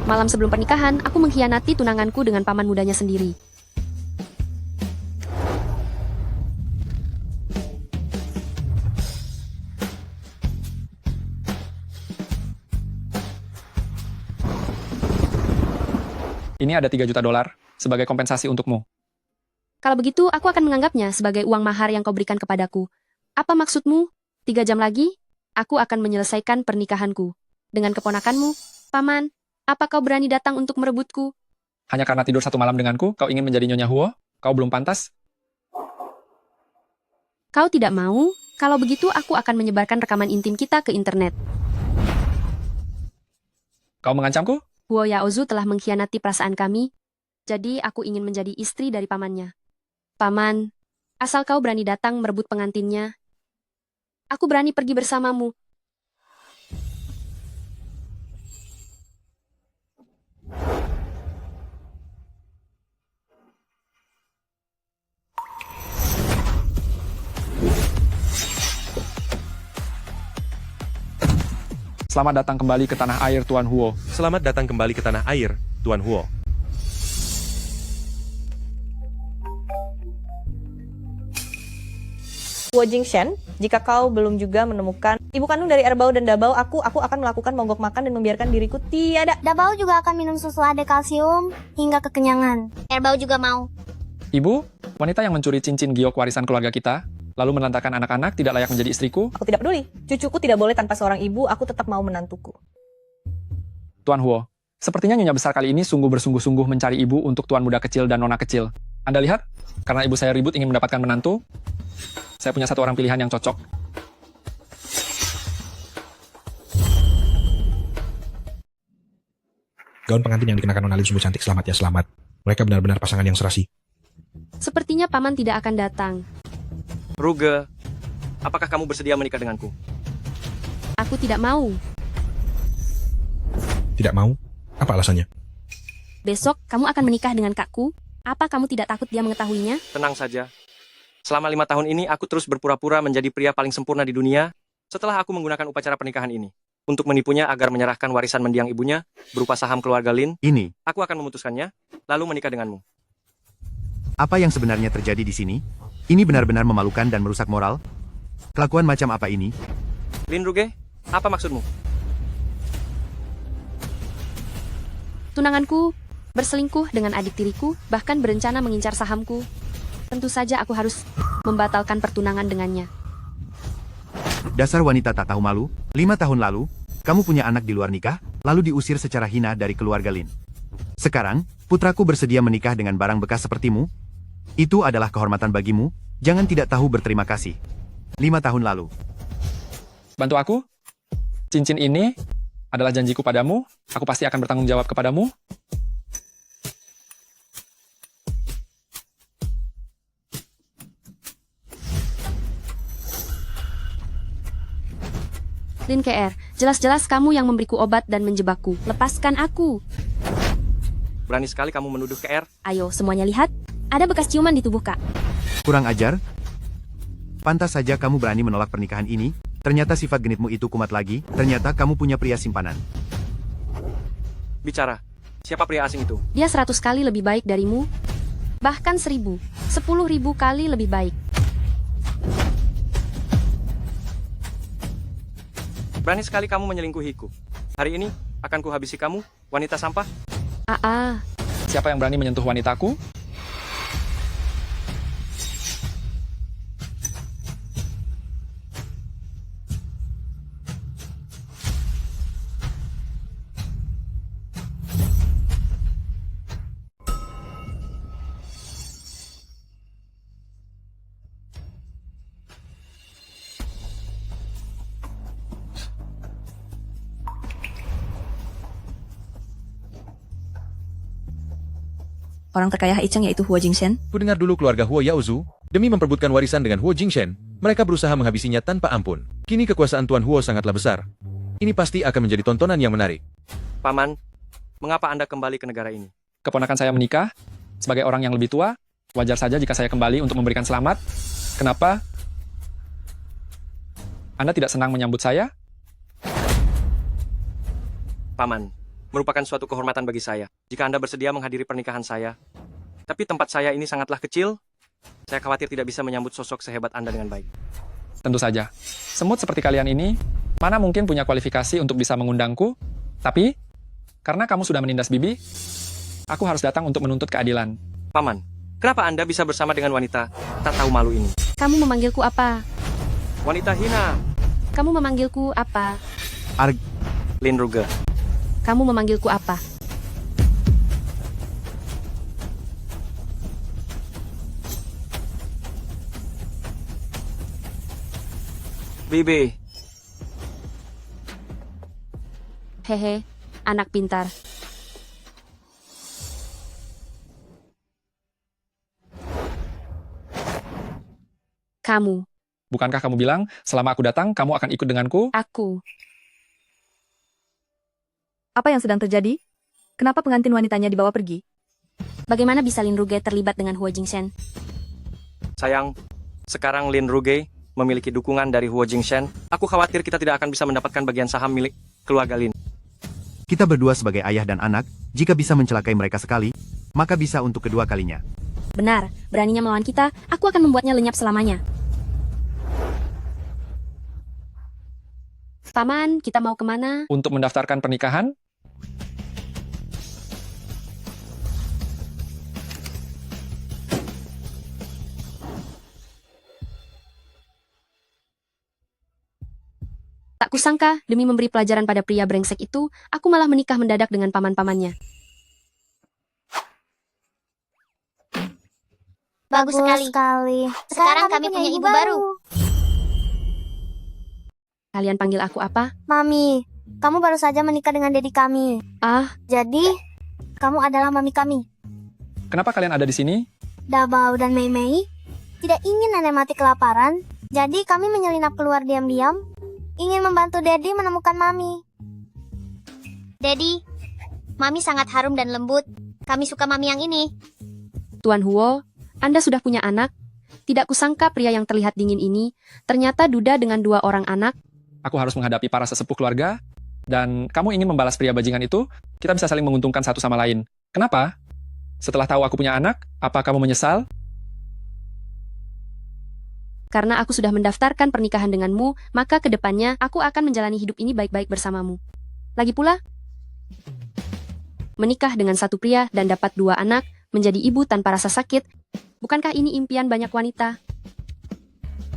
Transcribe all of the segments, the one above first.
Malam sebelum pernikahan, aku mengkhianati tunanganku dengan paman mudanya sendiri. Ini ada 3 juta dolar sebagai kompensasi untukmu. Kalau begitu, aku akan menganggapnya sebagai uang mahar yang kau berikan kepadaku. Apa maksudmu? 3 jam lagi, aku akan menyelesaikan pernikahanku. Dengan keponakanmu, Paman, apa kau berani datang untuk merebutku? Hanya karena tidur 1 malam denganku, kau ingin menjadi Nyonya Huo? Kau belum pantas? Kau tidak mau? Kalau begitu, aku akan menyebarkan rekaman intim kita ke internet. Kau mengancamku? Huo Yaozu telah mengkhianati perasaan kami, jadi aku ingin menjadi istri dari pamannya. Paman, asal kau berani datang merebut pengantinnya, aku berani pergi bersamamu. Selamat datang kembali ke tanah air Tuan Huo. Selamat datang kembali ke tanah air, Tuan Huo. Huo Jingshen, jika kau belum juga menemukan ibu kandung dari Erbau dan Dabao, aku akan melakukan mogok makan dan membiarkan diriku tiada. Dabao juga akan minum susu ada kalsium hingga kekenyangan. Erbau juga mau. Ibu, wanita yang mencuri cincin giok warisan keluarga kita, lalu melantarkan anak-anak tidak layak menjadi istriku. Aku tidak peduli. Cucuku tidak boleh tanpa seorang ibu, aku tetap mau menantuku. Tuan Huo, sepertinya nyonya besar kali ini sungguh bersungguh-sungguh mencari ibu untuk tuan muda kecil dan nona kecil. Anda lihat, karena ibu saya ribut ingin mendapatkan menantu, saya punya 1 orang pilihan yang cocok. Gaun pengantin yang dikenakan Nona Lin sungguh cantik. Selamat ya, selamat. Mereka benar-benar pasangan yang serasi. Sepertinya paman tidak akan datang. Ruge, apakah kamu bersedia menikah denganku? Aku tidak mau. Tidak mau? Apa alasannya? Besok, kamu akan menikah dengan kakku. Apa kamu tidak takut dia mengetahuinya? Tenang saja. Selama 5 tahun ini, aku terus berpura-pura menjadi pria paling sempurna di dunia setelah aku menggunakan upacara pernikahan ini. Untuk menipunya agar menyerahkan warisan mendiang ibunya berupa saham keluarga Lin, Ini, aku akan memutuskannya, lalu menikah denganmu. apa yang sebenarnya terjadi di sini? Ini benar-benar memalukan dan merusak moral. Kelakuan macam apa ini? Lin Ruge, apa maksudmu? Tunanganku berselingkuh dengan adik tiriku, bahkan berencana mengincar sahamku. Tentu saja aku harus membatalkan pertunangan dengannya. Dasar wanita tak tahu malu. 5 tahun lalu, kamu punya anak di luar nikah, lalu diusir secara hina dari keluarga Lin. Sekarang, putraku bersedia menikah dengan barang bekas sepertimu. Itu adalah kehormatan bagimu. Jangan tidak tahu berterima kasih. 5 tahun lalu. Bantu aku? Cincin ini adalah janjiku padamu. Aku pasti akan bertanggung jawab kepadamu. Lin KR, jelas-jelas kamu yang memberiku obat dan menjebakku. Lepaskan aku. Berani sekali kamu menuduh KR. Ayo, semuanya lihat. Ada bekas ciuman di tubuh Kak. Kurang ajar? Pantas saja kamu berani menolak pernikahan ini. Ternyata sifat genitmu itu kumat lagi. Ternyata kamu punya pria simpanan. Bicara, siapa pria asing itu? Dia 100 kali lebih baik darimu. Bahkan 1000, 10.000 kali lebih baik. Berani sekali kamu menyelingkuhiku. Hari ini, akan kuhabisi kamu, wanita sampah. Siapa yang berani menyentuh wanitaku? Orang terkaya Haicheng yaitu Huo Jingshen. Ku dengar dulu keluarga Huo Yaozu, demi memperebutkan warisan dengan Huo Jingshen, mereka berusaha menghabisinya tanpa ampun. Kini kekuasaan Tuan Huo sangatlah besar. Ini pasti akan menjadi tontonan yang menarik. Paman, mengapa Anda kembali ke negara ini? Keponakan saya menikah. Sebagai orang yang lebih tua, wajar saja jika saya kembali untuk memberikan selamat. Kenapa? Anda tidak senang menyambut saya? Paman, merupakan suatu kehormatan bagi saya jika Anda bersedia menghadiri pernikahan saya. Tapi tempat saya ini sangatlah kecil. Saya khawatir tidak bisa menyambut sosok sehebat Anda dengan baik. Tentu saja. Semut seperti kalian ini, mana mungkin punya kualifikasi untuk bisa mengundangku? Tapi, karena kamu sudah menindas Bibi, aku harus datang untuk menuntut keadilan. Paman, kenapa Anda bisa bersama dengan wanita tak tahu malu ini? Kamu memanggilku apa? Wanita hina, Kamu memanggilku apa? Lin Ruge. Kamu memanggilku apa? Bibi, Hehe, anak pintar. Kamu, Bukankah kamu bilang, selama aku datang, kamu akan ikut denganku? aku. Apa yang sedang terjadi? Kenapa pengantin wanitanya dibawa pergi? Bagaimana bisa Lin Ruge terlibat dengan Huo Jingshen? sayang, sekarang Lin Ruge memiliki dukungan dari Huo Jingshen. Aku khawatir kita tidak akan bisa mendapatkan bagian saham milik keluarga Lin. Kita berdua sebagai ayah dan anak, jika bisa mencelakai mereka sekali, maka bisa untuk kedua kalinya. Benar, beraninya melawan kita, aku akan membuatnya lenyap selamanya. Paman, kita mau kemana? Untuk mendaftarkan pernikahan? Tak kusangka, demi memberi pelajaran pada pria brengsek itu, aku malah menikah mendadak dengan paman-pamannya. Bagus sekali. Sekarang kami punya ibu baru. Kalian panggil aku apa? Mami, kamu baru saja menikah dengan dedi kami. Ah, Jadi, kamu adalah mami kami. Kenapa kalian ada di sini? Dabau dan Mei Mei tidak ingin nenek mati kelaparan, jadi kami menyelinap keluar diam-diam, ingin membantu Dedi menemukan Mami. Dedi, Mami sangat harum dan lembut. Kami suka Mami yang ini. Tuan Huo, Anda sudah punya anak? Tidak kusangka pria yang terlihat dingin ini, ternyata duda dengan 2 orang anak. Aku harus menghadapi para sesepuh keluarga, dan kamu ingin membalas pria bajingan itu, kita bisa saling menguntungkan satu sama lain. Kenapa? Setelah tahu aku punya anak, apa kamu menyesal? Karena aku sudah mendaftarkan pernikahan denganmu, maka kedepannya aku akan menjalani hidup ini baik-baik bersamamu. Lagi pula, menikah dengan satu pria dan dapat 2 anak, menjadi ibu tanpa rasa sakit, bukankah ini impian banyak wanita?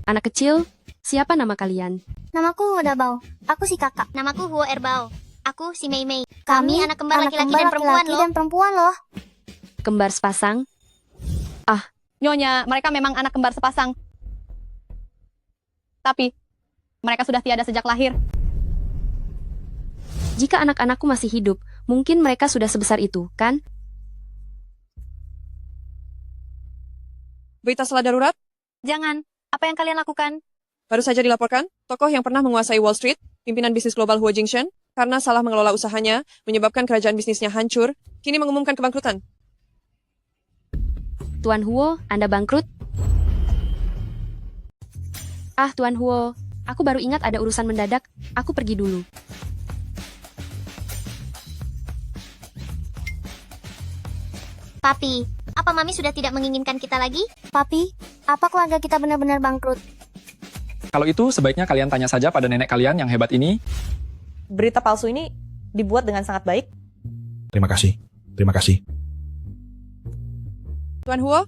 Anak kecil, siapa nama kalian? Namaku Dabau, aku si kakak. Namaku Huo Erbao. Aku si Mei Mei. Kami Anak kembar laki-laki dan perempuan loh. perempuan loh. Kembar sepasang? Nyonya, mereka memang anak kembar sepasang. Tapi, mereka sudah tiada sejak lahir. Jika anak-anakku masih hidup, mungkin mereka sudah sebesar itu, kan? Berita setelah darurat, Jangan. Apa yang kalian lakukan? baru saja dilaporkan, tokoh yang pernah menguasai Wall Street, pimpinan bisnis global Huo Jingshen, karena salah mengelola usahanya, menyebabkan kerajaan bisnisnya hancur, kini mengumumkan kebangkrutan. Tuan Huo, Anda bangkrut? Ah, Tuan Huo, aku baru ingat ada urusan mendadak, aku pergi dulu. Papi, apa Mami sudah tidak menginginkan kita lagi? Papi, apa keluarga kita benar-benar bangkrut? Kalau itu, sebaiknya kalian tanya saja pada nenek kalian yang hebat ini. Berita palsu ini dibuat dengan sangat baik. Terima kasih. Terima kasih. Tuan Huo,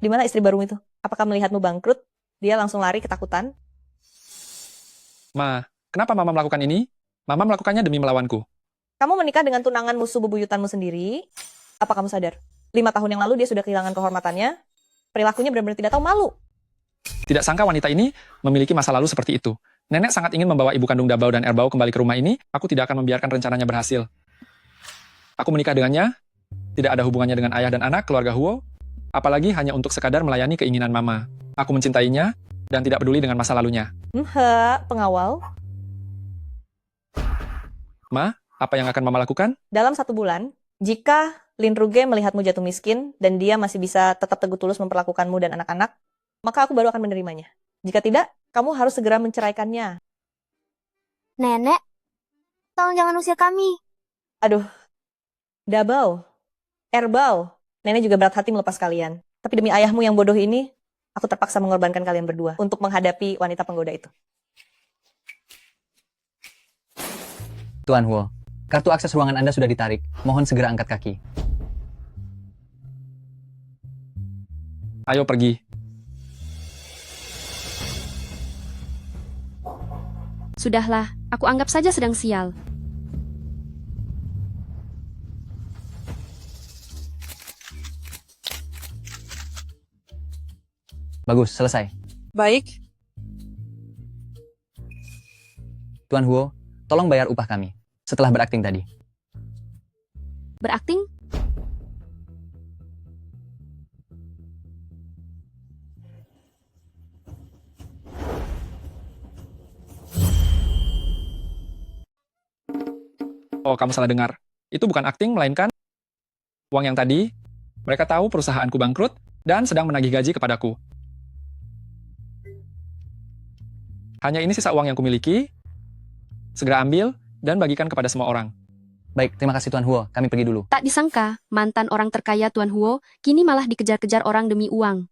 Di mana istri barumu itu? Apakah melihatmu bangkrut? Dia langsung lari ketakutan. Ma, kenapa Mama melakukan ini? Mama melakukannya demi melawanku. Kamu menikah dengan tunangan musuh bebuyutanmu sendiri. Apa kamu sadar? 5 tahun yang lalu dia sudah kehilangan kehormatannya. Perilakunya benar-benar tidak tahu malu. Tidak sangka wanita ini memiliki masa lalu seperti itu. Nenek sangat ingin membawa ibu kandung Dabau dan Erbau kembali ke rumah ini. Aku tidak akan membiarkan rencananya berhasil. Aku menikah dengannya, tidak ada hubungannya dengan ayah dan anak, keluarga Huo, apalagi hanya untuk sekadar melayani keinginan Mama. Aku mencintainya dan tidak peduli dengan masa lalunya. Pengawal. Ma, apa yang akan Mama lakukan? Dalam 1 bulan, jika Lin Ruge melihatmu jatuh miskin dan dia masih bisa tetap teguh tulus memperlakukanmu dan anak-anak, maka aku baru akan menerimanya. Jika tidak, kamu harus segera menceraikannya. Nenek, Tolong jangan usir kami. Aduh, Dabau, Erbau, nenek juga berat hati melepas kalian. Tapi demi ayahmu yang bodoh ini, aku terpaksa mengorbankan kalian berdua untuk menghadapi wanita penggoda itu. Tuan Huo, kartu akses ruangan Anda sudah ditarik. Mohon segera angkat kaki. Ayo pergi. Sudahlah, aku anggap saja sedang sial. Bagus, selesai. Baik, Tuan Huo, tolong bayar upah kami setelah berakting tadi. Berakting? Oh, kamu salah dengar. Itu bukan akting, melainkan uang yang tadi. Mereka tahu perusahaanku bangkrut dan sedang menagih gaji kepadaku. Hanya ini sisa uang yang kumiliki. Segera ambil dan bagikan kepada semua orang. Baik, terima kasih Tuan Huo. Kami pergi dulu. Tak disangka, mantan orang terkaya Tuan Huo kini malah dikejar-kejar orang demi uang.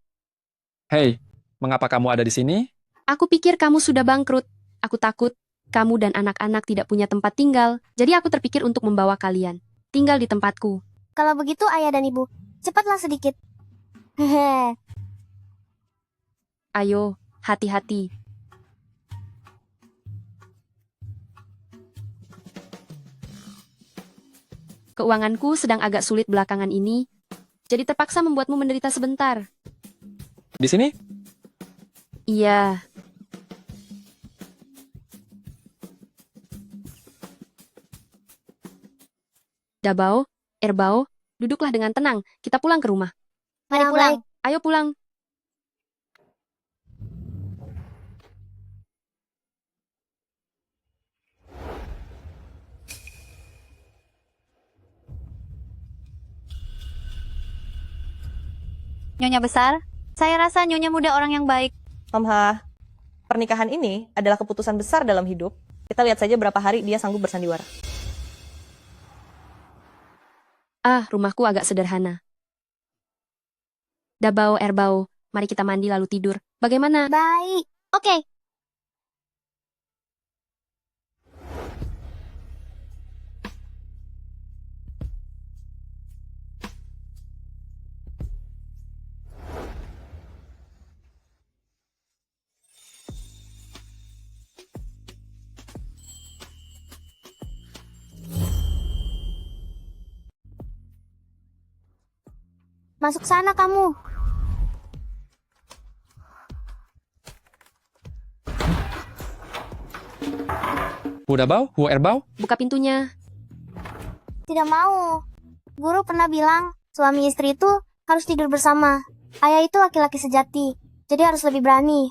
Hei, mengapa kamu ada di sini? Aku pikir kamu sudah bangkrut. Aku takut kamu dan anak-anak tidak punya tempat tinggal, jadi aku terpikir untuk membawa kalian. Tinggal di tempatku. Kalau begitu ayah dan ibu, cepatlah sedikit. Hehe. Ayo, hati-hati. Keuanganku sedang agak sulit belakangan ini, jadi terpaksa membuatmu menderita sebentar. Di sini? Iya. Dabao, Erbao, duduklah dengan tenang. Kita pulang ke rumah. Mari pulang. Ayo pulang. Nyonya besar, saya rasa Nyonya muda orang yang baik. Mamha, pernikahan ini adalah keputusan besar dalam hidup. Kita lihat saja berapa hari dia sanggup bersandiwara. Ah, rumahku agak sederhana. Dabao, Erbao, mari kita mandi lalu tidur. Bagaimana? Baik. Oke. Masuk sana kamu. Hu Dabao, Hu Erbao? Buka pintunya. Tidak mau. Guru pernah bilang, suami istri itu harus tidur bersama. Ayah itu laki-laki sejati, jadi harus lebih berani.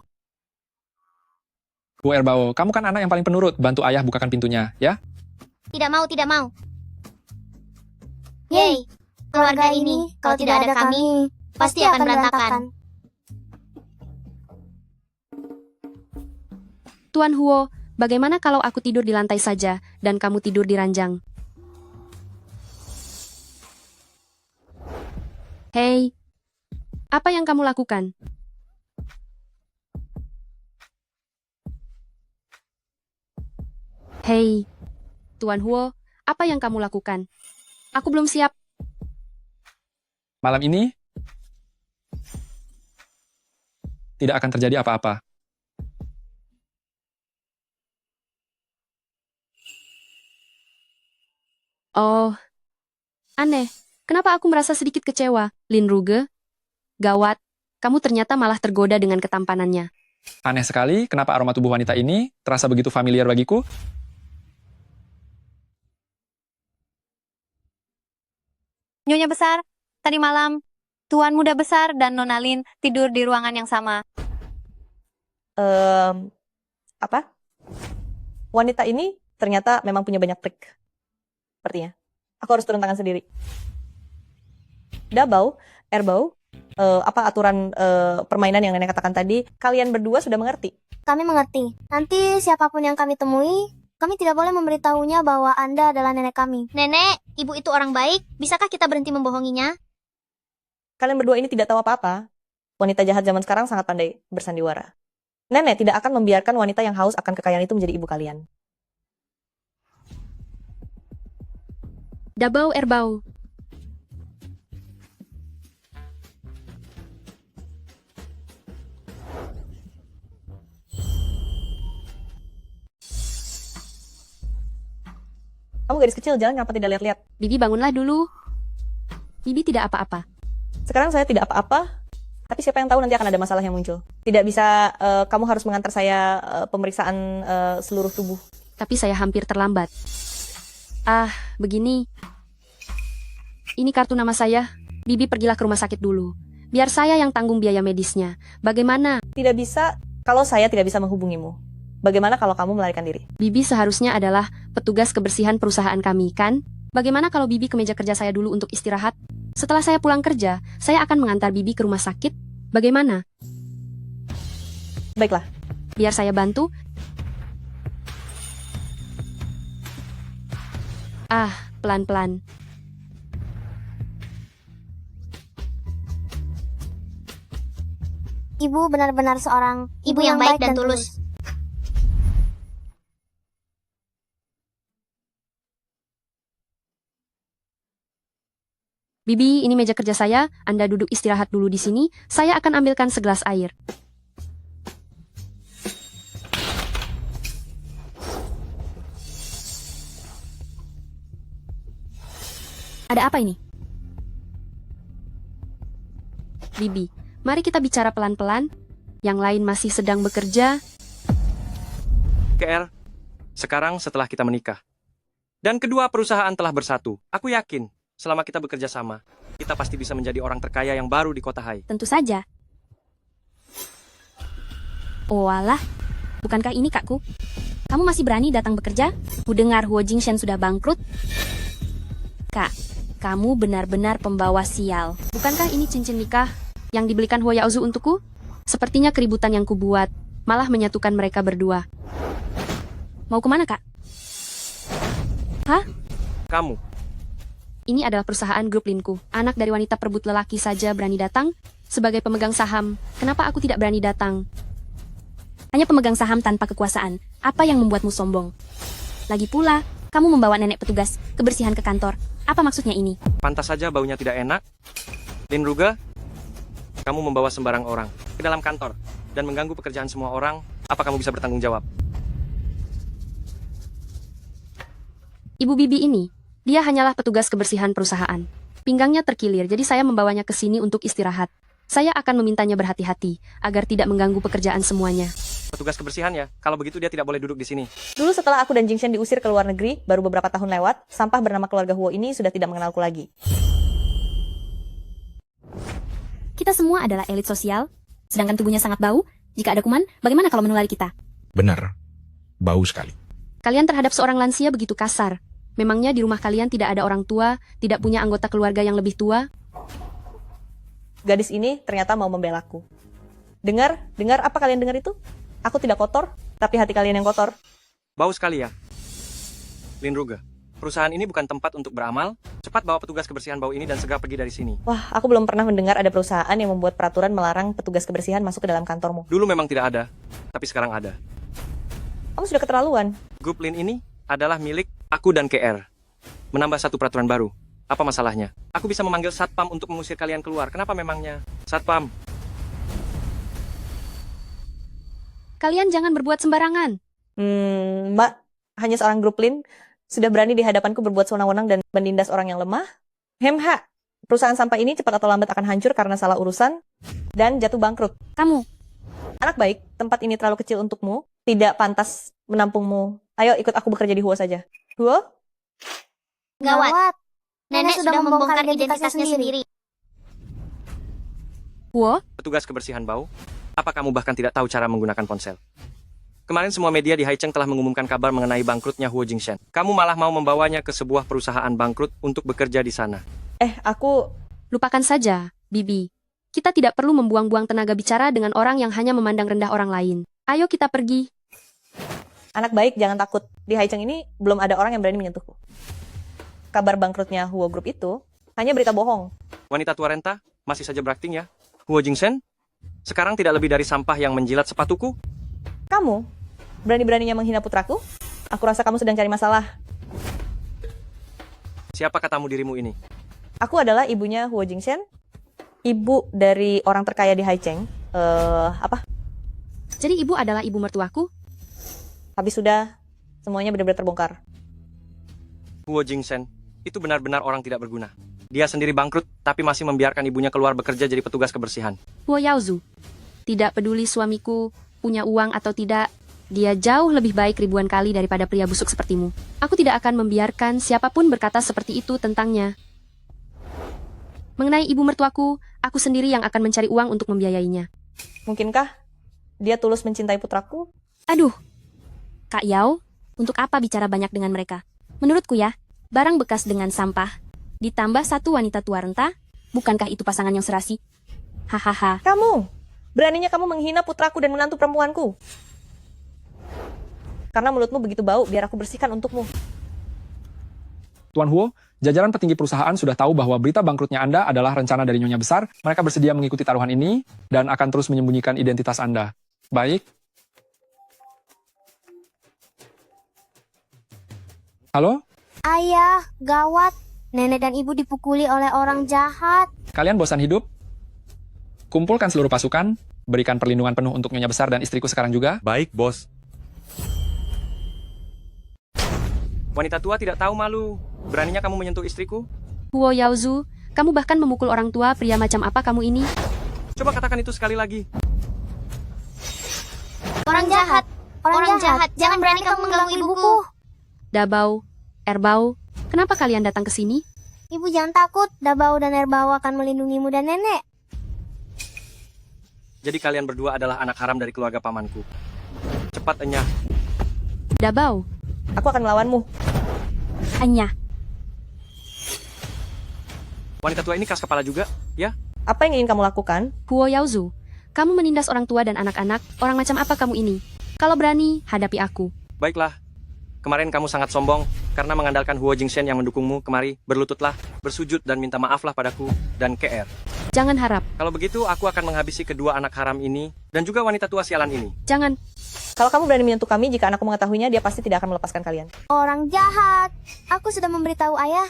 Hu Erbao, kamu kan anak yang paling penurut. Bantu ayah bukakan pintunya, ya? Tidak mau, tidak mau. Yeay, Keluarga ini, kalau tidak ada kami, pasti akan berantakan. Tuan Huo, bagaimana kalau aku tidur di lantai saja, dan kamu tidur di ranjang? Hei, apa yang kamu lakukan? Hei, Tuan Huo, apa yang kamu lakukan? Aku belum siap. Malam ini tidak akan terjadi apa-apa. Oh, aneh. Kenapa aku merasa sedikit kecewa, Lin Ruge? Gawat, kamu ternyata malah tergoda dengan ketampanannya. Aneh sekali, kenapa aroma tubuh wanita ini terasa begitu familiar bagiku? Nyonya besar, tadi malam, Tuan muda besar dan Nona Lin tidur di ruangan yang sama. Apa? Wanita ini ternyata memang punya banyak trik. Sepertinya. Aku harus turun tangan sendiri. Dabau, Erbau, apa aturan permainan yang nenek katakan tadi, kalian berdua sudah mengerti? Kami mengerti. Nanti siapapun yang kami temui, Kami tidak boleh memberitahunya bahwa Anda adalah nenek kami. Nenek, ibu itu orang baik. Bisakah kita berhenti membohonginya? Kalian berdua ini tidak tahu apa-apa. Wanita jahat zaman sekarang sangat pandai bersandiwara. Nenek tidak akan membiarkan wanita yang haus akan kekayaan itu menjadi ibu kalian. Dabau Erbau. Kamu gadis kecil, jalan kenapa tidak lihat-lihat? Bibi bangunlah dulu. Bibi tidak apa-apa. Sekarang saya tidak apa-apa, tapi siapa yang tahu nanti akan ada masalah yang muncul. Tidak bisa, kamu harus mengantar saya pemeriksaan seluruh tubuh. Tapi saya hampir terlambat. Begini. Ini kartu nama saya. Bibi pergilah ke rumah sakit dulu. Biar saya yang tanggung biaya medisnya. Bagaimana? Tidak bisa kalau saya tidak bisa menghubungimu. Bagaimana kalau kamu melarikan diri? Bibi seharusnya adalah petugas kebersihan perusahaan kami, kan? Bagaimana kalau Bibi ke meja kerja saya dulu untuk istirahat? Setelah saya pulang kerja, saya akan mengantar Bibi ke rumah sakit. Bagaimana? Baiklah. Biar saya bantu. Pelan-pelan. Ibu benar-benar seorang Ibu yang baik dan tulus. Bibi, ini meja kerja saya. Anda duduk istirahat dulu di sini. Saya akan ambilkan segelas air. Ada apa ini? Bibi, mari kita bicara pelan-pelan. Yang lain masih sedang bekerja. KR, sekarang setelah kita menikah. Dan kedua perusahaan telah bersatu. Aku yakin, selama kita bekerja sama, kita pasti bisa menjadi orang terkaya yang baru di kota Hai. Tentu saja. Oh alah, bukankah ini kakku? Kamu masih berani datang bekerja? Kudengar Huo Jingshen sudah bangkrut. Kak, kamu benar-benar pembawa sial. Bukankah ini cincin nikah yang dibelikan Huo Yaozu untukku? Sepertinya keributan yang kubuat malah menyatukan mereka berdua. Mau kemana, Kak? Hah? Kamu. Ini adalah perusahaan grup Linku. Anak dari wanita perebut lelaki saja berani datang. Sebagai pemegang saham, kenapa aku tidak berani datang? Hanya pemegang saham tanpa kekuasaan. Apa yang membuatmu sombong? Lagi pula, kamu membawa nenek petugas kebersihan ke kantor. Apa maksudnya ini? Pantas saja baunya tidak enak. Lin Ruga, kamu membawa sembarang orang ke dalam kantor dan mengganggu pekerjaan semua orang. Apa kamu bisa bertanggung jawab? Ibu Bibi ini, dia hanyalah petugas kebersihan perusahaan. Pinggangnya terkilir, jadi saya membawanya ke sini untuk istirahat. Saya akan memintanya berhati-hati, agar tidak mengganggu pekerjaan semuanya. Petugas kebersihan ya? Kalau begitu dia tidak boleh duduk di sini. Dulu setelah aku dan Jingshen diusir ke luar negeri, baru beberapa tahun lewat, sampah bernama keluarga Huo ini sudah tidak mengenalku lagi. Kita semua adalah elit sosial, sedangkan tubuhnya sangat bau. Jika ada kuman, bagaimana kalau menulari kita? Benar. Bau sekali. Kalian terhadap seorang lansia begitu kasar. Memangnya di rumah kalian tidak ada orang tua, tidak punya anggota keluarga yang lebih tua? Gadis ini ternyata mau membelaku. Dengar apa kalian dengar itu? Aku tidak kotor, tapi hati kalian yang kotor. Bau sekali ya? Lin Ruga, perusahaan ini bukan tempat untuk beramal. Cepat bawa petugas kebersihan bau ini dan segera pergi dari sini. Wah, aku belum pernah mendengar ada perusahaan yang membuat peraturan melarang petugas kebersihan masuk ke dalam kantormu. Dulu memang tidak ada, tapi sekarang ada. Kamu sudah keterlaluan. Grup Lin ini adalah milik aku dan KR. Menambah satu peraturan baru. Apa masalahnya? Aku bisa memanggil Satpam untuk mengusir kalian keluar. Kenapa memangnya? Satpam. Kalian jangan berbuat sembarangan. Mbak, hanya seorang grup Lin sudah berani di hadapanku berbuat sewenang-wenang dan menindas orang yang lemah. Hemha, perusahaan sampah ini cepat atau lambat akan hancur karena salah urusan dan jatuh bangkrut. Kamu, anak baik, tempat ini terlalu kecil untukmu, tidak pantas menampungmu. Ayo ikut aku bekerja di Huo saja. Huo? Gawat. Nenek sudah membongkar identitasnya sendiri. Huo? Petugas kebersihan bau. Apa kamu bahkan tidak tahu cara menggunakan ponsel? Kemarin semua media di Haicheng telah mengumumkan kabar mengenai bangkrutnya Huo Jingshen. Kamu malah mau membawanya ke sebuah perusahaan bangkrut untuk bekerja di sana. Aku... Lupakan saja, Bibi. Kita tidak perlu membuang-buang tenaga bicara dengan orang yang hanya memandang rendah orang lain. Ayo kita pergi. Anak baik, jangan takut. Di Haicheng ini belum ada orang yang berani menyentuhku. Kabar bangkrutnya Huo Group itu hanya berita bohong. Wanita tua renta, masih saja berakting ya. Huo Jingsen, sekarang tidak lebih dari sampah yang menjilat sepatuku. Kamu berani-beraninya menghina putraku? Aku rasa kamu sedang cari masalah. Siapa katamu dirimu ini? Aku adalah ibunya Huo Jingsen, ibu dari orang terkaya di Haicheng. Jadi ibu adalah ibu mertuaku? Habis sudah, semuanya benar-benar terbongkar. Huo Jingsen, itu benar-benar orang tidak berguna. Dia sendiri bangkrut, tapi masih membiarkan ibunya keluar bekerja jadi petugas kebersihan. Huo Yaozu, tidak peduli suamiku punya uang atau tidak, dia jauh lebih baik ribuan kali daripada pria busuk sepertimu. Aku tidak akan membiarkan siapapun berkata seperti itu tentangnya. Mengenai ibu mertuaku, aku sendiri yang akan mencari uang untuk membiayainya. Mungkinkah dia tulus mencintai putraku? Aduh, Kak Yao, untuk apa bicara banyak dengan mereka? Menurutku ya, barang bekas dengan sampah, ditambah satu wanita tua renta, bukankah itu pasangan yang serasi? Hahaha. Kamu, beraninya kamu menghina putraku dan menantu perempuanku. Karena mulutmu begitu bau, biar aku bersihkan untukmu. Tuan Huo, jajaran petinggi perusahaan sudah tahu bahwa berita bangkrutnya Anda adalah rencana dari Nyonya Besar. Mereka bersedia mengikuti taruhan ini dan akan terus menyembunyikan identitas Anda. Baik. Halo? Ayah, gawat. Nenek dan ibu dipukuli oleh orang jahat. Kalian bosan hidup? Kumpulkan seluruh pasukan, berikan perlindungan penuh untuk Nyonya Besar dan istriku sekarang juga. Baik, bos. Wanita tua tidak tahu malu. Beraninya kamu menyentuh istriku? Huo Yaozu, kamu bahkan memukul orang tua, pria macam apa kamu ini? Coba katakan itu sekali lagi. Orang jahat. Orang jahat. Jangan berani kamu mengganggu ibuku. Dabao, Erbao, kenapa kalian datang ke sini? Ibu jangan takut. Dabao dan Erbao akan melindungimu dan nenek. Jadi kalian berdua adalah anak haram dari keluarga pamanku. Cepat, Enya. Dabao, Aku akan melawanmu. Anya. Wanita tua ini keras kepala juga, ya? Apa yang ingin kamu lakukan? Huo Yaozu, kamu menindas orang tua dan anak-anak, orang macam apa kamu ini? Kalau berani, hadapi aku. Baiklah. Kemarin kamu sangat sombong karena mengandalkan Huo Jingsen yang mendukungmu. Kemari, berlututlah, bersujud dan minta maaflah padaku dan KR. Jangan harap. Kalau begitu, aku akan menghabisi kedua anak haram ini dan juga wanita tua sialan ini. Jangan. Kalau kamu berani menyentuh kami, jika anakku mengetahuinya, dia pasti tidak akan melepaskan kalian. Orang jahat. Aku sudah memberitahu ayah.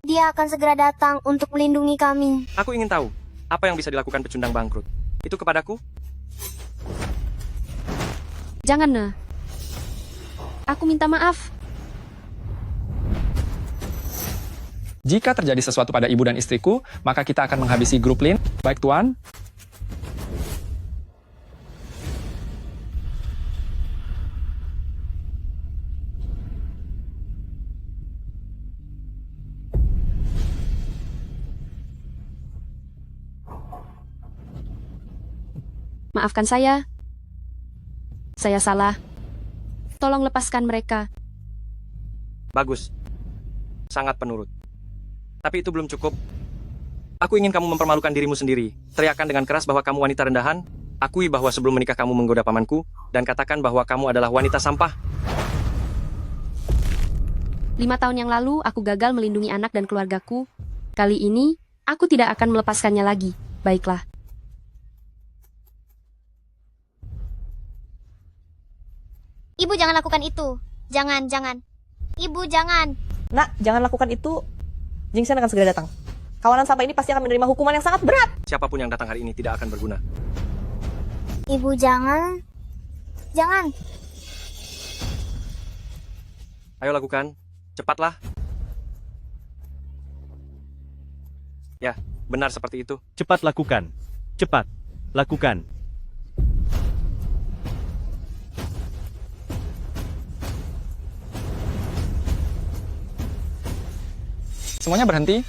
Dia akan segera datang untuk melindungi kami. Aku ingin tahu, apa yang bisa dilakukan pecundang bangkrut? Itu kepadaku? Jangan, Ne. Aku minta maaf. Jika terjadi sesuatu pada ibu dan istriku, maka kita akan menghabisi grup Lin. Baik, Tuan. Maafkan saya. Saya salah. Tolong lepaskan mereka. Bagus. Sangat penurut. Tapi itu belum cukup. Aku ingin kamu mempermalukan dirimu sendiri. Teriakan dengan keras bahwa kamu wanita rendahan. Akui bahwa sebelum menikah kamu menggoda pamanku. Dan katakan bahwa kamu adalah wanita sampah. 5 tahun yang lalu, aku gagal melindungi anak dan keluargaku. Kali ini, aku tidak akan melepaskannya lagi. Baiklah. Ibu jangan lakukan itu. Jangan. Ibu jangan. Nak, jangan lakukan itu. Jingsen akan segera datang. Kawanan sampah ini pasti akan menerima hukuman yang sangat berat. Siapapun yang datang hari ini tidak akan berguna. Ibu jangan. Jangan. Ayo lakukan. Cepatlah. Ya, benar seperti itu. Cepat lakukan. Cepat. Lakukan. Semuanya berhenti.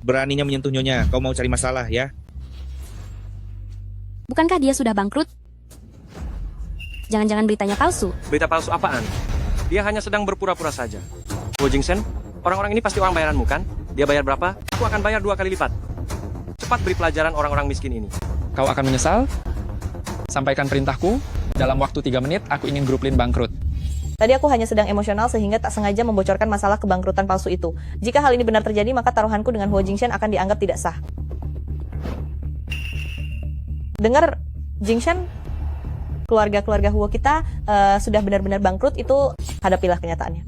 Beraninya menyentuh Nyonya, kau mau cari masalah ya? Bukankah dia sudah bangkrut? Jangan-jangan beritanya palsu. Berita palsu apaan? Dia hanya sedang berpura-pura saja. Huo Jingsen, orang-orang ini pasti uang bayaranmu kan? Dia bayar berapa? Aku akan bayar 2 kali lipat. Cepat beri pelajaran orang-orang miskin ini. Kau akan menyesal? Sampaikan perintahku. Dalam waktu 3 menit, aku ingin grup Lin bangkrut. Tadi aku hanya sedang emosional sehingga tak sengaja membocorkan masalah kebangkrutan palsu itu. Jika hal ini benar terjadi, maka taruhanku dengan Huo Jingshen akan dianggap tidak sah. Dengar, Jingshen, keluarga-keluarga Huo kita sudah benar-benar bangkrut, itu hadapilah kenyataannya.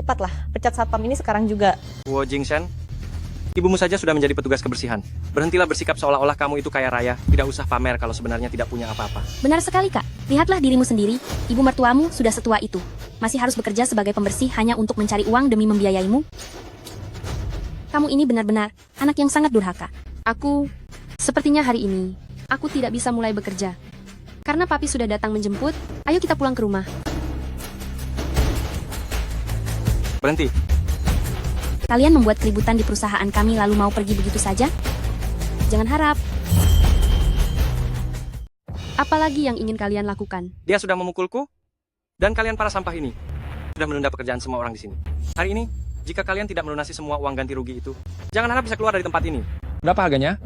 Cepatlah, pecat satpam ini sekarang juga. Huo Jingsen, ibumu saja sudah menjadi petugas kebersihan. Berhentilah bersikap seolah-olah kamu itu kaya raya. Tidak usah pamer kalau sebenarnya tidak punya apa-apa. Benar sekali, Kak. Lihatlah dirimu sendiri. Ibu mertuamu sudah setua itu. Masih harus bekerja sebagai pembersih hanya untuk mencari uang demi membiayaimu. Kamu ini benar-benar anak yang sangat durhaka. Sepertinya hari ini, aku tidak bisa mulai bekerja. Karena papi sudah datang menjemput, ayo kita pulang ke rumah. Berhenti. Kalian membuat keributan di perusahaan kami lalu mau pergi begitu saja? Jangan harap. Apalagi yang ingin kalian lakukan? Dia sudah memukulku, dan kalian para sampah ini sudah menunda pekerjaan semua orang di sini. Hari ini, jika kalian tidak melunasi semua uang ganti rugi itu, jangan harap bisa keluar dari tempat ini. Berapa harganya?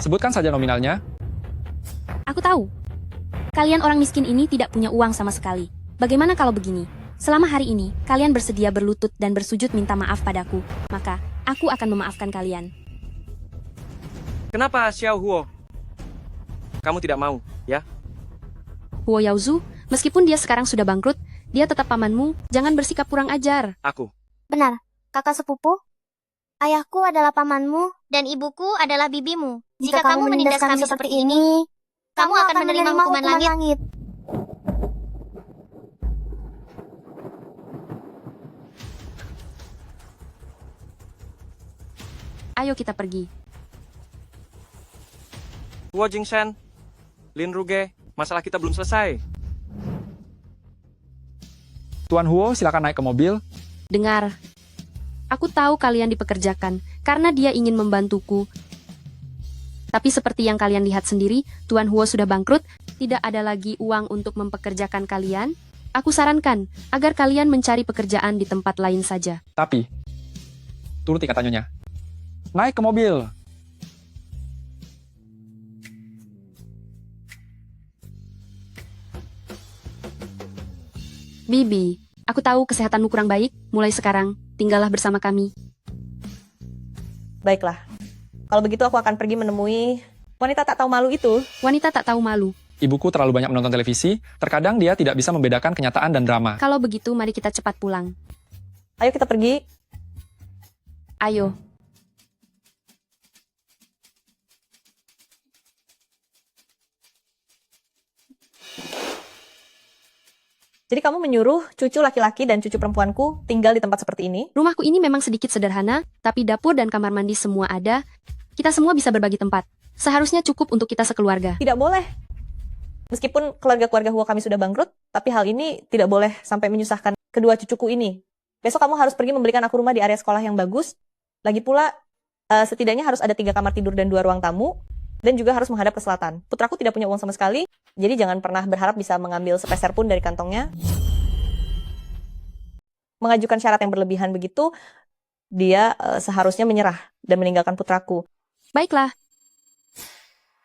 Sebutkan saja nominalnya. Aku tahu. Kalian orang miskin ini tidak punya uang sama sekali. Bagaimana kalau begini? Selama hari ini, kalian bersedia berlutut dan bersujud minta maaf padaku. Maka, aku akan memaafkan kalian. Kenapa, Xiao Huo? Kamu tidak mau, ya? Huo Yaozu, meskipun dia sekarang sudah bangkrut, dia tetap pamanmu, jangan bersikap kurang ajar. Aku. Benar, kakak sepupu. Ayahku adalah pamanmu, dan ibuku adalah bibimu. Jika kamu menindas kami seperti ini, kamu akan menerima hukuman langit. Ayo kita pergi. Huo Jingsen, Lin Ruge, masalah kita belum selesai. Tuan Huo, silakan naik ke mobil. Dengar. Aku tahu kalian dipekerjakan, karena dia ingin membantuku. Tapi seperti yang kalian lihat sendiri, Tuan Huo sudah bangkrut, tidak ada lagi uang untuk mempekerjakan kalian. Aku sarankan, agar kalian mencari pekerjaan di tempat lain saja. Tapi, turuti kata Nyonya. Naik ke mobil. Bibi, aku tahu kesehatanmu kurang baik, mulai sekarang, tinggallah bersama kami. Baiklah. Kalau begitu aku akan pergi menemui wanita tak tahu malu itu. Wanita tak tahu malu. Ibuku terlalu banyak menonton televisi, terkadang dia tidak bisa membedakan kenyataan dan drama. Kalau begitu, mari kita cepat pulang. Ayo kita pergi. Ayo. Jadi kamu menyuruh cucu laki-laki dan cucu perempuanku tinggal di tempat seperti ini? Rumahku ini memang sedikit sederhana, tapi dapur dan kamar mandi semua ada. Kita semua bisa berbagi tempat. Seharusnya cukup untuk kita sekeluarga. Tidak boleh. Meskipun keluarga-keluarga Huo kami sudah bangkrut, tapi hal ini tidak boleh sampai menyusahkan kedua cucuku ini. Besok kamu harus pergi membelikan aku rumah di area sekolah yang bagus. Lagi pula, setidaknya harus ada 3 kamar tidur dan 2 ruang tamu. Dan juga harus menghadap ke selatan. Putraku tidak punya uang sama sekali, jadi jangan pernah berharap bisa mengambil sepeser pun dari kantongnya. Mengajukan syarat yang berlebihan begitu, dia seharusnya menyerah dan meninggalkan putraku. Baiklah.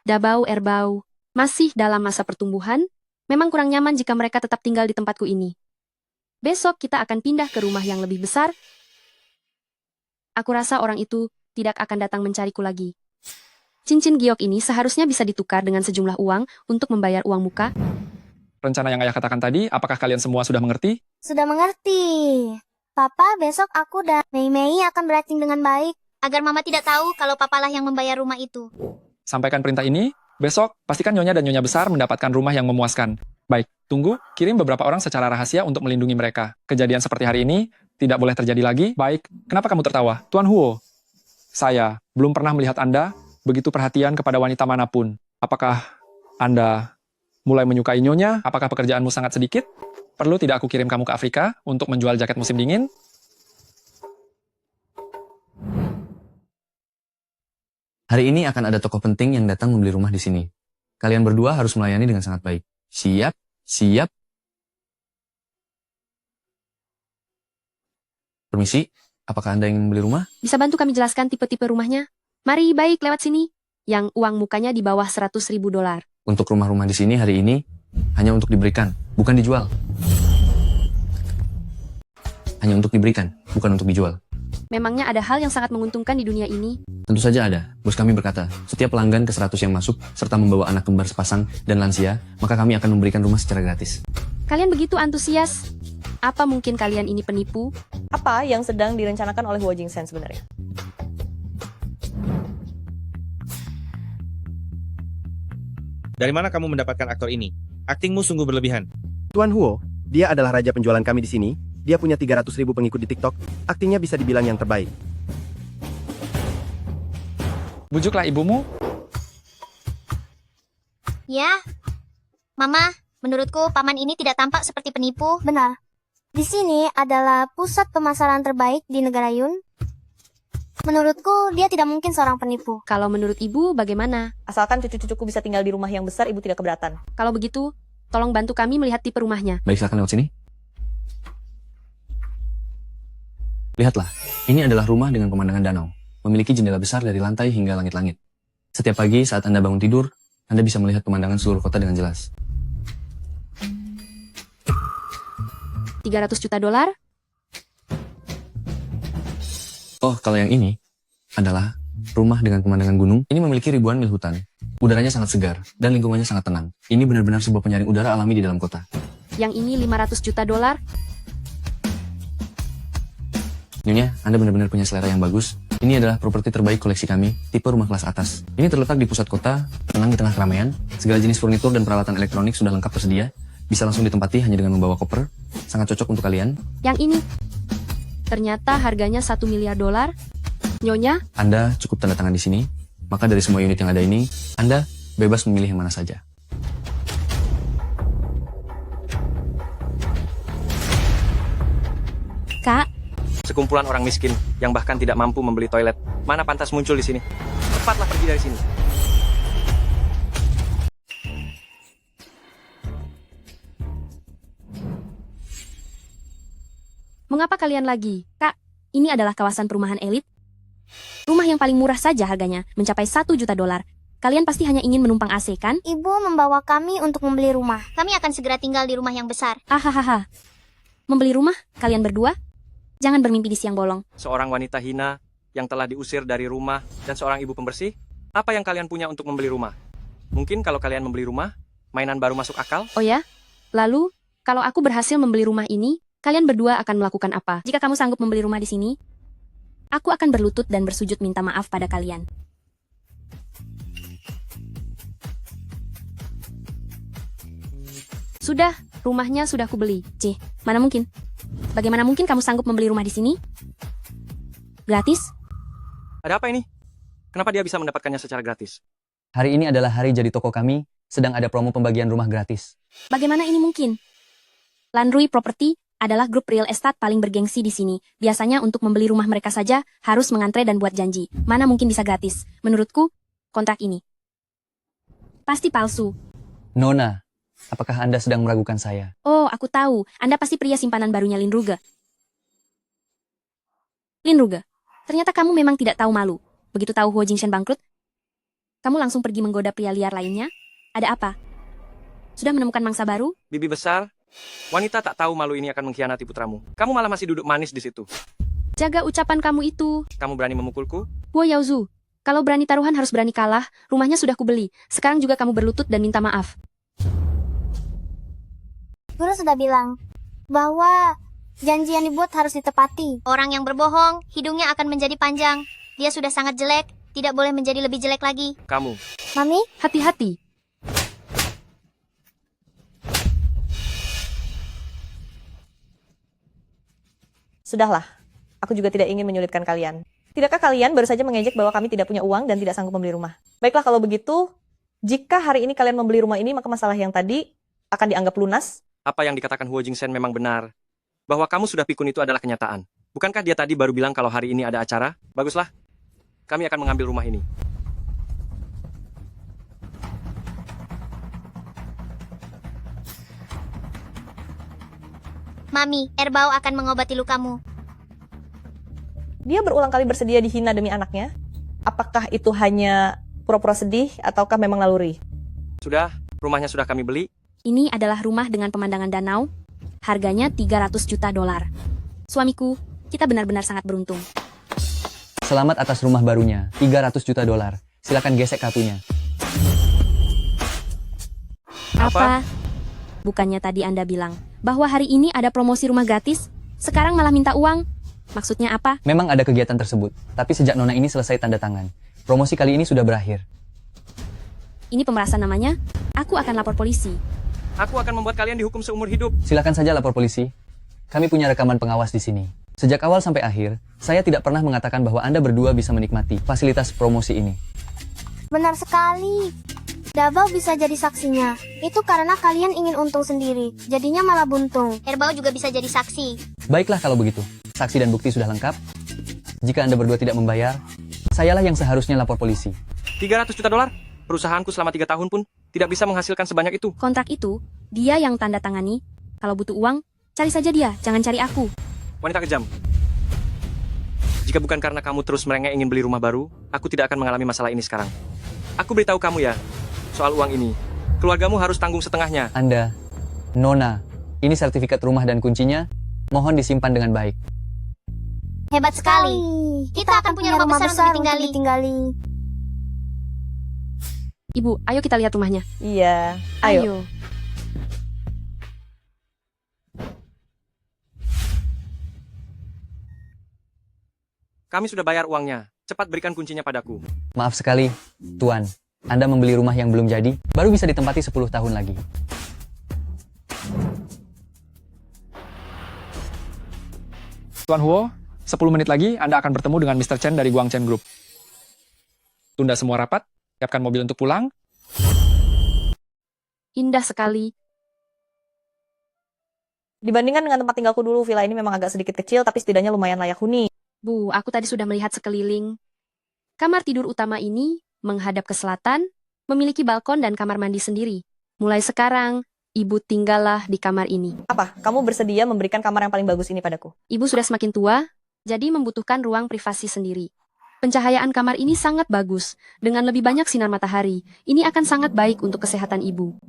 Dabau Erbau masih dalam masa pertumbuhan, memang kurang nyaman jika mereka tetap tinggal di tempatku ini. Besok kita akan pindah ke rumah yang lebih besar. Aku rasa orang itu tidak akan datang mencariku lagi. Cincin giok ini seharusnya bisa ditukar dengan sejumlah uang untuk membayar uang muka. Rencana yang ayah katakan tadi, apakah kalian semua sudah mengerti? Sudah mengerti. Papa, besok aku dan Mei akan berakting dengan baik. Agar mama tidak tahu kalau papalah yang membayar rumah itu. Sampaikan perintah ini, besok pastikan Nyonya dan Nyonya besar mendapatkan rumah yang memuaskan. Baik, tunggu, kirim beberapa orang secara rahasia untuk melindungi mereka. Kejadian seperti hari ini tidak boleh terjadi lagi. Baik, kenapa kamu tertawa? Tuan Huo, saya belum pernah melihat Anda begitu perhatian kepada wanita manapun. Apakah Anda mulai menyukai Nyonya? Apakah pekerjaanmu sangat sedikit? Perlu tidak aku kirim kamu ke Afrika untuk menjual jaket musim dingin? Hari ini akan ada tokoh penting yang datang membeli rumah di sini. Kalian berdua harus melayani dengan sangat baik. Siap? Siap? Permisi, apakah Anda ingin membeli rumah? Bisa bantu kami jelaskan tipe-tipe rumahnya? Mari, baik, lewat sini. Yang uang mukanya di bawah 100.000 dolar. Untuk rumah-rumah di sini hari ini hanya untuk diberikan, bukan dijual. Hanya untuk diberikan, bukan untuk dijual. Memangnya ada hal yang sangat menguntungkan di dunia ini? Tentu saja ada. Bos kami berkata, setiap pelanggan ke 100 yang masuk, serta membawa anak kembar sepasang dan lansia, maka kami akan memberikan rumah secara gratis. Kalian begitu antusias? Apa mungkin kalian ini penipu? Apa yang sedang direncanakan oleh Huo Jingsen sebenarnya? Dari mana kamu mendapatkan aktor ini? Aktingmu sungguh berlebihan. Tuan Huo, dia adalah raja penjualan kami di sini. Dia punya 300.000 pengikut di TikTok. Aktingnya bisa dibilang yang terbaik. Bujuklah ibumu. Ya, Mama, menurutku paman ini tidak tampak seperti penipu. Benar. Di sini adalah pusat pemasaran terbaik di negara Yun. Menurutku, dia tidak mungkin seorang penipu. Kalau menurut ibu, bagaimana? Asalkan cucu-cucuku bisa tinggal di rumah yang besar, ibu tidak keberatan. Kalau begitu, tolong bantu kami melihat tipe rumahnya. Baik, silakan lewat sini. Lihatlah, ini adalah rumah dengan pemandangan danau. Memiliki jendela besar dari lantai hingga langit-langit. Setiap pagi saat Anda bangun tidur, Anda bisa melihat pemandangan seluruh kota dengan jelas. 300 juta dolar? Oh, kalau yang ini adalah rumah dengan pemandangan gunung. Ini memiliki ribuan mil hutan. Udaranya sangat segar dan lingkungannya sangat tenang. Ini benar-benar sebuah penyaring udara alami di dalam kota. Yang ini 500 juta dolar? Nyonya, Anda benar-benar punya selera yang bagus. Ini adalah properti terbaik koleksi kami, tipe rumah kelas atas. Ini terletak di pusat kota, tenang di tengah keramaian. Segala jenis furnitur dan peralatan elektronik sudah lengkap tersedia. Bisa langsung ditempati hanya dengan membawa koper. Sangat cocok untuk kalian. Yang ini? Ternyata harganya 1 miliar dolar? Nyonya? Anda cukup tanda tangan di sini. Maka dari semua unit yang ada ini, Anda bebas memilih yang mana saja. Kak? Sekumpulan orang miskin yang bahkan tidak mampu membeli toilet. Mana pantas muncul di sini? Cepatlah pergi dari sini. Mengapa kalian lagi? Kak, ini adalah kawasan perumahan elit. Rumah yang paling murah saja harganya, mencapai 1 juta dolar. Kalian pasti hanya ingin menumpang AC, kan? Ibu membawa kami untuk membeli rumah. Kami akan segera tinggal di rumah yang besar. Hahaha. Membeli rumah? Kalian berdua? Jangan bermimpi di siang bolong. Seorang wanita hina yang telah diusir dari rumah dan seorang ibu pembersih. Apa yang kalian punya untuk membeli rumah? Mungkin kalau kalian membeli rumah, mainan baru masuk akal? Oh ya? Lalu, kalau aku berhasil membeli rumah ini, kalian berdua akan melakukan apa? Jika kamu sanggup membeli rumah di sini, aku akan berlutut dan bersujud minta maaf pada kalian. Sudah, rumahnya sudah kubeli. Mana mungkin? Bagaimana mungkin kamu sanggup membeli rumah di sini? Gratis? Ada apa ini? Kenapa dia bisa mendapatkannya secara gratis? Hari ini adalah hari jadi toko kami, sedang ada promo pembagian rumah gratis. Bagaimana ini mungkin? Landry Property adalah grup real estate paling bergengsi di sini. Biasanya untuk membeli rumah mereka saja harus mengantre dan buat janji. Mana mungkin bisa gratis? Menurutku, kontrak ini pasti palsu. Nona, apakah Anda sedang meragukan saya? Oh, aku tahu. Anda pasti pria simpanan barunya Lin Ruge. Lin Ruge, ternyata kamu memang tidak tahu malu. Begitu tahu Huo Jingchen bangkrut, kamu langsung pergi menggoda pria liar lainnya? Ada apa? Sudah menemukan mangsa baru? Bibi besar, wanita tak tahu malu ini akan mengkhianati putramu. Kamu malah masih duduk manis di situ. Jaga ucapan kamu itu. Kamu berani memukulku? Huo Yaozu, kalau berani taruhan harus berani kalah. Rumahnya sudah kubeli. Sekarang juga kamu berlutut dan minta maaf. Guru sudah bilang bahwa janji yang dibuat harus ditepati. Orang yang berbohong, hidungnya akan menjadi panjang. Dia sudah sangat jelek, tidak boleh menjadi lebih jelek lagi. Kamu. Mami? Hati-hati. Sudahlah, aku juga tidak ingin menyulitkan kalian. Tidakkah kalian baru saja mengejek bahwa kami tidak punya uang dan tidak sanggup membeli rumah? Baiklah kalau begitu, jika hari ini kalian membeli rumah ini, maka masalah yang tadi akan dianggap lunas. Apa yang dikatakan Huo Jingchen memang benar. Bahwa kamu sudah pikun itu adalah kenyataan. Bukankah dia tadi baru bilang kalau hari ini ada acara? Baguslah. Kami akan mengambil rumah ini. Mami, Erbao akan mengobati lukamu. Dia berulang kali bersedia dihina demi anaknya. Apakah itu hanya pura-pura sedih ataukah memang naluri? Sudah, rumahnya sudah kami beli. Ini adalah rumah dengan pemandangan danau. Harganya 300 juta dolar. Suamiku, kita benar-benar sangat beruntung. Selamat atas rumah barunya, 300 juta dolar. Silakan gesek kartunya. Apa? Bukannya tadi Anda bilang bahwa hari ini ada promosi rumah gratis? Sekarang malah minta uang? Maksudnya apa? Memang ada kegiatan tersebut, tapi sejak Nona ini selesai tanda tangan, promosi kali ini sudah berakhir. Ini pemerasan namanya. Aku akan lapor polisi. Aku akan membuat kalian dihukum seumur hidup. Silakan saja lapor polisi. Kami punya rekaman pengawas di sini. Sejak awal sampai akhir, saya tidak pernah mengatakan bahwa Anda berdua bisa menikmati fasilitas promosi ini. Benar sekali. Dabao bisa jadi saksinya. Itu karena kalian ingin untung sendiri, jadinya malah buntung. Erbao juga bisa jadi saksi. Baiklah kalau begitu. Saksi dan bukti sudah lengkap. Jika Anda berdua tidak membayar, sayalah yang seharusnya lapor polisi. 300 juta dolar? Perusahaanku selama 3 tahun pun tidak bisa menghasilkan sebanyak itu. Kontrak itu, dia yang tanda tangani. Kalau butuh uang, cari saja dia, jangan cari aku. Wanita kejam. Jika bukan karena kamu terus merengek ingin beli rumah baru, aku tidak akan mengalami masalah ini sekarang. Aku beritahu kamu ya, soal uang ini, keluargamu harus tanggung setengahnya. Anda, Nona, ini sertifikat rumah dan kuncinya, mohon disimpan dengan baik. Hebat sekali. Kita akan punya rumah besar untuk ditinggali. Ibu, ayo kita lihat rumahnya. Iya, ayo. Kami sudah bayar uangnya. Cepat berikan kuncinya padaku. Maaf sekali, Tuan. Anda membeli rumah yang belum jadi, baru bisa ditempati 10 tahun lagi. Tuan Huo, 10 menit lagi Anda akan bertemu dengan Mr. Chen dari Guangchen Group. Tunda semua rapat, siapkan mobil untuk pulang. Indah sekali. Dibandingkan dengan tempat tinggalku dulu, villa ini memang agak sedikit kecil, tapi setidaknya lumayan layak huni. Bu, aku tadi sudah melihat sekeliling. Kamar tidur utama ini menghadap ke selatan, memiliki balkon dan kamar mandi sendiri. Mulai sekarang, Ibu tinggallah di kamar ini. Apa? Kamu bersedia memberikan kamar yang paling bagus ini padaku? Ibu sudah semakin tua, jadi membutuhkan ruang privasi sendiri. Pencahayaan kamar ini sangat bagus, dengan lebih banyak sinar matahari. Ini akan sangat baik untuk kesehatan Ibu.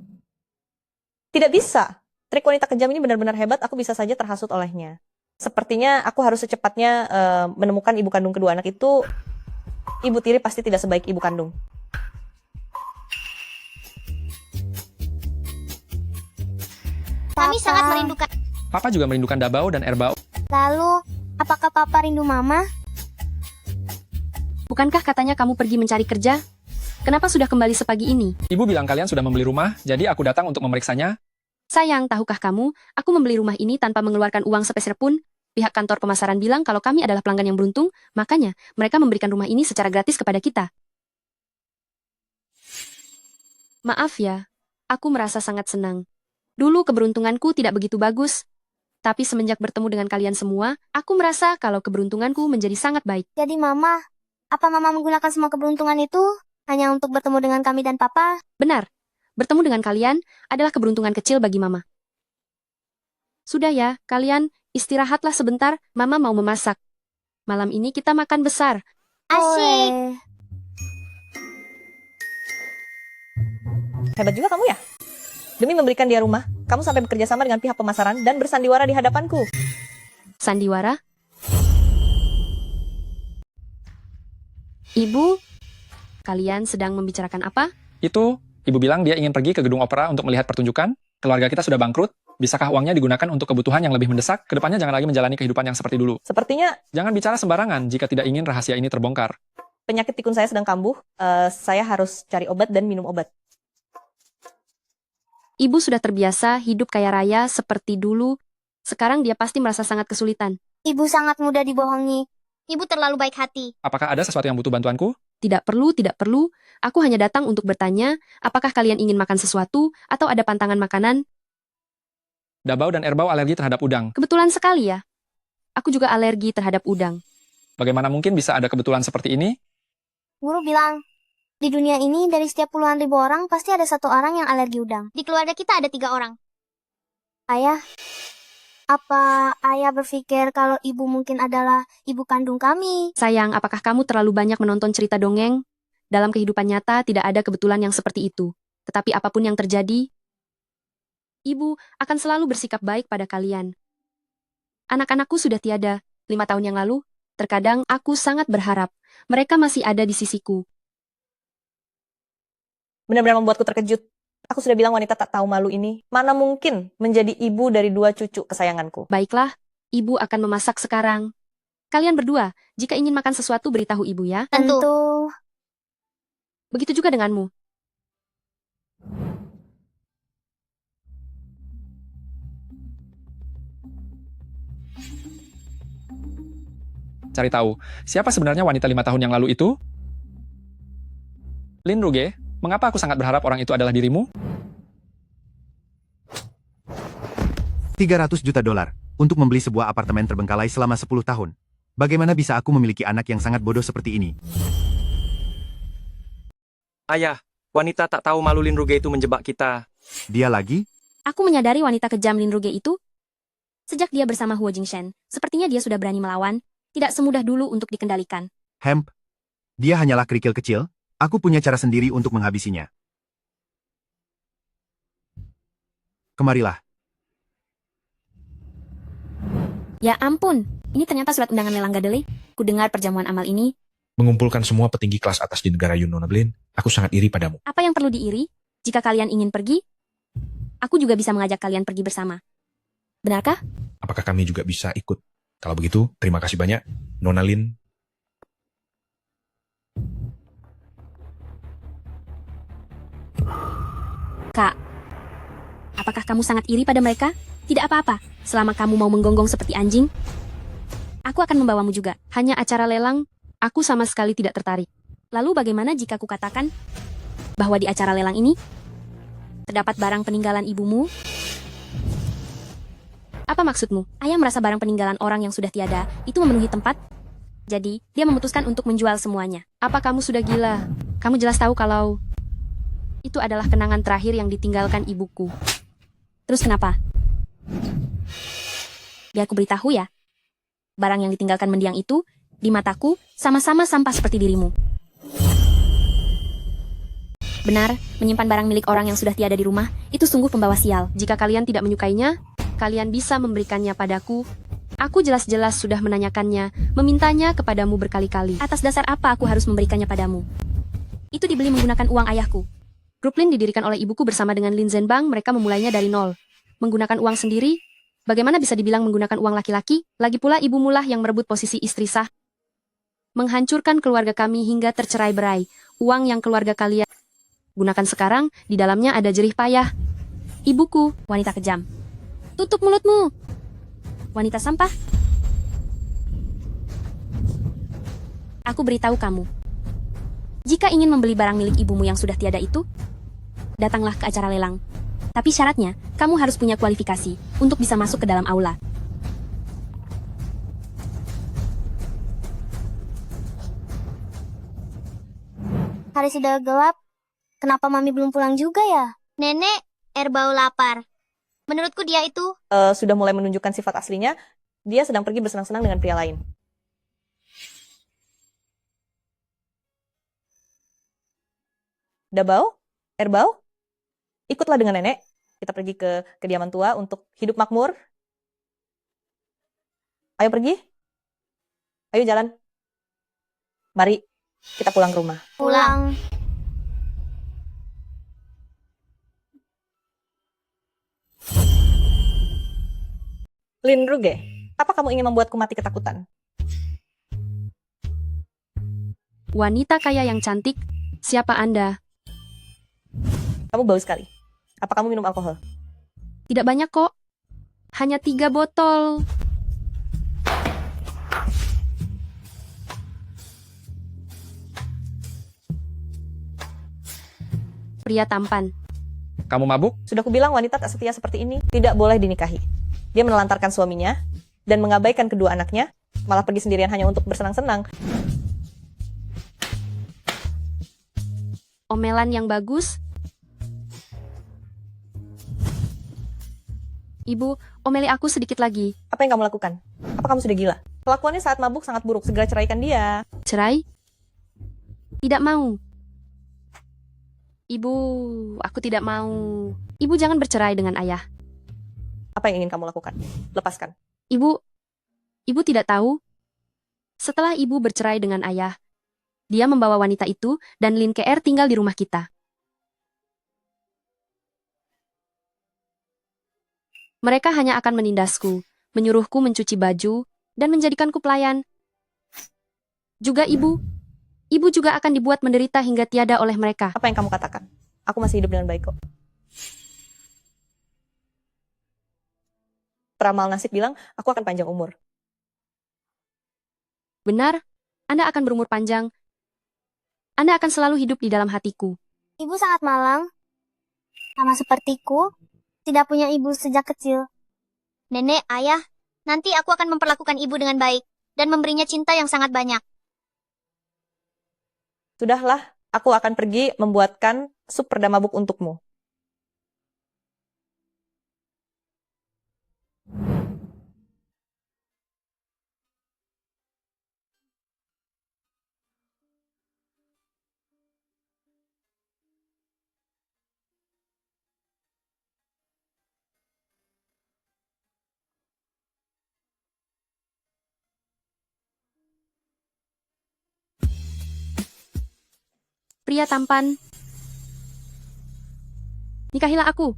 Tidak bisa. Trik wanita kejam ini benar-benar hebat, aku bisa saja terhasut olehnya. Sepertinya aku harus secepatnya menemukan ibu kandung kedua anak itu. Ibu tiri pasti tidak sebaik ibu kandung. Kami sangat merindukan. Papa juga merindukan Dabao dan Erbao. Lalu, apakah Papa rindu Mama? Bukankah katanya kamu pergi mencari kerja? Kenapa sudah kembali sepagi ini? Ibu bilang kalian sudah membeli rumah, jadi aku datang untuk memeriksanya. Sayang, tahukah kamu, aku membeli rumah ini tanpa mengeluarkan uang sepeser pun. Pihak kantor pemasaran bilang kalau kami adalah pelanggan yang beruntung, makanya mereka memberikan rumah ini secara gratis kepada kita. Maaf ya, aku merasa sangat senang. Dulu keberuntunganku tidak begitu bagus, tapi semenjak bertemu dengan kalian semua, aku merasa kalau keberuntunganku menjadi sangat baik. Jadi Mama, apa Mama menggunakan semua keberuntungan itu hanya untuk bertemu dengan kami dan Papa? Benar, bertemu dengan kalian adalah keberuntungan kecil bagi Mama. Sudah ya, kalian istirahatlah sebentar, Mama mau memasak. Malam ini kita makan besar. Asyik. Hebat juga kamu ya. Demi memberikan dia rumah, kamu sampai bekerja sama dengan pihak pemasaran dan bersandiwara di hadapanku. Sandiwara? Ibu, kalian sedang membicarakan apa? Itu, ibu bilang dia ingin pergi ke gedung opera untuk melihat pertunjukan. Keluarga kita sudah bangkrut. Bisakah uangnya digunakan untuk kebutuhan yang lebih mendesak? Kedepannya jangan lagi menjalani kehidupan yang seperti dulu. Sepertinya Jangan bicara sembarangan jika tidak ingin rahasia ini terbongkar. penyakit tikun saya sedang kambuh. Saya harus cari obat dan minum obat. Ibu sudah terbiasa hidup kaya raya seperti dulu. Sekarang dia pasti merasa sangat kesulitan. Ibu sangat mudah dibohongi. Ibu terlalu baik hati. Apakah ada sesuatu yang butuh bantuanku? Tidak perlu, tidak perlu. Aku hanya datang untuk bertanya, apakah kalian ingin makan sesuatu atau ada pantangan makanan? Dabao dan Erbao alergi terhadap udang. Kebetulan sekali ya. Aku juga alergi terhadap udang. Bagaimana mungkin bisa ada kebetulan seperti ini? Guru bilang, di dunia ini dari setiap puluhan ribu orang pasti ada satu orang yang alergi udang. Di keluarga kita ada 3 orang. Ayah, Apa ayah berpikir kalau ibu mungkin adalah ibu kandung kami? Sayang, apakah kamu terlalu banyak menonton cerita dongeng? Dalam kehidupan nyata tidak ada kebetulan yang seperti itu. Tetapi apapun yang terjadi, ibu akan selalu bersikap baik pada kalian. Anak-anakku sudah tiada 5 tahun yang lalu. Terkadang aku sangat berharap mereka masih ada di sisiku. Benar-benar membuatku terkejut. Aku sudah bilang wanita tak tahu malu ini, mana mungkin menjadi ibu dari 2 cucu kesayanganku. Baiklah, ibu akan memasak sekarang. Kalian berdua, jika ingin makan sesuatu beritahu ibu ya. Tentu. Begitu juga denganmu. Cari tahu, siapa sebenarnya wanita 5 tahun yang lalu itu? Lin Ruge, mengapa aku sangat berharap orang itu adalah dirimu? 300 juta dolar untuk membeli sebuah apartemen terbengkalai selama 10 tahun. Bagaimana bisa aku memiliki anak yang sangat bodoh seperti ini? Ayah, wanita tak tahu malu Lin Ruge itu menjebak kita. Dia lagi? Aku menyadari wanita kejam Lin Ruge itu. Sejak dia bersama Huo Jingshen, sepertinya dia sudah berani melawan. Tidak semudah dulu untuk dikendalikan. Hemp. Dia hanyalah kerikil kecil. Aku punya cara sendiri untuk menghabisinya. Kemarilah. Ya ampun, ini ternyata surat undangan lelang Gadele. Ku dengar perjamuan amal ini. Mengumpulkan semua petinggi kelas atas di negara Yun, Nona Blin, aku sangat iri padamu. Apa yang perlu diiri? Jika kalian ingin pergi, aku juga bisa mengajak kalian pergi bersama. Benarkah? Apakah kami juga bisa ikut? Kalau begitu, terima kasih banyak, Nona Lin. Kak, apakah kamu sangat iri pada mereka? Tidak apa-apa, selama kamu mau menggonggong seperti anjing. Aku akan membawamu juga. Hanya acara lelang, aku sama sekali tidak tertarik. Lalu bagaimana jika aku katakan bahwa di acara lelang ini terdapat barang peninggalan ibumu? Apa maksudmu? Ayah merasa barang peninggalan orang yang sudah tiada itu memenuhi tempat? Jadi, dia memutuskan untuk menjual semuanya. Apa kamu sudah gila? Kamu jelas tahu kalau itu adalah kenangan terakhir yang ditinggalkan ibuku. Terus kenapa? Biar aku beritahu ya. Barang yang ditinggalkan mendiang itu, di mataku, sama-sama sampah seperti dirimu. Benar, menyimpan barang milik orang yang sudah tiada di rumah, itu sungguh pembawa sial. Jika kalian tidak menyukainya, kalian bisa memberikannya padaku. Aku jelas-jelas sudah menanyakannya, memintanya kepadamu berkali-kali. Atas dasar apa aku harus memberikannya padamu? Itu dibeli menggunakan uang ayahku. Grup Lin didirikan oleh ibuku bersama dengan Lin Zhenbang, mereka memulainya dari nol. Menggunakan uang sendiri, bagaimana bisa dibilang menggunakan uang laki-laki? Lagi pula ibumu lah yang merebut posisi istri sah. Menghancurkan keluarga kami hingga tercerai-berai. Uang yang keluarga kalian gunakan sekarang, di dalamnya ada jerih payah. Ibuku, wanita kejam. Tutup mulutmu, wanita sampah. Aku beritahu kamu. Jika ingin membeli barang milik ibumu yang sudah tiada itu, datanglah ke acara lelang. Tapi syaratnya, kamu harus punya kualifikasi untuk bisa masuk ke dalam aula. Hari sudah gelap. Kenapa Mami belum pulang juga ya? Nenek, Erbau lapar. Menurutku dia itu Sudah mulai menunjukkan sifat aslinya. Dia sedang pergi bersenang-senang dengan pria lain. Dabau? Erbau? Ikutlah dengan nenek. Kita pergi ke kediaman tua untuk hidup makmur. Ayo pergi. Ayo jalan. Mari, kita pulang ke rumah. pulang. Lin Ruge, apa kamu ingin membuatku mati ketakutan? Wanita kaya yang cantik, siapa Anda? Kamu bau sekali. Apa kamu minum alkohol? Tidak banyak kok. Hanya 3 botol. Pria tampan. Kamu mabuk? Sudah kubilang wanita tak setia seperti ini tidak boleh dinikahi. Dia menelantarkan suaminya dan mengabaikan kedua anaknya, malah pergi sendirian hanya untuk bersenang-senang. Omelan yang bagus. Ibu, omeli aku sedikit lagi. Apa yang kamu lakukan? Apa kamu sudah gila? Kelakuannya saat mabuk sangat buruk. Segera ceraikan dia. Cerai? Tidak mau. Ibu, aku tidak mau. Ibu jangan bercerai dengan ayah. Apa yang ingin kamu lakukan? Lepaskan. Ibu tidak tahu. Setelah ibu bercerai dengan ayah, dia membawa wanita itu dan Lin KR tinggal di rumah kita. Mereka hanya akan menindasku, menyuruhku mencuci baju, dan menjadikanku pelayan. Juga ibu juga akan dibuat menderita hingga tiada oleh mereka. Apa yang kamu katakan? Aku masih hidup dengan baik kok. Peramal nasib bilang, aku akan panjang umur. Benar, Anda akan berumur panjang. Anda akan selalu hidup di dalam hatiku. Ibu sangat malang. Sama sepertiku, tidak punya ibu sejak kecil. Nenek, ayah, nanti aku akan memperlakukan ibu dengan baik dan memberinya cinta yang sangat banyak. Sudahlah, aku akan pergi membuatkan sup perda mabuk untukmu. Pria tampan. Nikahilah aku.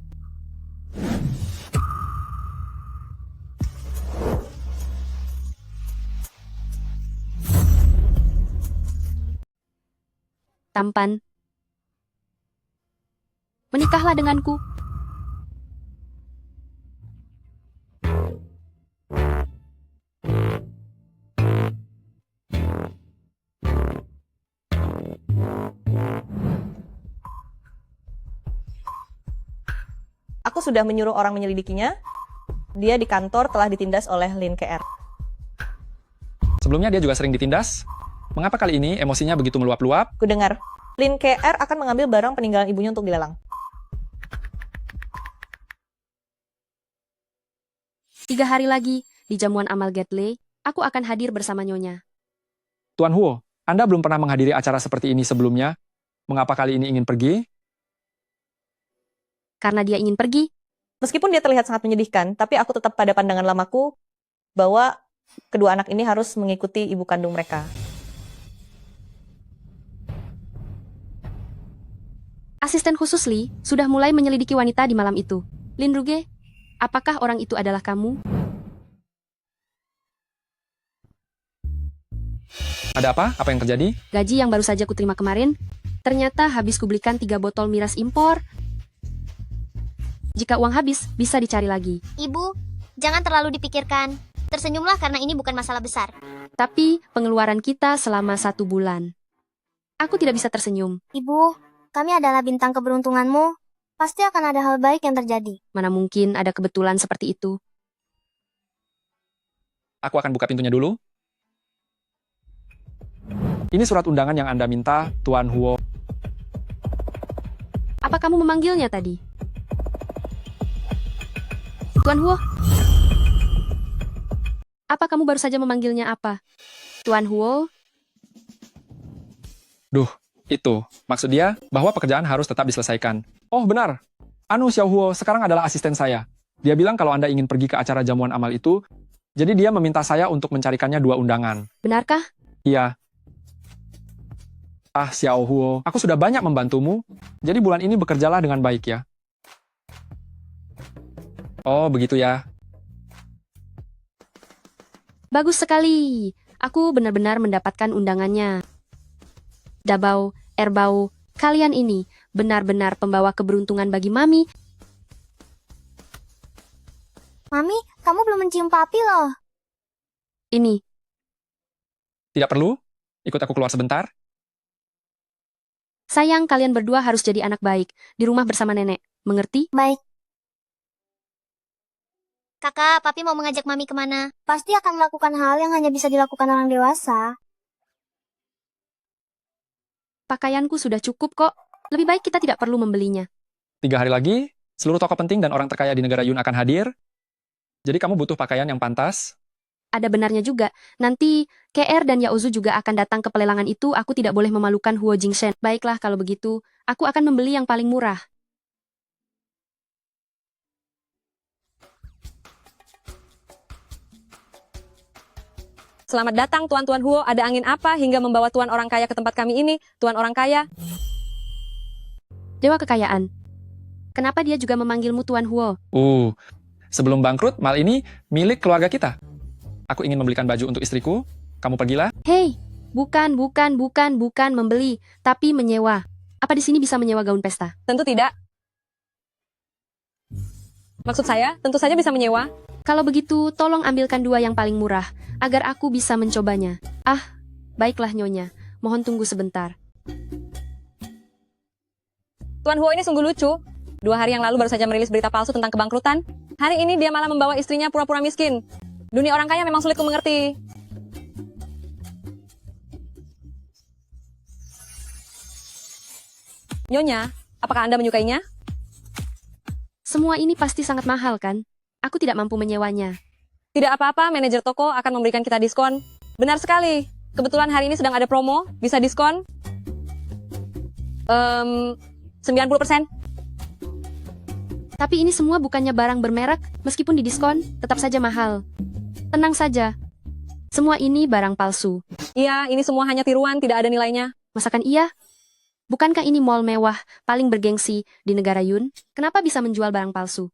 Tampan. Menikahlah denganku. Aku sudah menyuruh orang menyelidikinya. Dia di kantor telah ditindas oleh Lin KR. Sebelumnya dia juga sering ditindas. Mengapa kali ini emosinya begitu meluap-luap? Kudengar, Lin KR akan mengambil barang peninggalan ibunya untuk dilelang. 3 hari lagi, di jamuan amal Gatley, aku akan hadir bersama Nyonya. Tuan Huo, Anda belum pernah menghadiri acara seperti ini sebelumnya. Mengapa kali ini ingin pergi? Karena dia ingin pergi. Meskipun dia terlihat sangat menyedihkan, tapi aku tetap pada pandangan lamaku bahwa kedua anak ini harus mengikuti ibu kandung mereka. Asisten khusus Lee sudah mulai menyelidiki wanita di malam itu. Lin Ruge, apakah orang itu adalah kamu? Ada apa? Apa yang terjadi? Gaji yang baru saja kuterima kemarin, ternyata habis kubelikan 3 botol miras impor. Jika uang habis, bisa dicari lagi. Ibu, jangan terlalu dipikirkan. Tersenyumlah karena ini bukan masalah besar. Tapi pengeluaran kita selama 1 bulan. Aku tidak bisa tersenyum. Ibu, kami adalah bintang keberuntunganmu. Pasti akan ada hal baik yang terjadi. Mana mungkin ada kebetulan seperti itu. Aku akan buka pintunya dulu. Ini surat undangan yang Anda minta, Tuan Huo. Apa kamu memanggilnya tadi? Tuan Huo? Apa kamu baru saja memanggilnya apa? Tuan Huo? Duh, itu. Maksud dia bahwa pekerjaan harus tetap diselesaikan. Oh, benar. Anu Xiao Huo sekarang adalah asisten saya. Dia bilang kalau Anda ingin pergi ke acara jamuan amal itu, jadi dia meminta saya untuk mencarikannya 2 undangan. Benarkah? Iya. Ah, Xiao Huo, aku sudah banyak membantumu, jadi bulan ini bekerjalah dengan baik ya. Oh, begitu ya. Bagus sekali. Aku benar-benar mendapatkan undangannya. Dabao, Erbao, kalian ini benar-benar pembawa keberuntungan bagi Mami. Mami, kamu belum mencium papi loh. Ini. Tidak perlu? Ikut aku keluar sebentar. Sayang, kalian berdua harus jadi anak baik. Di rumah bersama nenek. Mengerti? Baik. Kakak, papi mau mengajak Mami kemana? Pasti akan melakukan hal yang hanya bisa dilakukan orang dewasa. Pakaianku sudah cukup kok. Lebih baik kita tidak perlu membelinya. 3 hari lagi, seluruh tokoh penting dan orang terkaya di negara Yun akan hadir. Jadi kamu butuh pakaian yang pantas? Ada benarnya juga. Nanti, KR dan Yaozu juga akan datang ke pelelangan itu. Aku tidak boleh memalukan Huo Jingshen. Baiklah kalau begitu, aku akan membeli yang paling murah. Selamat datang Tuan-Tuan Huo, ada angin apa hingga membawa Tuan orang kaya ke tempat kami ini? Tuan orang kaya, Dewa kekayaan. Kenapa dia juga memanggilmu Tuan Huo? Sebelum bangkrut, mal ini milik keluarga kita. Aku ingin membelikan baju untuk istriku. Kamu pergilah. Hei, bukan membeli, tapi menyewa. Apa di sini bisa menyewa gaun pesta? tentu tidak. Maksud saya, tentu saja bisa menyewa. Kalau begitu, tolong ambilkan 2 yang paling murah, agar aku bisa mencobanya. Baiklah Nyonya, mohon tunggu sebentar. Tuan Huo ini sungguh lucu. 2 hari yang lalu baru saja merilis berita palsu tentang kebangkrutan. Hari ini dia malah membawa istrinya pura-pura miskin. Dunia orang kaya memang sulit mengerti. Nyonya, apakah Anda menyukainya? Semua ini pasti sangat mahal kan? Aku tidak mampu menyewanya. Tidak apa-apa, manajer toko akan memberikan kita diskon. Benar sekali. Kebetulan hari ini sedang ada promo, bisa diskon 90%. Tapi ini semua bukannya barang bermerek, meskipun didiskon, tetap saja mahal. Tenang saja. Semua ini barang palsu. Iya, ini semua hanya tiruan, tidak ada nilainya. Masakan iya? Bukankah ini mall mewah, paling bergengsi di negara Yun? Kenapa bisa menjual barang palsu?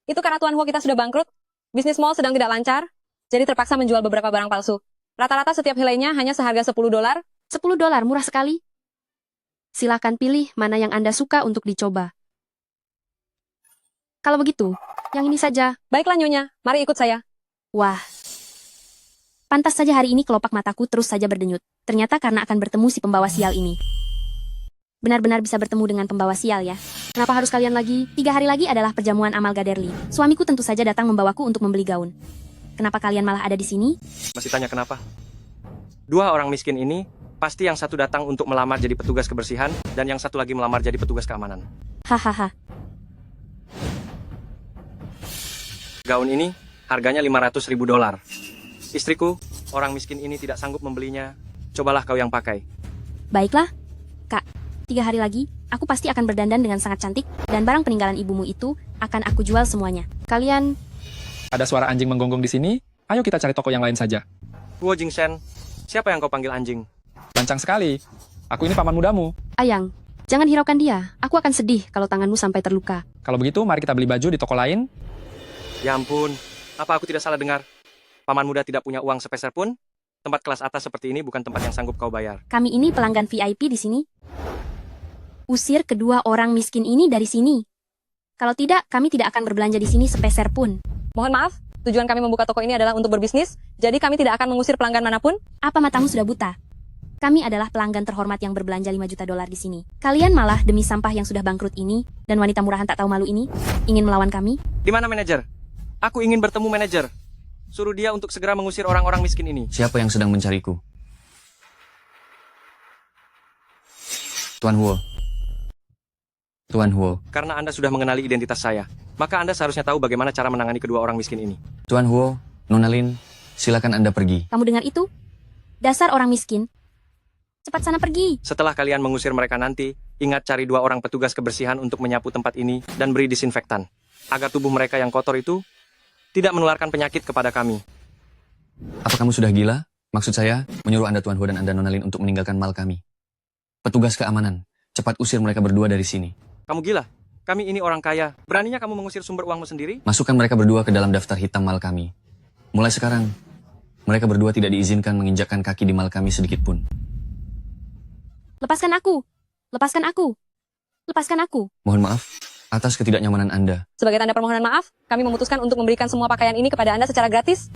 Itu karena Tuan Huo kita sudah bangkrut. Bisnis mall sedang tidak lancar, jadi terpaksa menjual beberapa barang palsu. Rata-rata setiap helainya hanya seharga $10. $10, murah sekali. Silakan pilih mana yang Anda suka untuk dicoba. Kalau begitu, yang ini saja. Baiklah Nyonya, mari ikut saya. Wah. Pantas saja hari ini kelopak mataku terus saja berdenyut. Ternyata karena akan bertemu si pembawa sial ini. Benar-benar bisa bertemu dengan pembawa sial ya. Kenapa harus kalian lagi? 3 hari lagi adalah perjamuan amal Gaderli. Suamiku tentu saja datang membawaku untuk membeli gaun. Kenapa kalian malah ada di sini? Masih tanya kenapa? 2 orang miskin ini, pasti yang satu datang untuk melamar jadi petugas kebersihan, dan yang satu lagi melamar jadi petugas keamanan. Hahaha. Gaun ini, harganya $500.000. Istriku, orang miskin ini tidak sanggup membelinya. Cobalah kau yang pakai. Baiklah, Kak. 3 hari lagi, aku pasti akan berdandan dengan sangat cantik, dan barang peninggalan ibumu itu akan aku jual semuanya. Kalian... Ada suara anjing menggonggong di sini. Ayo kita cari toko yang lain saja. Huo Jingshen, siapa yang kau panggil anjing? Lancang sekali. Aku ini paman mudamu. Ayang, jangan hiraukan dia. Aku akan sedih kalau tanganmu sampai terluka. Kalau begitu, mari kita beli baju di toko lain. Ya ampun, apa aku tidak salah dengar? Paman muda tidak punya uang sepeser pun? Tempat kelas atas seperti ini bukan tempat yang sanggup kau bayar. Kami ini pelanggan VIP di sini. Usir kedua orang miskin ini dari sini. Kalau tidak, kami tidak akan berbelanja di sini sepeser pun. Mohon maaf, tujuan kami membuka toko ini adalah untuk berbisnis, jadi kami tidak akan mengusir pelanggan manapun. Apa matamu sudah buta? Kami adalah pelanggan terhormat yang berbelanja $5 juta di sini. Kalian malah demi sampah yang sudah bangkrut ini, dan wanita murahan tak tahu malu ini, ingin melawan kami? Di mana manajer? Aku ingin bertemu manajer. Suruh dia untuk segera mengusir orang-orang miskin ini. Siapa yang sedang mencariku? Tuan Huo. Tuan Huo. Karena Anda sudah mengenali identitas saya, maka Anda seharusnya tahu bagaimana cara menangani kedua orang miskin ini. Tuan Huo, Nona Lin, silakan Anda pergi. Kamu dengar itu? Dasar orang miskin. Cepat sana pergi. Setelah kalian mengusir mereka nanti, ingat cari 2 orang petugas kebersihan untuk menyapu tempat ini dan beri disinfektan. Agar tubuh mereka yang kotor itu tidak menularkan penyakit kepada kami. Apa kamu sudah gila? Maksud saya, menyuruh Anda Tuan Huo dan Anda Nona Lin untuk meninggalkan mal kami. Petugas keamanan, cepat usir mereka berdua dari sini. Kamu gila? Kami ini orang kaya. Beraninya kamu mengusir sumber uangmu sendiri? Masukkan mereka berdua ke dalam daftar hitam mal kami. Mulai sekarang, mereka berdua tidak diizinkan menginjakkan kaki di mal kami sedikit pun. Lepaskan aku. Lepaskan aku. Lepaskan aku. Mohon maaf atas ketidaknyamanan Anda. Sebagai tanda permohonan maaf, kami memutuskan untuk memberikan semua pakaian ini kepada Anda secara gratis.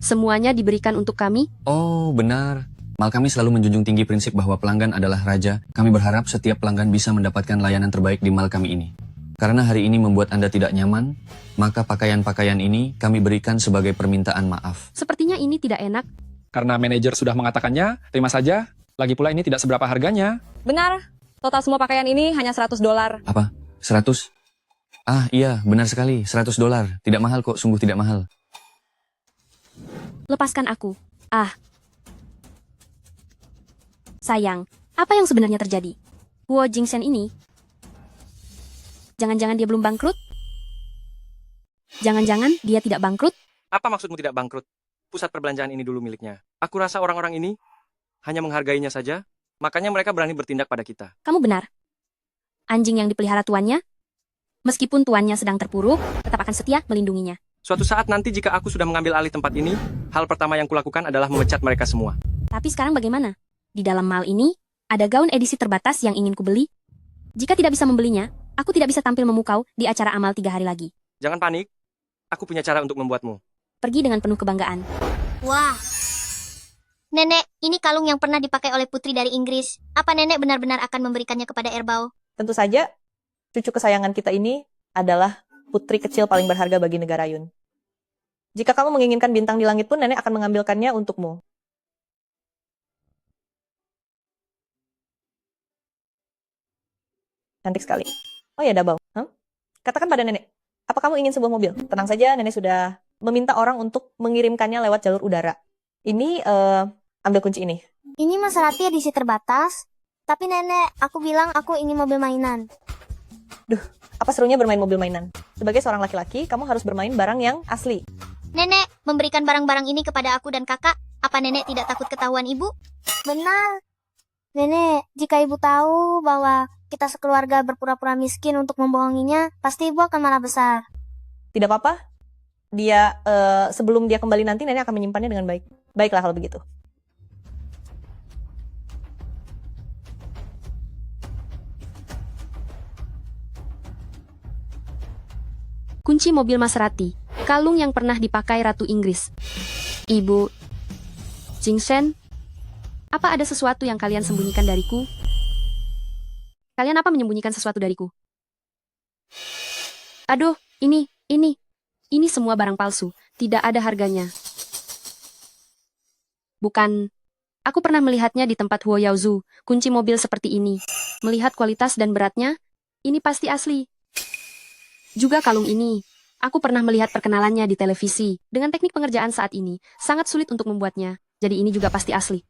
Semuanya diberikan untuk kami? Oh, benar. Mal kami selalu menjunjung tinggi prinsip bahwa pelanggan adalah raja. Kami berharap setiap pelanggan bisa mendapatkan layanan terbaik di mal kami ini. Karena hari ini membuat Anda tidak nyaman, maka pakaian-pakaian ini kami berikan sebagai permintaan maaf. Sepertinya ini tidak enak. Karena manajer sudah mengatakannya, terima saja. Lagi pula ini tidak seberapa harganya. Benar, total semua pakaian ini hanya $100. Apa? 100? Ah iya, benar sekali. $100. Tidak mahal kok, sungguh tidak mahal. Lepaskan aku. Ah. Sayang, apa yang sebenarnya terjadi? Huo Jingchen ini? Jangan-jangan dia belum bangkrut? Jangan-jangan dia tidak bangkrut? Apa maksudmu tidak bangkrut? Pusat perbelanjaan ini dulu miliknya. Aku rasa orang-orang ini hanya menghargainya saja, makanya mereka berani bertindak pada kita. Kamu benar. Anjing yang dipelihara tuannya, meskipun tuannya sedang terpuruk, tetap akan setia melindunginya. Suatu saat nanti jika aku sudah mengambil alih tempat ini, hal pertama yang kulakukan adalah memecat mereka semua. Tapi sekarang bagaimana? Di dalam mall ini, ada gaun edisi terbatas yang ingin kubeli. Jika tidak bisa membelinya, aku tidak bisa tampil memukau di acara amal 3 hari lagi. Jangan panik, aku punya cara untuk membuatmu. Pergi dengan penuh kebanggaan. Wah. Nenek, ini kalung yang pernah dipakai oleh putri dari Inggris. Apa nenek benar-benar akan memberikannya kepada Erbao? Tentu saja, cucu kesayangan kita ini adalah putri kecil paling berharga bagi negara Yun. Jika kamu menginginkan bintang di langit pun, nenek akan mengambilkannya untukmu. Cantik sekali. Oh ya, Dabao. Katakan pada nenek, apa kamu ingin sebuah mobil? Tenang saja, nenek sudah meminta orang untuk mengirimkannya lewat jalur udara. Ini, ambil kunci ini. Ini Maserati edisi terbatas. Tapi nenek, aku bilang aku ingin mobil mainan. Duh, apa serunya bermain mobil mainan? Sebagai seorang laki-laki, kamu harus bermain barang yang asli. Nenek, memberikan barang-barang ini kepada aku dan kakak. Apa nenek tidak takut ketahuan ibu? Benar. Nenek, jika ibu tahu bahwa kita sekeluarga berpura-pura miskin untuk membohonginya, pasti ibu akan marah besar. Tidak apa-apa. Dia, sebelum dia kembali nanti, nenek akan menyimpannya dengan baik. Baiklah kalau begitu. Kunci mobil Maserati, kalung yang pernah dipakai Ratu Inggris. Ibu Jingchen, apa ada sesuatu yang kalian sembunyikan dariku? Kalian apa menyembunyikan sesuatu dariku? Aduh, ini semua barang palsu, tidak ada harganya. Bukan, aku pernah melihatnya di tempat Huo Yaozu, kunci mobil seperti ini. Melihat kualitas dan beratnya, ini pasti asli. Juga kalung ini, aku pernah melihat perkenalannya di televisi. Dengan teknik pengerjaan saat ini, sangat sulit untuk membuatnya. Jadi ini juga pasti asli.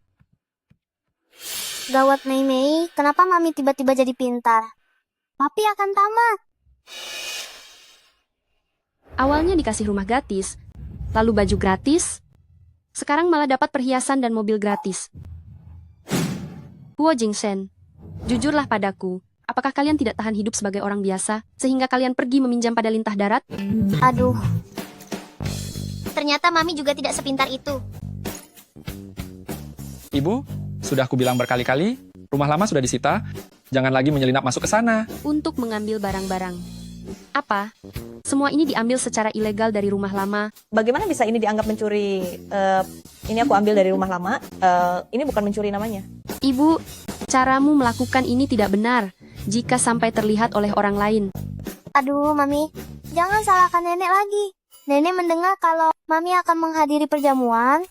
Gawat Mei Mei, kenapa Mami tiba-tiba jadi pintar? Papi akan tamat. Awalnya dikasih rumah gratis, lalu baju gratis, sekarang malah dapat perhiasan dan mobil gratis. Huo Jingchen, jujurlah padaku. Apakah kalian tidak tahan hidup sebagai orang biasa, sehingga kalian pergi meminjam pada lintah darat? Aduh. Ternyata Mami juga tidak sepintar itu. Ibu, sudah aku bilang berkali-kali, rumah lama sudah disita, jangan lagi menyelinap masuk ke sana. Untuk mengambil barang-barang. Apa? Semua ini diambil secara ilegal dari rumah lama. Bagaimana bisa ini dianggap mencuri? Ini aku ambil dari rumah lama. Ini bukan mencuri namanya. Ibu, caramu melakukan ini tidak benar. Jika sampai terlihat oleh orang lain. Aduh, Mami. Jangan salahkan nenek lagi. Nenek mendengar kalau Mami akan menghadiri perjamuan.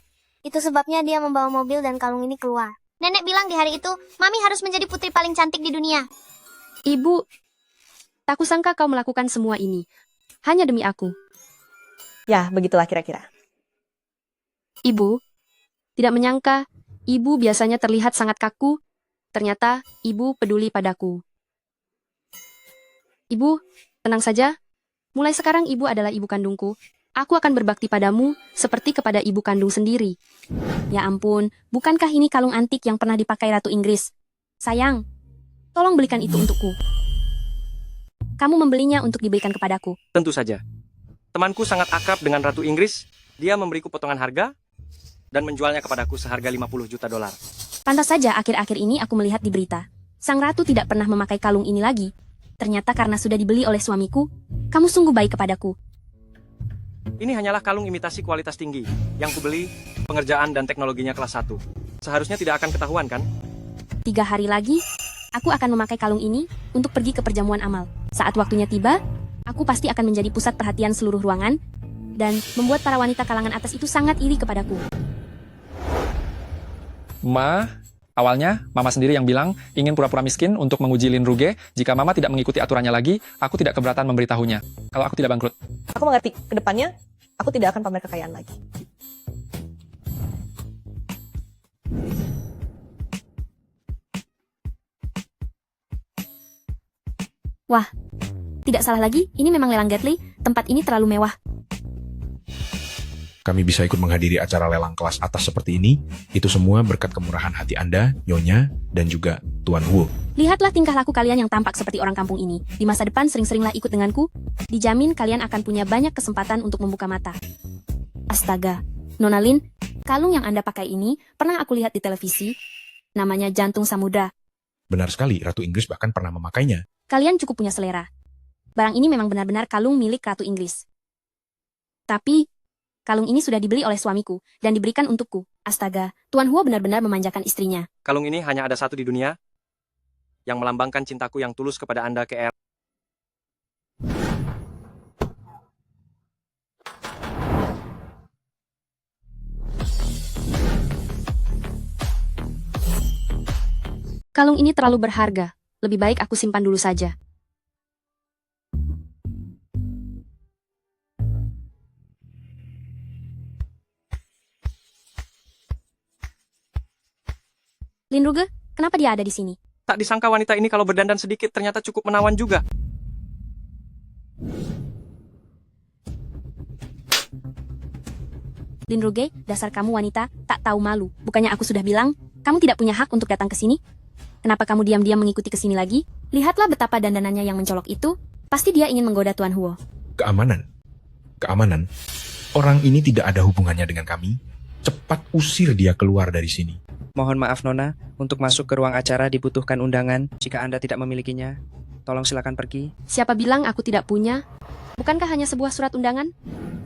Itu sebabnya dia membawa mobil dan kalung ini keluar. Nenek bilang di hari itu, Mami harus menjadi putri paling cantik di dunia. Ibu, tak kusangka kau melakukan semua ini. Hanya demi aku. Ya, begitulah kira-kira. Ibu, tidak menyangka, ibu biasanya terlihat sangat kaku. Ternyata, ibu peduli padaku. Ibu, tenang saja. Mulai sekarang ibu adalah ibu kandungku. Aku akan berbakti padamu seperti kepada ibu kandung sendiri. Ya ampun, bukankah ini kalung antik yang pernah dipakai Ratu Inggris? Sayang, tolong belikan itu untukku. Kamu membelinya untuk diberikan kepadaku. Tentu saja. Temanku sangat akrab dengan Ratu Inggris. Dia memberiku potongan harga dan menjualnya kepadaku seharga $50 juta. Pantas saja akhir-akhir ini aku melihat di berita. Sang ratu tidak pernah memakai kalung ini lagi. Ternyata karena sudah dibeli oleh suamiku, kamu sungguh baik kepadaku. Ini hanyalah kalung imitasi kualitas tinggi yang kubeli, pengerjaan dan teknologinya kelas 1. Seharusnya tidak akan ketahuan kan? 3 hari lagi, aku akan memakai kalung ini untuk pergi ke perjamuan amal. Saat waktunya tiba, aku pasti akan menjadi pusat perhatian seluruh ruangan dan membuat para wanita kalangan atas itu sangat iri kepadaku. Ma, Awalnya, Mama sendiri yang bilang ingin pura-pura miskin untuk menguji Lin Ruge. Jika Mama tidak mengikuti aturannya lagi, aku tidak keberatan memberitahunya. Kalau aku tidak bangkrut. Aku mengerti, ke depannya aku tidak akan pamer kekayaan lagi. Wah, tidak salah lagi, ini memang lelang Gately. Tempat ini terlalu mewah. Kami bisa ikut menghadiri acara lelang kelas atas seperti ini, itu semua berkat kemurahan hati Anda, Nyonya, dan juga Tuan Huo. Lihatlah tingkah laku kalian yang tampak seperti orang kampung ini. Di masa depan sering-seringlah ikut denganku. Dijamin kalian akan punya banyak kesempatan untuk membuka mata. Astaga, Nona Lin, kalung yang Anda pakai ini pernah aku lihat di televisi. Namanya Jantung Samudra. Benar sekali, Ratu Inggris bahkan pernah memakainya. Kalian cukup punya selera. Barang ini memang benar-benar kalung milik Ratu Inggris. Tapi, kalung ini sudah dibeli oleh suamiku dan diberikan untukku. Astaga, Tuan Huo benar-benar memanjakan istrinya. Kalung ini hanya ada satu di dunia yang melambangkan cintaku yang tulus kepada Anda, KR. Kalung ini terlalu berharga. Lebih baik aku simpan dulu saja. Lin Ruge, kenapa dia ada di sini? Tak disangka wanita ini kalau berdandan sedikit ternyata cukup menawan juga. Lin Ruge, dasar kamu wanita, tak tahu malu. Bukannya aku sudah bilang, kamu tidak punya hak untuk datang ke sini? Kenapa kamu diam-diam mengikuti ke sini lagi? Lihatlah betapa dandanannya yang mencolok itu. Pasti dia ingin menggoda Tuan Huo. Keamanan. Keamanan. Orang ini tidak ada hubungannya dengan kami. Cepat usir dia keluar dari sini. Mohon maaf Nona, untuk masuk ke ruang acara dibutuhkan undangan. Jika Anda tidak memilikinya, tolong silakan pergi. Siapa bilang aku tidak punya? Bukankah hanya sebuah surat undangan?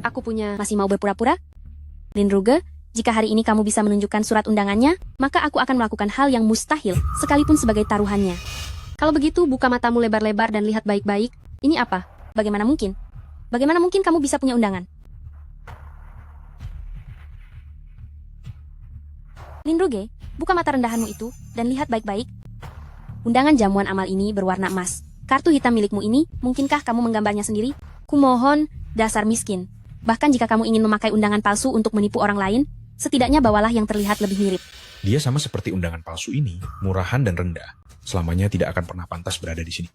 Aku punya, masih mau berpura-pura? Lin Ruge, jika hari ini kamu bisa menunjukkan surat undangannya, maka aku akan melakukan hal yang mustahil, sekalipun sebagai taruhannya. Kalau begitu, buka matamu lebar-lebar dan lihat baik-baik. Ini apa? Bagaimana mungkin? Bagaimana mungkin kamu bisa punya undangan? Lin Ruge, buka mata rendahanmu itu dan lihat baik-baik. Undangan jamuan amal ini berwarna emas. Kartu hitam milikmu ini, mungkinkah kamu menggambarnya sendiri? Kumohon, dasar miskin. Bahkan jika kamu ingin memakai undangan palsu untuk menipu orang lain, setidaknya bawalah yang terlihat lebih mirip. Dia sama seperti undangan palsu ini, murahan dan rendah. Selamanya tidak akan pernah pantas berada di sini.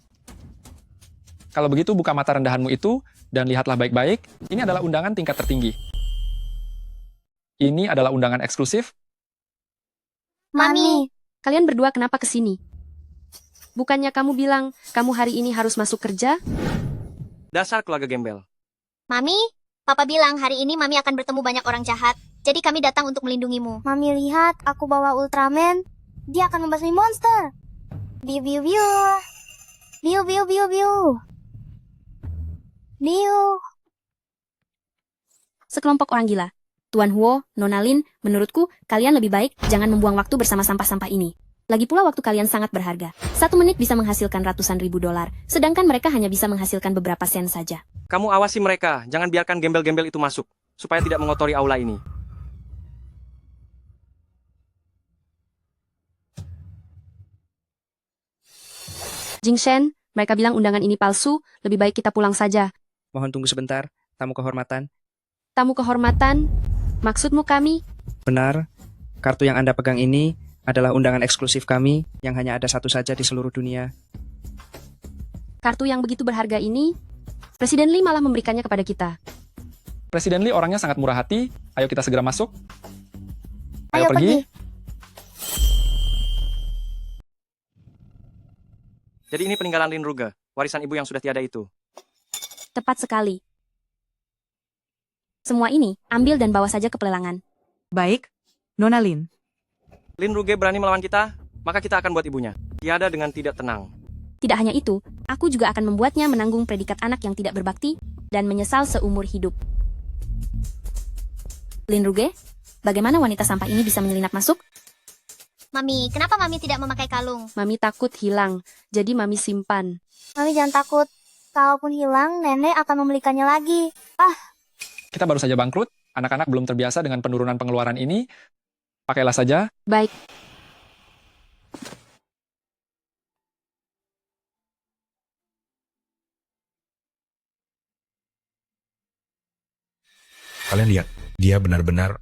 Kalau begitu, buka mata rendahanmu itu dan lihatlah baik-baik. Ini adalah undangan tingkat tertinggi. Ini adalah undangan eksklusif. Mami, Kalian berdua kenapa ke sini? Bukannya kamu bilang kamu hari ini harus masuk kerja? Dasar keluarga gembel. Mami, Papa bilang hari ini Mami akan bertemu banyak orang jahat. Jadi kami datang untuk melindungimu. Mami lihat, aku bawa Ultraman. Dia akan membasmi monster. Biu biu biu. Biu biu biu biu. Biu. Sekelompok orang gila. Tuan Huo, Nona Lin, menurutku kalian lebih baik jangan membuang waktu bersama sampah-sampah ini. Lagi pula waktu kalian sangat berharga. 1 menit bisa menghasilkan ratusan ribu dolar, sedangkan mereka hanya bisa menghasilkan beberapa sen saja. Kamu awasi mereka, jangan biarkan gembel-gembel itu masuk, supaya tidak mengotori aula ini. Jing Shen, mereka bilang undangan ini palsu, lebih baik kita pulang saja. Mohon tunggu sebentar, tamu kehormatan. Tamu kehormatan, maksudmu kami? Benar, kartu yang Anda pegang ini adalah undangan eksklusif kami yang hanya ada satu saja di seluruh dunia. Kartu yang begitu berharga ini, Presiden Lee malah memberikannya kepada kita. Presiden Lee orangnya sangat murah hati. Ayo kita segera masuk. Ayo pergi. Jadi ini peninggalan Lin Ruge, warisan ibu yang sudah tiada itu. Tepat sekali. Semua ini, ambil dan bawa saja ke pelelangan. Baik, Nona Lin. Lin Ruge berani melawan kita, maka kita akan buat ibunya. Tiada dengan tidak tenang. Tidak hanya itu, aku juga akan membuatnya menanggung predikat anak yang tidak berbakti dan menyesal seumur hidup. Lin Ruge, bagaimana wanita sampah ini bisa menyelinap masuk? Mami, kenapa Mami tidak memakai kalung? Mami takut hilang, jadi Mami simpan. Mami jangan takut. Kalaupun hilang, nenek akan membelikannya lagi. Kita baru saja bangkrut, anak-anak belum terbiasa dengan penurunan pengeluaran ini. Pakailah saja. Baik. Kalian lihat, dia benar-benar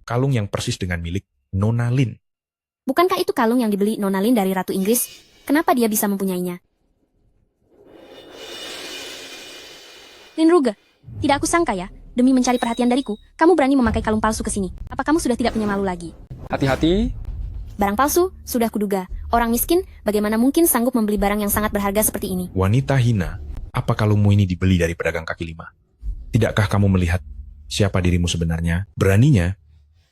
kalung yang persis dengan milik Nona Lin. Bukankah itu kalung yang dibeli Nona Lin dari Ratu Inggris? Kenapa dia bisa mempunyainya? Lin Ruge, tidak aku sangka ya, demi mencari perhatian dariku, kamu berani memakai kalung palsu ke sini. Apa kamu sudah tidak punya malu lagi? Hati-hati, Barang palsu, sudah kuduga. Orang miskin, bagaimana mungkin sanggup membeli barang yang sangat berharga seperti ini? Wanita hina, apa kalungmu ini dibeli dari pedagang kaki lima? Tidakkah kamu melihat siapa dirimu sebenarnya? Beraninya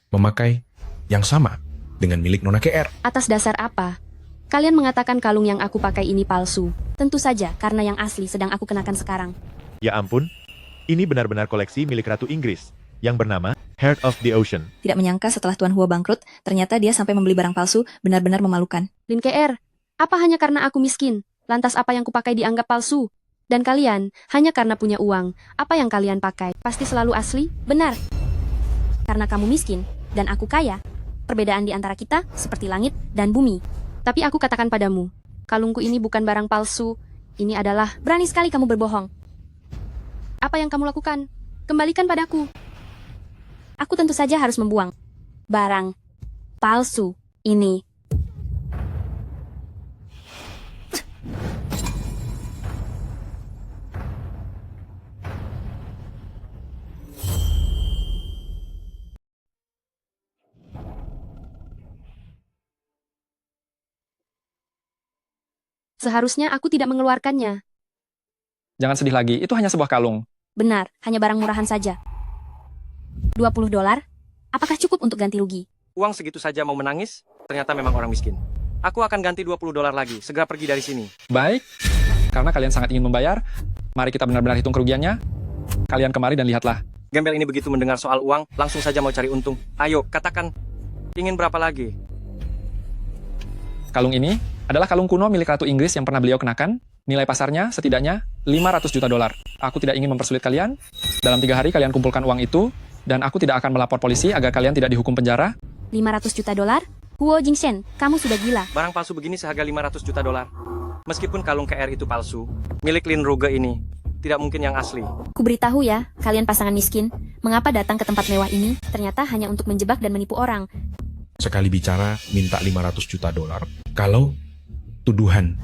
memakai yang sama dengan milik Nona KR. Atas dasar apa? Kalian mengatakan kalung yang aku pakai ini palsu. Tentu saja, karena yang asli sedang aku kenakan sekarang. Ya ampun, ini benar-benar koleksi milik Ratu Inggris, yang bernama Heart of the Ocean. Tidak menyangka setelah Tuan Huo bangkrut, ternyata dia sampai membeli barang palsu, benar-benar memalukan. Lin KR, apa hanya karena aku miskin? Lantas apa yang kupakai dianggap palsu? Dan kalian, hanya karena punya uang, apa yang kalian pakai? Pasti selalu asli? Benar. Karena kamu miskin, dan aku kaya. Perbedaan di antara kita seperti langit dan bumi. Tapi aku katakan padamu, kalungku ini bukan barang palsu. Ini adalah, berani sekali kamu berbohong. Apa yang kamu lakukan? Kembalikan padaku. Aku tentu saja harus membuang barang palsu ini. Seharusnya aku tidak mengeluarkannya. jangan sedih lagi, itu hanya sebuah kalung. Benar, hanya barang murahan saja. $20? Apakah cukup untuk ganti rugi? Uang segitu saja mau menangis? Ternyata memang orang miskin. Aku akan ganti $20 lagi, segera pergi dari sini. Baik, karena kalian sangat ingin membayar, mari kita benar-benar hitung kerugiannya. Kalian kemari dan lihatlah. Gembel ini begitu mendengar soal uang, langsung saja mau cari untung. Ayo, katakan, ingin berapa lagi? Kalung ini adalah kalung kuno milik Ratu Inggris yang pernah beliau kenakan. Nilai pasarnya setidaknya $500 juta. Aku tidak ingin mempersulit kalian. Dalam 3 hari kalian kumpulkan uang itu, dan aku tidak akan melapor polisi agar kalian tidak dihukum penjara. $500 juta? Huo Jingshen, kamu sudah gila. Barang palsu begini seharga $500 juta. Meskipun kalung KR itu palsu, milik Lin Ruge ini tidak mungkin yang asli. Ku beritahu ya, kalian pasangan miskin, mengapa datang ke tempat mewah ini? Ternyata hanya untuk menjebak dan menipu orang. Sekali bicara minta $500 juta. Kalau tuduhan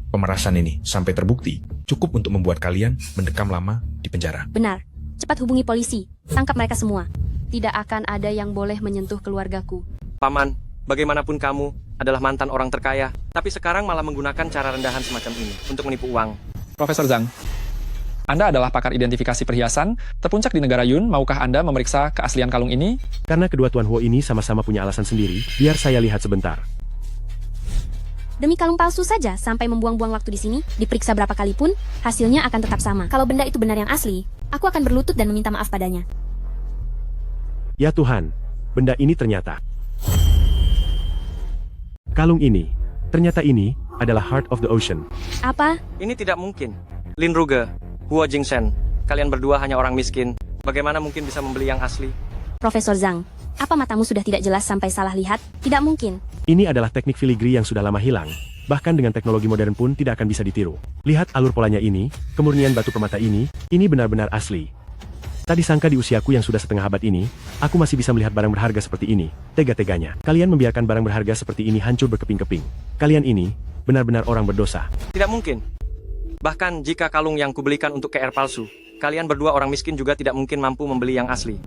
pemerasan ini sampai terbukti, cukup untuk membuat kalian mendekam lama di penjara. Benar. Cepat hubungi polisi. Tangkap mereka semua. Tidak akan ada yang boleh menyentuh keluargaku. Paman, bagaimanapun kamu adalah mantan orang terkaya, tapi sekarang malah menggunakan cara rendahan semacam ini untuk menipu uang. Profesor Zhang, Anda adalah pakar identifikasi perhiasan, terpuncak di negara Yun. Maukah Anda memeriksa keaslian kalung ini? Karena kedua Tuan Huo ini sama-sama punya alasan sendiri, biar saya lihat sebentar. Demi kalung palsu saja, sampai membuang-buang waktu di sini, diperiksa berapa kali pun, hasilnya akan tetap sama. Kalau benda itu benar yang asli, aku akan berlutut dan meminta maaf padanya. Ya Tuhan, benda ini ternyata. Kalung ini, ternyata ini adalah Heart of the Ocean. Apa? Ini tidak mungkin. Lin Ruge, Huo Jingshen, kalian berdua hanya orang miskin. Bagaimana mungkin bisa membeli yang asli? Profesor Zhang, apa matamu sudah tidak jelas sampai salah lihat? Tidak mungkin. Ini adalah teknik filigree yang sudah lama hilang. Bahkan dengan teknologi modern pun tidak akan bisa ditiru. Lihat alur polanya ini, kemurnian batu permata ini benar-benar asli. Tadi sangka di usiaku yang sudah setengah abad ini, aku masih bisa melihat barang berharga seperti ini. Tega-teganya. Kalian membiarkan barang berharga seperti ini hancur berkeping-keping. Kalian ini, benar-benar orang berdosa. Tidak mungkin. Bahkan jika kalung yang kubelikan untuk KR palsu, kalian berdua orang miskin juga tidak mungkin mampu membeli yang asli.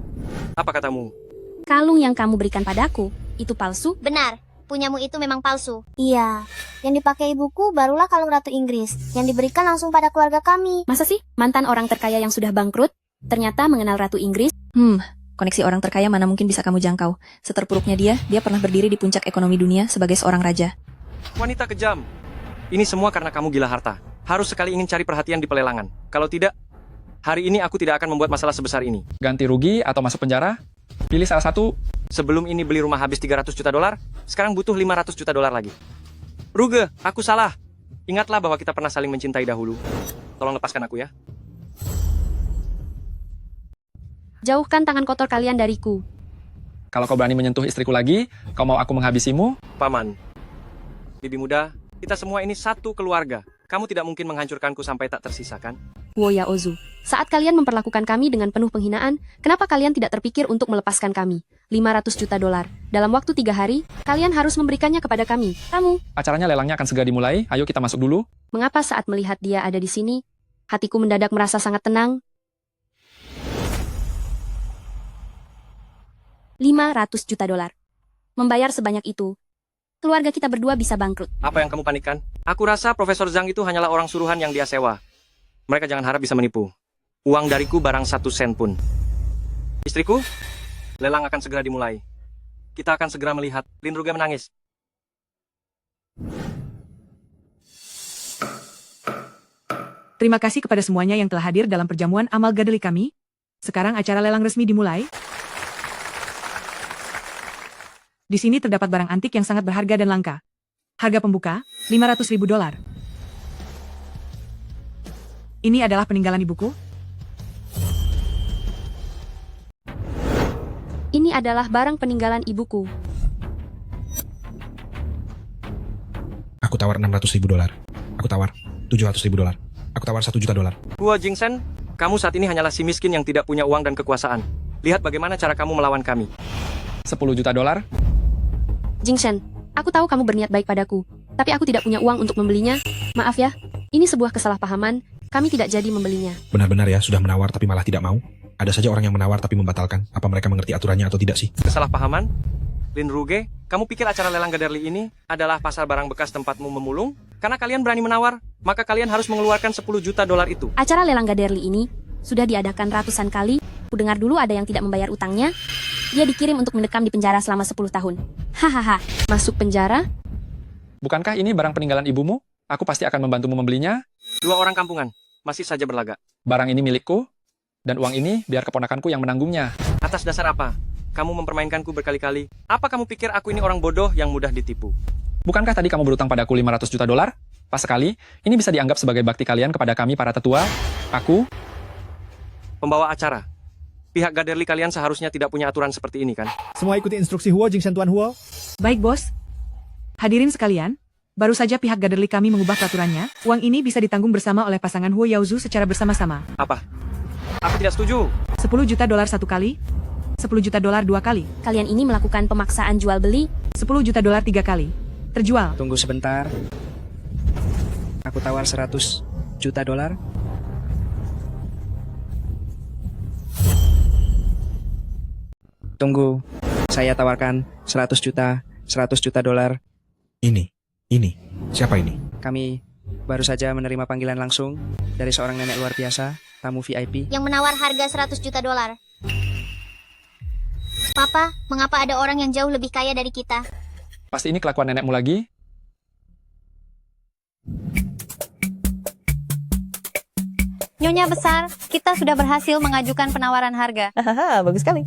Apa katamu? Kalung yang kamu berikan padaku, itu palsu? Benar, punyamu itu memang palsu. Iya, yang dipakai ibuku barulah kalung Ratu Inggris, yang diberikan langsung pada keluarga kami. Masa sih, mantan orang terkaya yang sudah bangkrut, ternyata mengenal Ratu Inggris? Koneksi orang terkaya mana mungkin bisa kamu jangkau. Seterpuruknya dia pernah berdiri di puncak ekonomi dunia sebagai seorang raja. Wanita kejam. Ini semua karena kamu gila harta. Harus sekali ingin cari perhatian di pelelangan. Kalau tidak, hari ini aku tidak akan membuat masalah sebesar ini. Ganti rugi atau masuk penjara? Pilih salah satu. Sebelum ini beli rumah habis $300 juta, sekarang butuh $500 juta lagi. Ruge, aku salah. Ingatlah bahwa kita pernah saling mencintai dahulu. Tolong lepaskan aku ya. Jauhkan tangan kotor kalian dariku. Kalau kau berani menyentuh istriku lagi, kau mau aku menghabisimu? Paman, Bibi muda, kita semua ini satu keluarga. Kamu tidak mungkin menghancurkanku sampai tak tersisa, kan? Woya Ozu, saat kalian memperlakukan kami dengan penuh penghinaan, kenapa kalian tidak terpikir untuk melepaskan kami? 500 juta dolar. Dalam waktu 3 hari, kalian harus memberikannya kepada kami. Kamu. Acaranya lelangnya akan segera dimulai. Ayo kita masuk dulu. Mengapa saat melihat dia ada di sini, hatiku mendadak merasa sangat tenang? 500 juta dolar. Membayar sebanyak itu, keluarga kita berdua bisa bangkrut. Apa yang kamu panikkan? Aku rasa Profesor Zhang itu hanyalah orang suruhan yang dia sewa. Mereka jangan harap bisa menipu. Uang dariku barang 1 sen pun. Istriku, lelang akan segera dimulai. Kita akan segera melihat Lin Ruge menangis. Terima kasih kepada semuanya yang telah hadir dalam perjamuan amal gadeli kami. Sekarang acara lelang resmi dimulai. Di sini terdapat barang antik yang sangat berharga dan langka. Harga pembuka, 500.000 dolar. Ini adalah peninggalan ibuku. Ini adalah barang peninggalan ibuku. Aku tawar 600.000 dolar. Aku tawar 700.000 dolar. Aku tawar 1 juta dolar. Huo Jingsen, kamu saat ini hanyalah si miskin yang tidak punya uang dan kekuasaan. Lihat bagaimana cara kamu melawan kami. 10 juta dolar. Jingshen, aku tahu kamu berniat baik padaku, tapi aku tidak punya uang untuk membelinya. Maaf ya, ini sebuah kesalahpahaman, kami tidak jadi membelinya. Benar-benar ya, sudah menawar tapi malah tidak mau. Ada saja orang yang menawar tapi membatalkan. Apa mereka mengerti aturannya atau tidak sih? Kesalahpahaman? Lin Ruge, kamu pikir acara lelang Gaderli ini adalah pasar barang bekas tempatmu memulung? Karena kalian berani menawar, maka kalian harus mengeluarkan 10 juta dolar itu. Acara lelang Gaderli ini sudah diadakan ratusan kali. Ku dengar dulu ada yang tidak membayar utangnya. Dia dikirim untuk mendekam di penjara selama 10 tahun. Hahaha, masuk penjara? Bukankah ini barang peninggalan ibumu? Aku pasti akan membantumu membelinya. 2 orang kampungan, masih saja berlagak. Barang ini milikku, dan uang ini biar keponakanku yang menanggungnya. Atas dasar apa? Kamu mempermainkanku berkali-kali. Apa kamu pikir aku ini orang bodoh yang mudah ditipu? Bukankah tadi kamu berutang padaku 500 juta dolar? Pas sekali, ini bisa dianggap sebagai bakti kalian kepada kami para tetua. Aku, pembawa acara. Pihak Gaderli kalian seharusnya tidak punya aturan seperti ini, kan? Semua ikuti instruksi Huo Jingsen Tuan Huo. Baik, Bos. Hadirin sekalian, baru saja pihak Gaderli kami mengubah peraturannya. Uang ini bisa ditanggung bersama oleh pasangan Huo Yaozu secara bersama-sama. Apa? Aku tidak setuju. 10 juta dolar 1 kali, 10 juta dolar 2 kali. Kalian ini melakukan pemaksaan jual beli. 10 juta dolar 3 kali. Terjual. Tunggu sebentar. Aku tawar 100 juta dolar. Tunggu. Saya tawarkan 100 juta dolar. Ini. Siapa ini? Kami baru saja menerima panggilan langsung dari seorang nenek luar biasa, tamu VIP. Yang menawar harga 100 juta dolar. Papa, mengapa ada orang yang jauh lebih kaya dari kita? pasti ini kelakuan nenekmu lagi. Nyonya besar, kita sudah berhasil mengajukan penawaran harga. Hahaha, bagus sekali.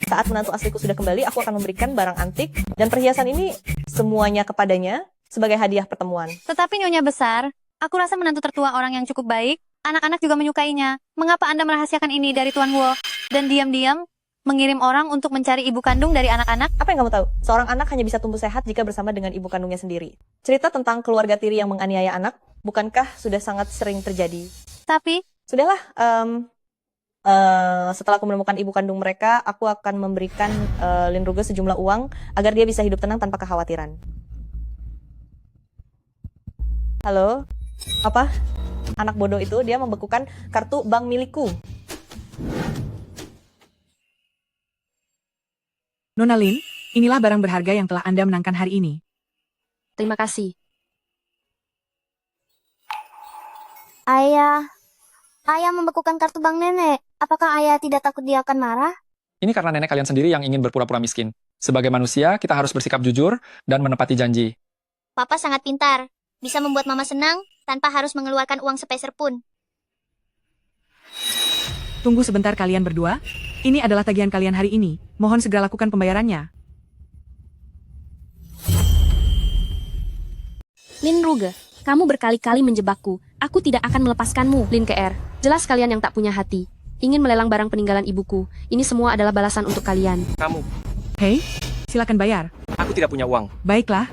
Saat menantu asliku sudah kembali, aku akan memberikan barang antik dan perhiasan ini semuanya kepadanya sebagai hadiah pertemuan. Tetapi Nyonya besar, aku rasa menantu tertua orang yang cukup baik, anak-anak juga menyukainya. Mengapa Anda merahasiakan ini dari Tuan Huo dan diam-diam mengirim orang untuk mencari ibu kandung dari anak-anak? Apa yang kamu tahu? Seorang anak hanya bisa tumbuh sehat jika bersama dengan ibu kandungnya sendiri. Cerita tentang keluarga tiri yang menganiaya anak, bukankah sudah sangat sering terjadi? Tapi sudahlah, setelah aku menemukan ibu kandung mereka, aku akan memberikan Lin Ruge sejumlah uang agar dia bisa hidup tenang tanpa kekhawatiran. Halo? Apa? Anak bodoh itu, dia membekukan kartu bank milikku. Nona Lin, inilah barang berharga yang telah Anda menangkan hari ini. Terima kasih. Ayah membekukan kartu bank nenek. Apakah ayah tidak takut dia akan marah? Ini karena nenek kalian sendiri yang ingin berpura-pura miskin. Sebagai manusia, kita harus bersikap jujur dan menepati janji. Papa sangat pintar. Bisa membuat mama senang tanpa harus mengeluarkan uang sepeser pun. Tunggu sebentar kalian berdua. Ini adalah tagihan kalian hari ini. Mohon segera lakukan pembayarannya. Lin Ruge, kamu berkali-kali menjebakku. Aku tidak akan melepaskanmu, Lin KR. Jelas kalian yang tak punya hati. Ingin melelang barang peninggalan ibuku. Ini semua adalah balasan untuk kalian. Kamu. Hei, silakan bayar. Aku tidak punya uang. Baiklah,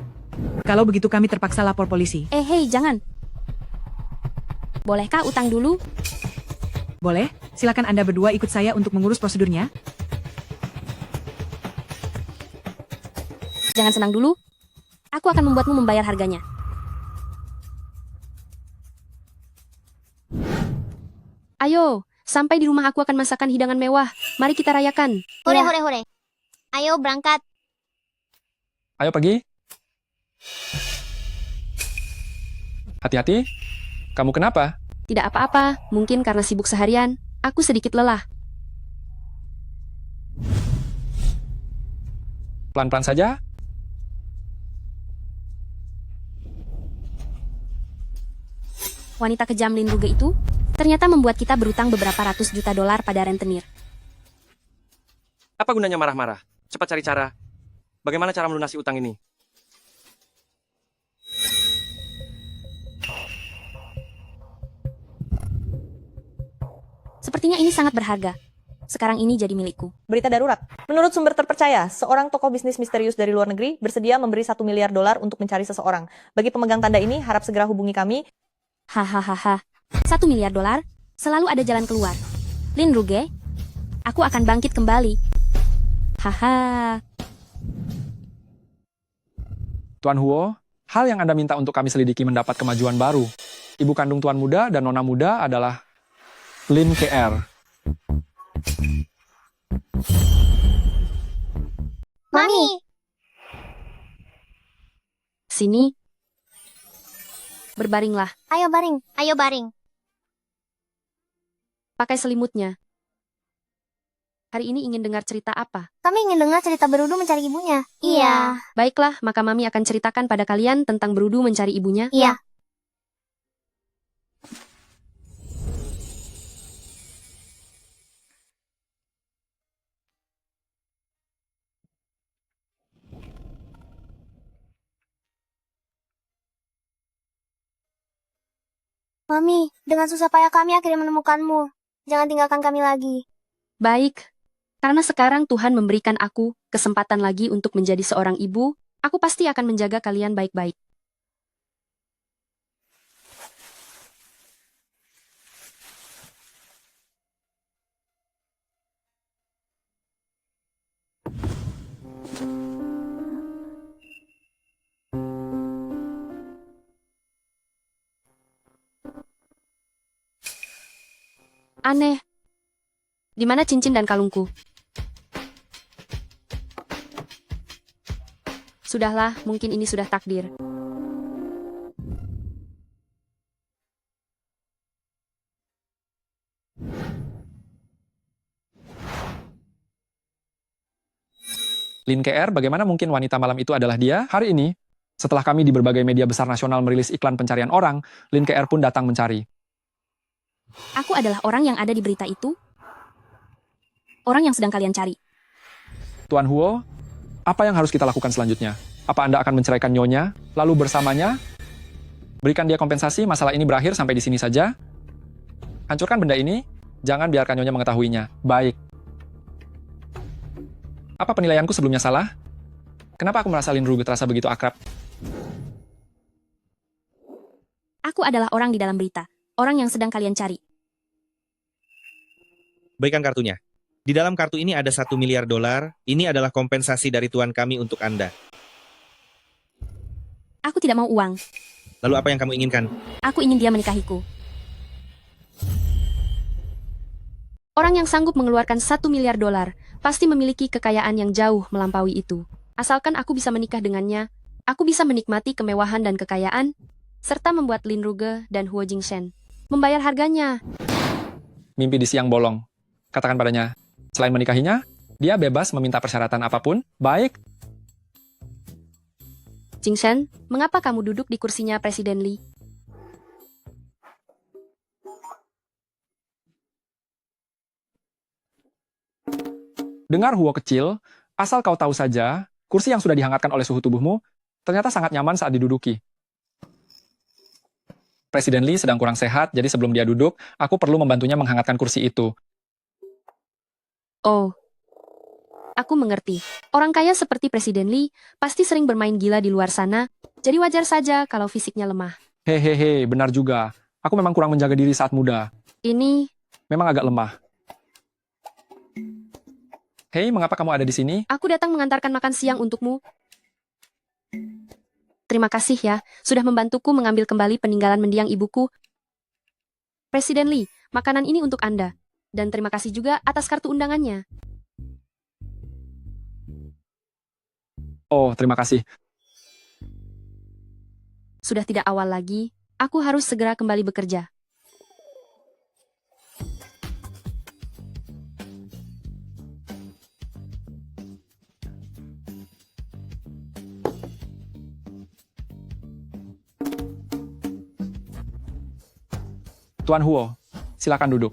Kalau begitu kami terpaksa lapor polisi. Hei, jangan. Bolehkah utang dulu? Boleh, silakan Anda berdua ikut saya untuk mengurus prosedurnya. Jangan senang dulu. Aku akan membuatmu membayar harganya. Ayo, sampai di rumah aku akan masakan hidangan mewah. Mari kita rayakan. Hore, hore, hore. Ayo berangkat. Ayo pergi. Hati-hati. Kamu kenapa? Tidak apa-apa, mungkin karena sibuk seharian. Aku sedikit lelah. Pelan-pelan saja. Wanita kejam Lin Ruge itu ternyata membuat kita berutang beberapa ratus juta dolar pada rentenir. Apa gunanya marah-marah? Cepat cari cara. Bagaimana cara melunasi utang ini? Sepertinya ini sangat berharga. Sekarang ini jadi milikku. Berita darurat. Menurut sumber terpercaya, seorang tokoh bisnis misterius dari luar negeri bersedia memberi $1 miliar untuk mencari seseorang. Bagi pemegang tanda ini, harap segera hubungi kami. Hahaha. $1 miliar? Selalu ada jalan keluar. Lin Ruge, aku akan bangkit kembali. Haha. Tuan Huo, hal yang Anda minta untuk kami selidiki mendapat kemajuan baru. Ibu kandung Tuan Muda dan Nona Muda adalah Lin KR. Mami. Sini. Berbaringlah. Ayo baring, ayo baring. Pakai selimutnya. Hari ini ingin dengar cerita apa? Kami ingin dengar cerita Berudu mencari ibunya. Iya. Baiklah, maka Mami akan ceritakan pada kalian tentang Berudu mencari ibunya. Iya. Mami, dengan susah payah kami akhirnya menemukanmu. Jangan tinggalkan kami lagi. Baik. Karena sekarang Tuhan memberikan aku kesempatan lagi untuk menjadi seorang ibu, aku pasti akan menjaga kalian baik-baik. Aneh. Di mana cincin dan kalungku? Sudahlah, mungkin ini sudah takdir. Lin KR, bagaimana mungkin wanita malam itu adalah dia? Hari ini, setelah kami di berbagai media besar nasional merilis iklan pencarian orang, Lin KR pun datang mencari. Aku adalah orang yang ada di berita itu. Orang yang sedang kalian cari. Tuan Huo, apa yang harus kita lakukan selanjutnya? Apa Anda akan menceraikan Nyonya, lalu bersamanya? Berikan dia kompensasi, masalah ini berakhir sampai di sini saja? Hancurkan benda ini, jangan biarkan Nyonya mengetahuinya. Baik. Apa penilaianku sebelumnya salah? Kenapa aku merasa Lin Ruge terasa begitu akrab? Aku adalah orang di dalam berita. Orang yang sedang kalian cari. Berikan kartunya. Di dalam kartu ini ada $1 miliar. Ini adalah kompensasi dari Tuan kami untuk Anda. Aku tidak mau uang. Lalu apa yang kamu inginkan? Aku ingin dia menikahiku. Orang yang sanggup mengeluarkan $1 miliar pasti memiliki kekayaan yang jauh melampaui itu. Asalkan aku bisa menikah dengannya, aku bisa menikmati kemewahan dan kekayaan, serta membuat Lin Ruge dan Huo Jingshen membayar harganya. Mimpi di siang bolong. Katakan padanya, selain menikahinya, dia bebas meminta persyaratan apapun. Baik. Jingshen, mengapa kamu duduk di kursinya Presiden Li? Dengar Huo kecil, asal kau tahu saja, kursi yang sudah dihangatkan oleh suhu tubuhmu ternyata sangat nyaman saat diduduki. Presiden Li sedang kurang sehat, jadi sebelum dia duduk, aku perlu membantunya menghangatkan kursi itu. Oh. Aku mengerti. Orang kaya seperti Presiden Lee pasti sering bermain gila di luar sana, jadi wajar saja kalau fisiknya lemah. Hehehe, benar juga. Aku memang kurang menjaga diri saat muda. Ini, Memang agak lemah. Hei, mengapa kamu ada di sini? aku datang mengantarkan makan siang untukmu. Terima kasih ya, sudah membantuku mengambil kembali peninggalan mendiang ibuku. Presiden Lee, makanan ini untuk Anda. Dan terima kasih juga atas kartu undangannya. Oh, terima kasih. Sudah tidak awal lagi, aku harus segera kembali bekerja. Tuan Huo, silakan duduk.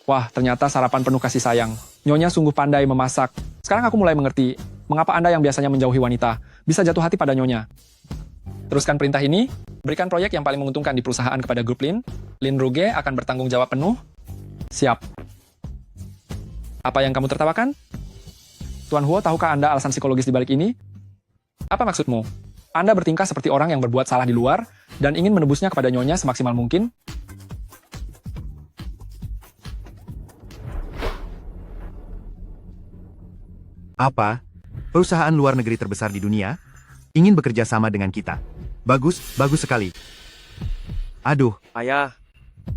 Wah, ternyata sarapan penuh kasih sayang. Nyonya sungguh pandai memasak. Sekarang aku mulai mengerti, mengapa Anda yang biasanya menjauhi wanita, bisa jatuh hati pada Nyonya. Teruskan perintah ini, berikan proyek yang paling menguntungkan di perusahaan kepada grup Lin. Lin Ruge akan bertanggung jawab penuh. Siap. Apa yang kamu tertawakan? Tuan Huo, tahukah Anda alasan psikologis di balik ini? Apa maksudmu? Anda bertingkah seperti orang yang berbuat salah di luar dan ingin menebusnya kepada Nyonya semaksimal mungkin? Apa? Perusahaan luar negeri terbesar di dunia? Ingin bekerja sama dengan kita? Bagus, bagus sekali. Aduh, Ayah,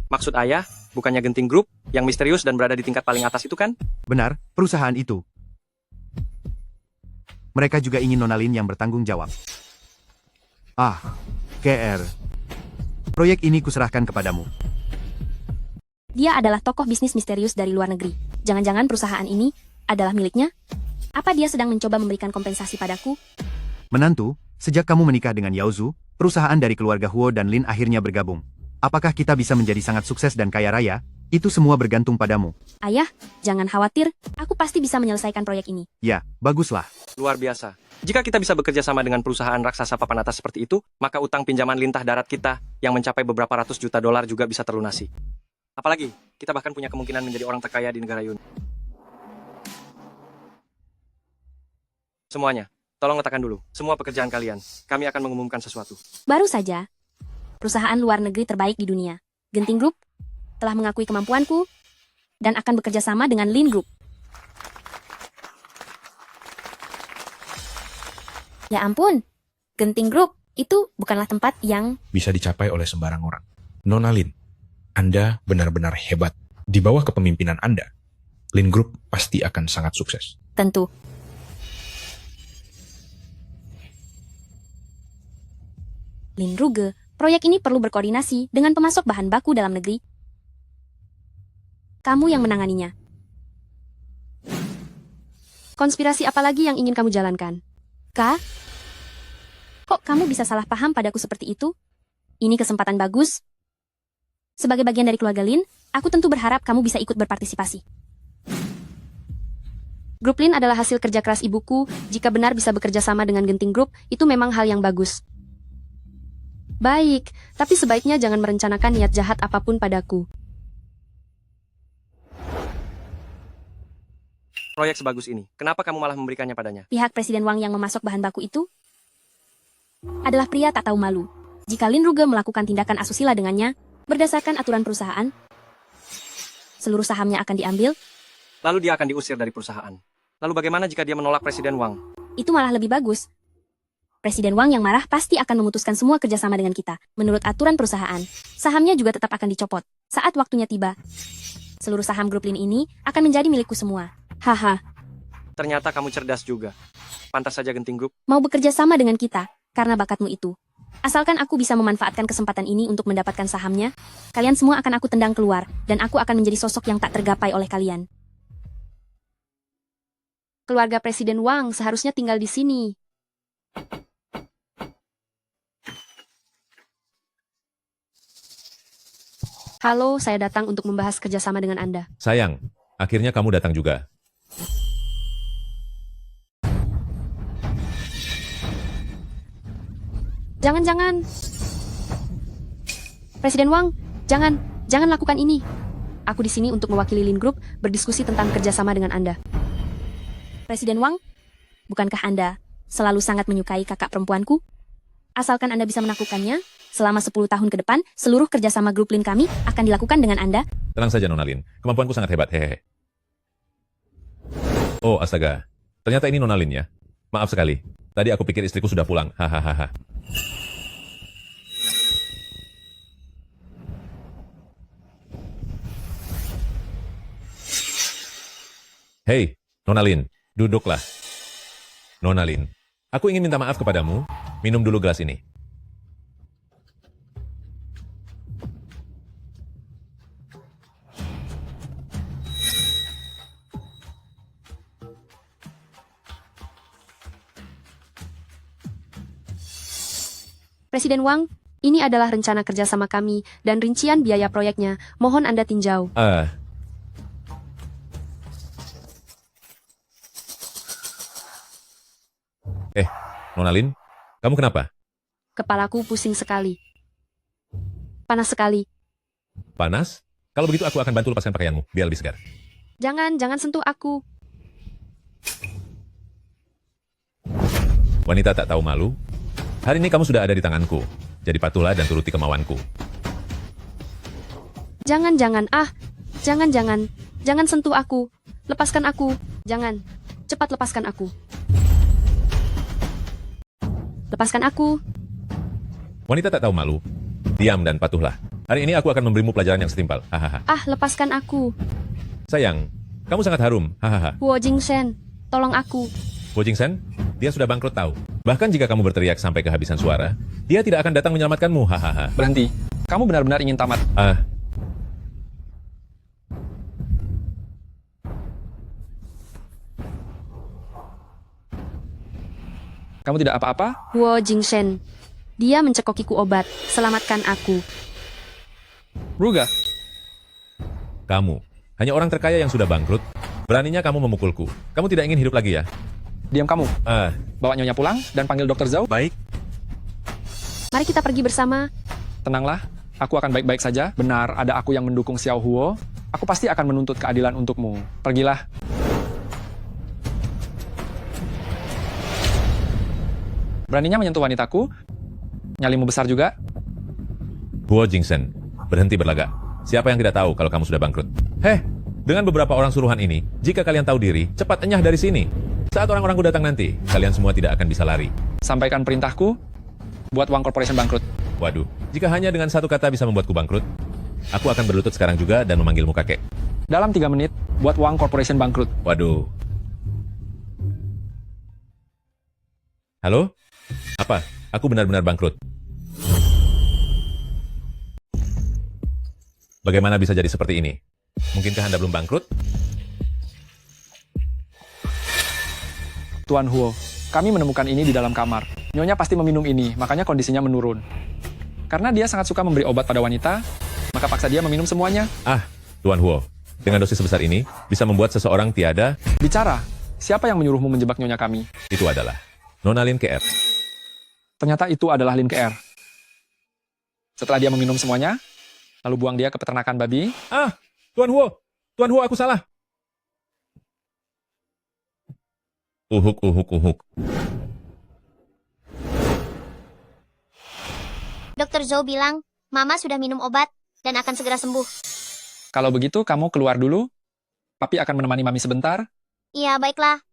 maksud ayah, bukannya Genting Group, yang misterius dan berada di tingkat paling atas itu kan? benar, perusahaan itu. Mereka juga ingin Nona Lin yang bertanggung jawab. Ah, KR. Proyek ini kuserahkan kepadamu. Dia adalah tokoh bisnis misterius dari luar negeri. Jangan-jangan perusahaan ini adalah miliknya? Apa dia sedang mencoba memberikan kompensasi padaku? Menantu, sejak kamu menikah dengan Yao Zhu, perusahaan dari keluarga Huo dan Lin akhirnya bergabung. Apakah kita bisa menjadi sangat sukses dan kaya raya? Itu semua bergantung padamu. Ayah, jangan khawatir, aku pasti bisa menyelesaikan proyek ini. Ya, baguslah. Luar biasa. Jika kita bisa bekerja sama dengan perusahaan raksasa papan atas seperti itu, maka utang pinjaman lintah darat kita yang mencapai beberapa ratus juta dolar juga bisa terlunasi. Apalagi, kita bahkan punya kemungkinan menjadi orang terkaya di negara Yun. Semuanya, tolong letakkan dulu semua pekerjaan kalian. Kami akan mengumumkan sesuatu. Baru saja, perusahaan luar negeri terbaik di dunia, Genting Group, telah mengakui kemampuanku dan akan bekerja sama dengan Lin Group. Ya ampun, Genting Group itu bukanlah tempat yang Bisa dicapai oleh sembarang orang. Nona Lin, Anda benar-benar hebat. Di bawah kepemimpinan Anda, Lin Group pasti akan sangat sukses. tentu. Lin Ruge, proyek ini perlu berkoordinasi dengan pemasok bahan baku dalam negeri. Kamu yang menanganinya. Konspirasi apa lagi yang ingin kamu jalankan? Kak? Kok kamu bisa salah paham padaku seperti itu? Ini kesempatan bagus. Sebagai bagian dari keluarga Lin, aku tentu berharap kamu bisa ikut berpartisipasi. Grup Lin adalah hasil kerja keras ibuku. Jika benar bisa bekerja sama dengan Genting Group, itu memang hal yang bagus. Baik, tapi sebaiknya jangan merencanakan niat jahat apapun padaku. Proyek sebagus ini, kenapa kamu malah memberikannya padanya? Pihak Presiden Wang yang memasok bahan baku itu adalah pria tak tahu malu. Jika Lin Ruge melakukan tindakan asusila dengannya, berdasarkan aturan perusahaan, seluruh sahamnya akan diambil. Lalu dia akan diusir dari perusahaan. Lalu bagaimana jika dia menolak Presiden Wang? Itu malah lebih bagus. Presiden Wang yang marah pasti akan memutuskan semua kerjasama dengan kita. Menurut aturan perusahaan, sahamnya juga tetap akan dicopot. Saat waktunya tiba, seluruh saham grup Lin ini akan menjadi milikku semua. Haha, Ternyata kamu cerdas juga. Pantas saja Genting Group. mau bekerja sama dengan kita, karena bakatmu itu. Asalkan aku bisa memanfaatkan kesempatan ini untuk mendapatkan sahamnya, kalian semua akan aku tendang keluar, dan aku akan menjadi sosok yang tak tergapai oleh kalian. Keluarga Presiden Wang seharusnya tinggal di sini. Halo, saya datang untuk membahas kerjasama dengan Anda. Sayang, akhirnya kamu datang juga. Jangan. Presiden Wang, jangan Jangan lakukan ini. Aku di sini untuk mewakili Lin Group berdiskusi tentang kerjasama dengan Anda. Presiden Wang, bukankah Anda selalu sangat menyukai kakak perempuanku? Asalkan Anda bisa melakukannya, selama 10 tahun ke depan, seluruh kerjasama grup Lin kami akan dilakukan dengan Anda. Tenang saja Nona Lin, kemampuanku sangat hebat, hehehe. Oh, astaga. Ternyata ini Nona Lin ya. Maaf sekali. Tadi aku pikir istriku sudah pulang. Hahaha. Hei, Nona Lin, duduklah. Nona Lin, aku ingin minta maaf kepadamu. Minum dulu gelas ini. Presiden Wang, ini adalah rencana kerjasama kami dan rincian biaya proyeknya. Mohon Anda tinjau. Nona Lin, kamu kenapa? Kepalaku pusing sekali. Panas sekali. Panas? Kalau begitu aku akan bantu lepaskan pakaianmu, biar lebih segar. Jangan sentuh aku. Wanita tak tahu malu. Hari ini kamu sudah ada di tanganku. Jadi patuhlah dan turuti kemauanku. Jangan. Jangan sentuh aku. Lepaskan aku. Jangan. Cepat lepaskan aku. Lepaskan aku. Wanita tak tahu malu. Diam dan patuhlah. Hari ini aku akan memberimu pelajaran yang setimpal. Hahaha. Lepaskan aku. Sayang, kamu sangat harum. Hahaha. Huo Jingsen, tolong aku. Wo Jingsen, dia sudah bangkrut tahu. Bahkan jika kamu berteriak sampai kehabisan suara, dia tidak akan datang menyelamatkanmu. Hahaha. Berhenti. Kamu benar-benar ingin tamat. Kamu tidak apa-apa? Huo Jingsen. Dia mencekokiku obat. Selamatkan aku. Ruga. Kamu, hanya orang terkaya yang sudah bangkrut. Beraninya kamu memukulku. Kamu tidak ingin hidup lagi ya? Diam kamu. Bawa Nyonya pulang dan panggil Dokter Zhao. Baik. Mari kita pergi bersama. Tenanglah, aku akan baik-baik saja. Benar, ada aku yang mendukung Xiao Huo. Aku pasti akan menuntut keadilan untukmu. Pergilah. Beraninya menyentuh wanitaku? Nyalimu besar juga? Huo Jingsen, berhenti berlagak. Siapa yang tidak tahu kalau kamu sudah bangkrut? Dengan beberapa orang suruhan ini, jika kalian tahu diri, cepat enyah dari sini. Saat orang-orangku datang nanti, kalian semua tidak akan bisa lari. Sampaikan perintahku, buat Wang Corporation bangkrut. Waduh, jika hanya dengan satu kata bisa membuatku bangkrut, aku akan berlutut sekarang juga dan memanggilmu kakek. Dalam 3 menit, buat Wang Corporation bangkrut. Waduh. Halo? Apa? Aku benar-benar bangkrut. Bagaimana bisa jadi seperti ini? Mungkinkah Anda belum bangkrut? Tuan Huo, kami menemukan ini di dalam kamar. Nyonya pasti meminum ini, makanya kondisinya menurun. Karena dia sangat suka memberi obat pada wanita, maka paksa dia meminum semuanya. Tuan Huo, dengan dosis sebesar ini, bisa membuat seseorang tiada... Bicara, siapa yang menyuruhmu menjebak Nyonya kami? Itu adalah Nona Lin KR. Ternyata itu adalah Lin KR. Setelah dia meminum semuanya, lalu buang dia ke peternakan babi. Tuan Huo, aku salah. Uhuk. Dokter Zhou bilang, Mama sudah minum obat dan akan segera sembuh. Kalau begitu, kamu keluar dulu. Papi akan menemani Mami sebentar. Iya, baiklah.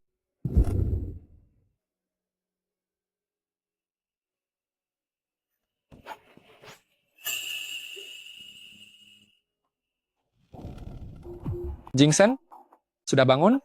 Jingsen, sudah bangun?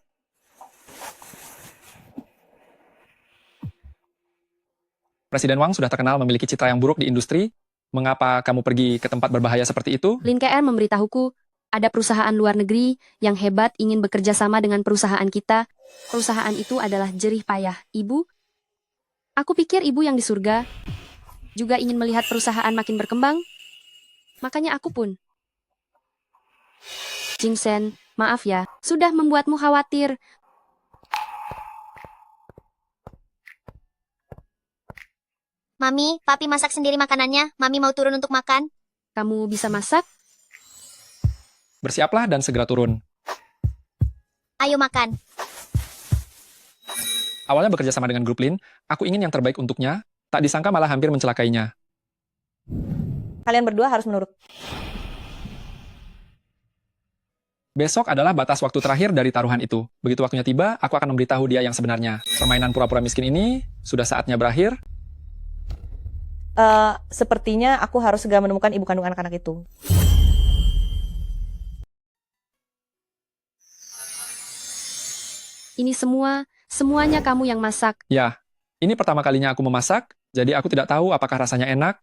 Presiden Wang sudah terkenal memiliki citra yang buruk di industri. Mengapa kamu pergi ke tempat berbahaya seperti itu? Lin KR memberitahuku, ada perusahaan luar negeri yang hebat ingin bekerja sama dengan perusahaan kita. Perusahaan itu adalah jerih payah. Ibu, aku pikir ibu yang di surga juga ingin melihat perusahaan makin berkembang. Makanya aku pun. Jingsen, maaf ya, sudah membuatmu khawatir. Mami, Papi masak sendiri makanannya. Mami mau turun untuk makan. Kamu bisa masak? Bersiaplah dan segera turun. Ayo makan. Awalnya bekerja sama dengan grup Lin, aku ingin yang terbaik untuknya, tak disangka malah hampir mencelakainya. Kalian berdua harus menurut. Besok adalah batas waktu terakhir dari taruhan itu. Begitu waktunya tiba, aku akan memberitahu dia yang sebenarnya. Permainan pura-pura miskin ini sudah saatnya berakhir. Sepertinya aku harus segera menemukan ibu kandung anak-anak itu. Ini semuanya kamu yang masak. Ya, ini pertama kalinya aku memasak, jadi aku tidak tahu apakah rasanya enak.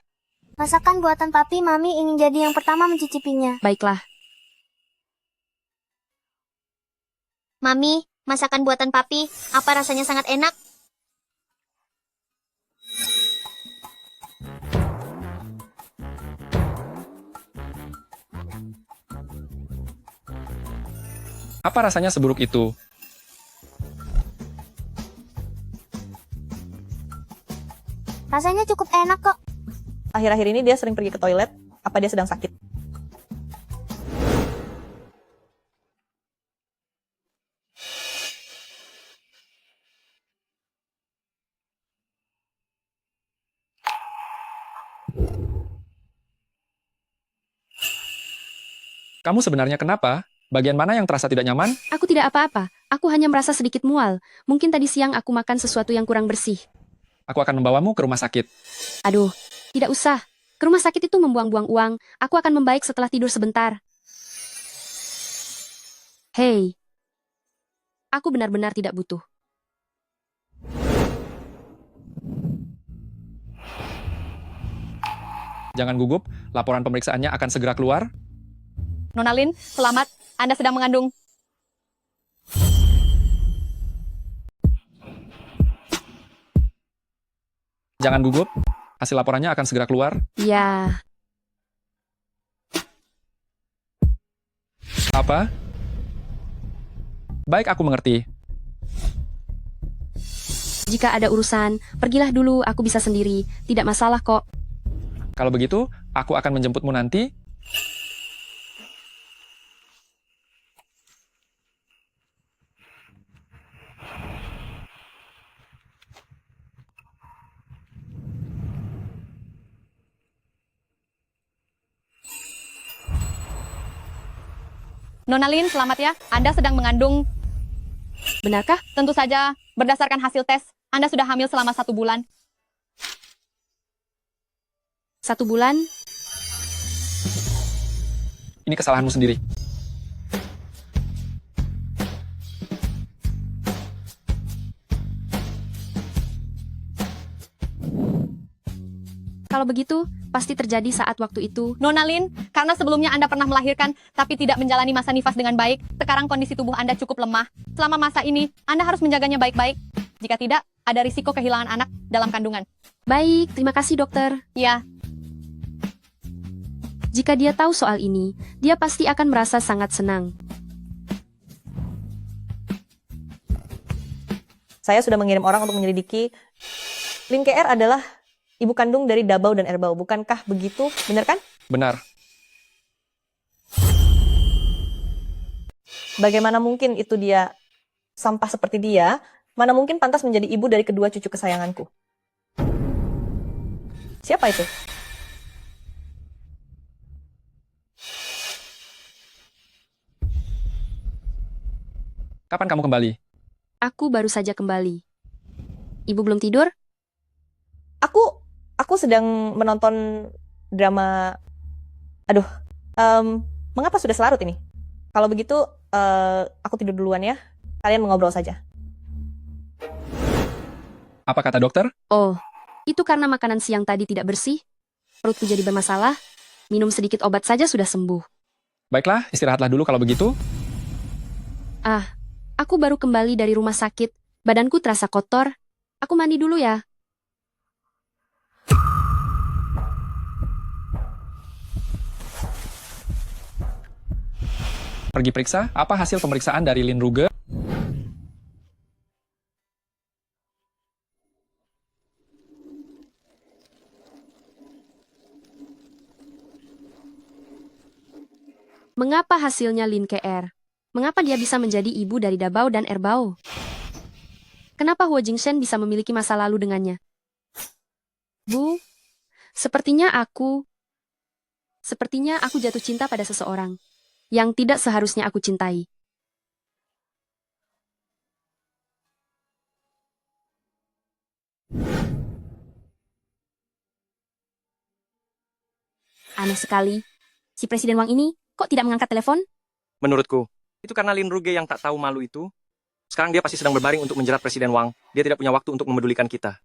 Masakan buatan papi, mami ingin jadi yang pertama mencicipinya. Baiklah. Mami, masakan buatan papi, apa rasanya sangat enak? Apa rasanya seburuk itu? Rasanya cukup enak kok. Akhir-akhir ini dia sering pergi ke toilet. Apa dia sedang sakit? Kamu sebenarnya kenapa? Bagian mana yang terasa tidak nyaman? Aku tidak apa-apa. Aku hanya merasa sedikit mual. Mungkin tadi siang aku makan sesuatu yang kurang bersih. Aku akan membawamu ke rumah sakit. Aduh, tidak usah. Ke rumah sakit itu membuang-buang uang. Aku akan membaik setelah tidur sebentar. Hei, aku benar-benar tidak butuh. Jangan gugup, laporan pemeriksaannya akan segera keluar. Nona Lin, selamat. Anda sedang mengandung. Jangan gugup, hasil laporannya akan segera keluar. Ya, Apa? Baik, aku mengerti. jika ada urusan, pergilah dulu, aku bisa sendiri. Tidak masalah kok. Kalau begitu, aku akan menjemputmu nanti. Nona Lin, selamat ya. Anda sedang mengandung. Benarkah? Tentu saja, berdasarkan hasil tes, Anda sudah hamil selama 1 bulan. 1 bulan? Ini kesalahanmu sendiri. Kalau begitu, pasti terjadi saat waktu itu. Nona Lin, karena sebelumnya Anda pernah melahirkan tapi tidak menjalani masa nifas dengan baik, sekarang kondisi tubuh Anda cukup lemah. Selama masa ini, Anda harus menjaganya baik-baik. Jika tidak, ada risiko kehilangan anak dalam kandungan. Baik, terima kasih dokter. Ya, Jika dia tahu soal ini, dia pasti akan merasa sangat senang. Saya sudah mengirim orang untuk menyelidiki. Lin KR adalah ibu kandung dari Dabau dan Erbau. Bukankah begitu? Benar kan? Benar. Bagaimana mungkin itu dia sampah seperti dia? Mana mungkin pantas menjadi ibu dari kedua cucu kesayanganku? Siapa itu? Kapan kamu kembali? Aku baru saja kembali. Ibu belum tidur? Aku sedang menonton drama. Aduh, mengapa sudah selarut ini? Kalau begitu, aku tidur duluan ya. Kalian mengobrol saja. Apa kata dokter? Oh, itu karena makanan siang tadi tidak bersih. Perutku jadi bermasalah. Minum sedikit obat saja sudah sembuh. Baiklah, istirahatlah dulu kalau begitu. Ah, aku baru kembali dari rumah sakit. Badanku terasa kotor. Aku mandi dulu ya. Pergi periksa, apa hasil pemeriksaan dari Lin Ruge? Mengapa hasilnya Lin KR? Mengapa dia bisa menjadi ibu dari Dabao dan Erbao? Kenapa Huo Jingshen bisa memiliki masa lalu dengannya? Bu, sepertinya aku jatuh cinta pada seseorang yang tidak seharusnya aku cintai. Aneh sekali. Si Presiden Wang ini kok tidak mengangkat telepon? Menurutku, itu karena Lin Ruge yang tak tahu malu itu. Sekarang dia pasti sedang berbaring untuk menjerat Presiden Wang. Dia tidak punya waktu untuk memedulikan kita.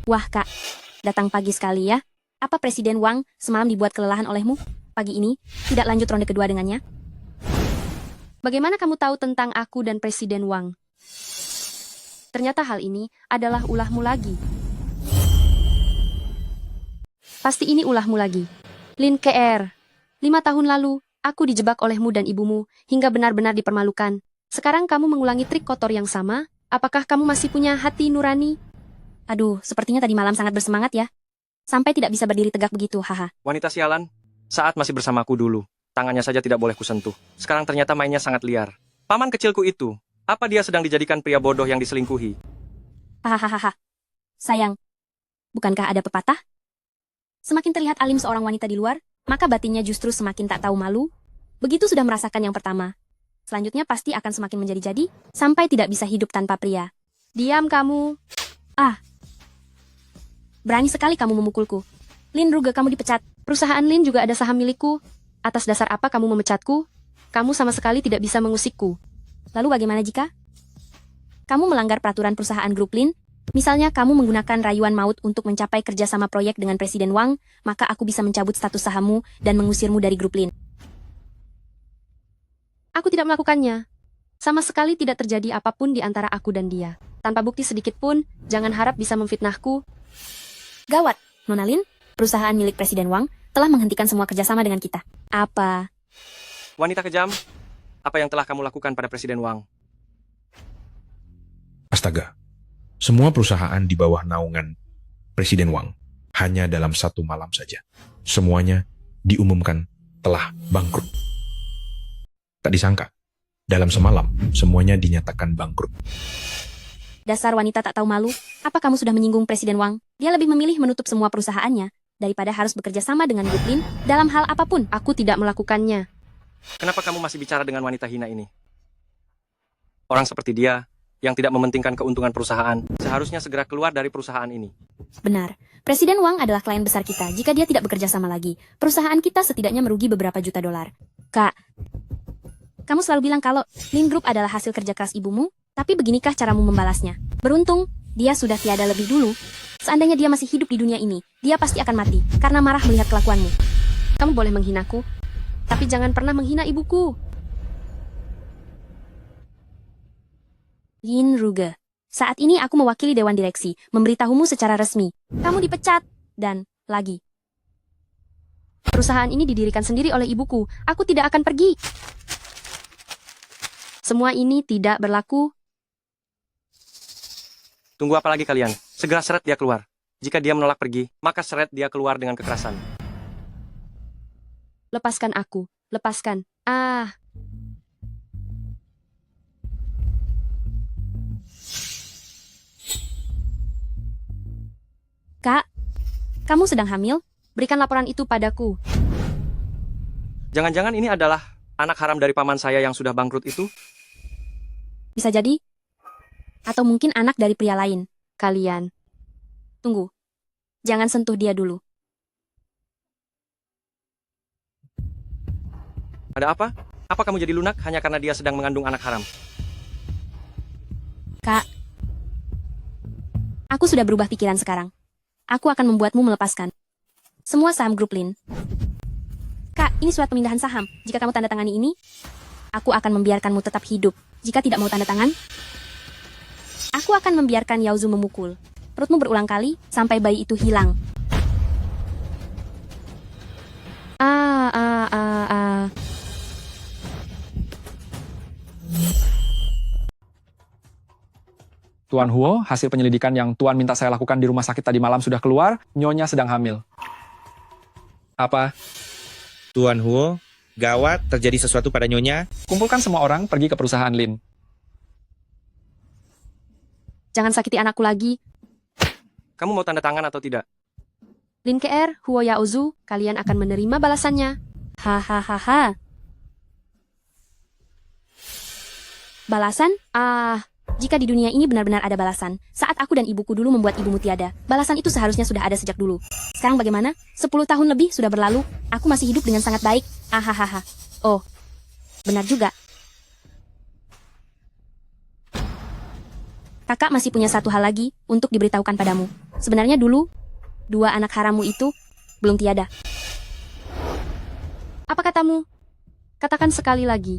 Wah kak, datang pagi sekali ya. Apa Presiden Wang semalam dibuat kelelahan olehmu? Pagi ini tidak lanjut ronde kedua dengannya? Bagaimana kamu tahu tentang aku dan Presiden Wang? Ternyata hal ini adalah ulahmu lagi. Pasti ini ulahmu lagi. Lin KR, 5 tahun lalu, aku dijebak olehmu dan ibumu, hingga benar-benar dipermalukan. Sekarang kamu mengulangi trik kotor yang sama? Apakah kamu masih punya hati nurani? Aduh, sepertinya tadi malam sangat bersemangat ya. Sampai tidak bisa berdiri tegak begitu, haha. Wanita sialan, saat masih bersamaku dulu, tangannya saja tidak boleh kusentuh. Sekarang ternyata mainnya sangat liar. Paman kecilku itu, apa dia sedang dijadikan pria bodoh yang diselingkuhi? Hahaha. Sayang, bukankah ada pepatah? Semakin terlihat alim seorang wanita di luar, maka batinnya justru semakin tak tahu malu. Begitu sudah merasakan yang pertama. Selanjutnya pasti akan semakin menjadi-jadi, sampai tidak bisa hidup tanpa pria. Diam kamu. Ah, berani sekali kamu memukulku. Lin Ruge, kamu dipecat. Perusahaan Lin juga ada saham milikku. Atas dasar apa kamu memecatku? Kamu sama sekali tidak bisa mengusikku. Lalu bagaimana jika kamu melanggar peraturan perusahaan grup Lin? Misalnya kamu menggunakan rayuan maut untuk mencapai kerjasama proyek dengan Presiden Wang, maka aku bisa mencabut status sahammu dan mengusirmu dari grup Lin. Aku tidak melakukannya. Sama sekali tidak terjadi apapun di antara aku dan dia. Tanpa bukti sedikit pun, jangan harap bisa memfitnahku. Gawat, Nona Lin, perusahaan milik Presiden Wang telah menghentikan semua kerjasama dengan kita. Apa? Wanita kejam, apa yang telah kamu lakukan pada Presiden Wang? Astaga, semua perusahaan di bawah naungan Presiden Wang hanya dalam satu malam saja. Semuanya diumumkan telah bangkrut. Tak disangka, dalam semalam semuanya dinyatakan bangkrut. Dasar wanita tak tahu malu, apa kamu sudah menyinggung Presiden Wang? Dia lebih memilih menutup semua perusahaannya daripada harus bekerja sama dengan grup Lin dalam hal apapun. Aku tidak melakukannya. Kenapa kamu masih bicara dengan wanita hina ini? Orang seperti dia, yang tidak mementingkan keuntungan perusahaan, seharusnya segera keluar dari perusahaan ini. Benar, Presiden Wang adalah klien besar kita. Jika dia tidak bekerja sama lagi, perusahaan kita setidaknya merugi beberapa juta dolar. Kak, kamu selalu bilang kalau Lin Group adalah hasil kerja keras ibumu, tapi beginikah caramu membalasnya? Beruntung, dia sudah tiada lebih dulu. Seandainya dia masih hidup di dunia ini, dia pasti akan mati karena marah melihat kelakuanmu. Kamu boleh menghinaku, tapi jangan pernah menghina ibuku. Lin Ruge, saat ini aku mewakili Dewan Direksi, memberitahumu secara resmi. Kamu dipecat, dan lagi. Perusahaan ini didirikan sendiri oleh ibuku. Aku tidak akan pergi. Semua ini tidak berlaku. Tunggu apa lagi kalian? Segera seret dia keluar. Jika dia menolak pergi, maka seret dia keluar dengan kekerasan. Lepaskan aku. Lepaskan. Ah. Kak, kamu sedang hamil? Berikan laporan itu padaku. Jangan-jangan ini adalah anak haram dari paman saya yang sudah bangkrut itu? Bisa jadi. Atau mungkin anak dari pria lain. Kalian. Tunggu. Jangan sentuh dia dulu. Ada apa? Apa kamu jadi lunak hanya karena dia sedang mengandung anak haram? Kak, aku sudah berubah pikiran sekarang. Aku akan membuatmu melepaskan semua saham grup Lin. Kak, ini surat pemindahan saham. Jika kamu tanda tangani ini, aku akan membiarkanmu tetap hidup. Jika tidak mau tanda tangan, aku akan membiarkan Yaozu memukul perutmu berulang kali sampai bayi itu hilang. Tuan Huo, hasil penyelidikan yang Tuan minta saya lakukan di rumah sakit tadi malam sudah keluar, Nyonya sedang hamil. Apa? Tuan Huo, gawat, terjadi sesuatu pada Nyonya. Kumpulkan semua orang pergi ke perusahaan Lin. Jangan sakiti anakku lagi. Kamu mau tanda tangan atau tidak? Lin KR, Huo Yaozu, kalian akan menerima balasannya. Hahaha. Balasan? Jika di dunia ini benar-benar ada balasan, saat aku dan ibuku dulu membuat ibumu tiada, balasan itu seharusnya sudah ada sejak dulu. Sekarang bagaimana? 10 tahun lebih sudah berlalu, aku masih hidup dengan sangat baik. Ahahaha. Oh, benar juga. Kakak masih punya satu hal lagi untuk diberitahukan padamu. Sebenarnya dulu, 2 anak harammu itu belum tiada. Apa katamu? Katakan sekali lagi.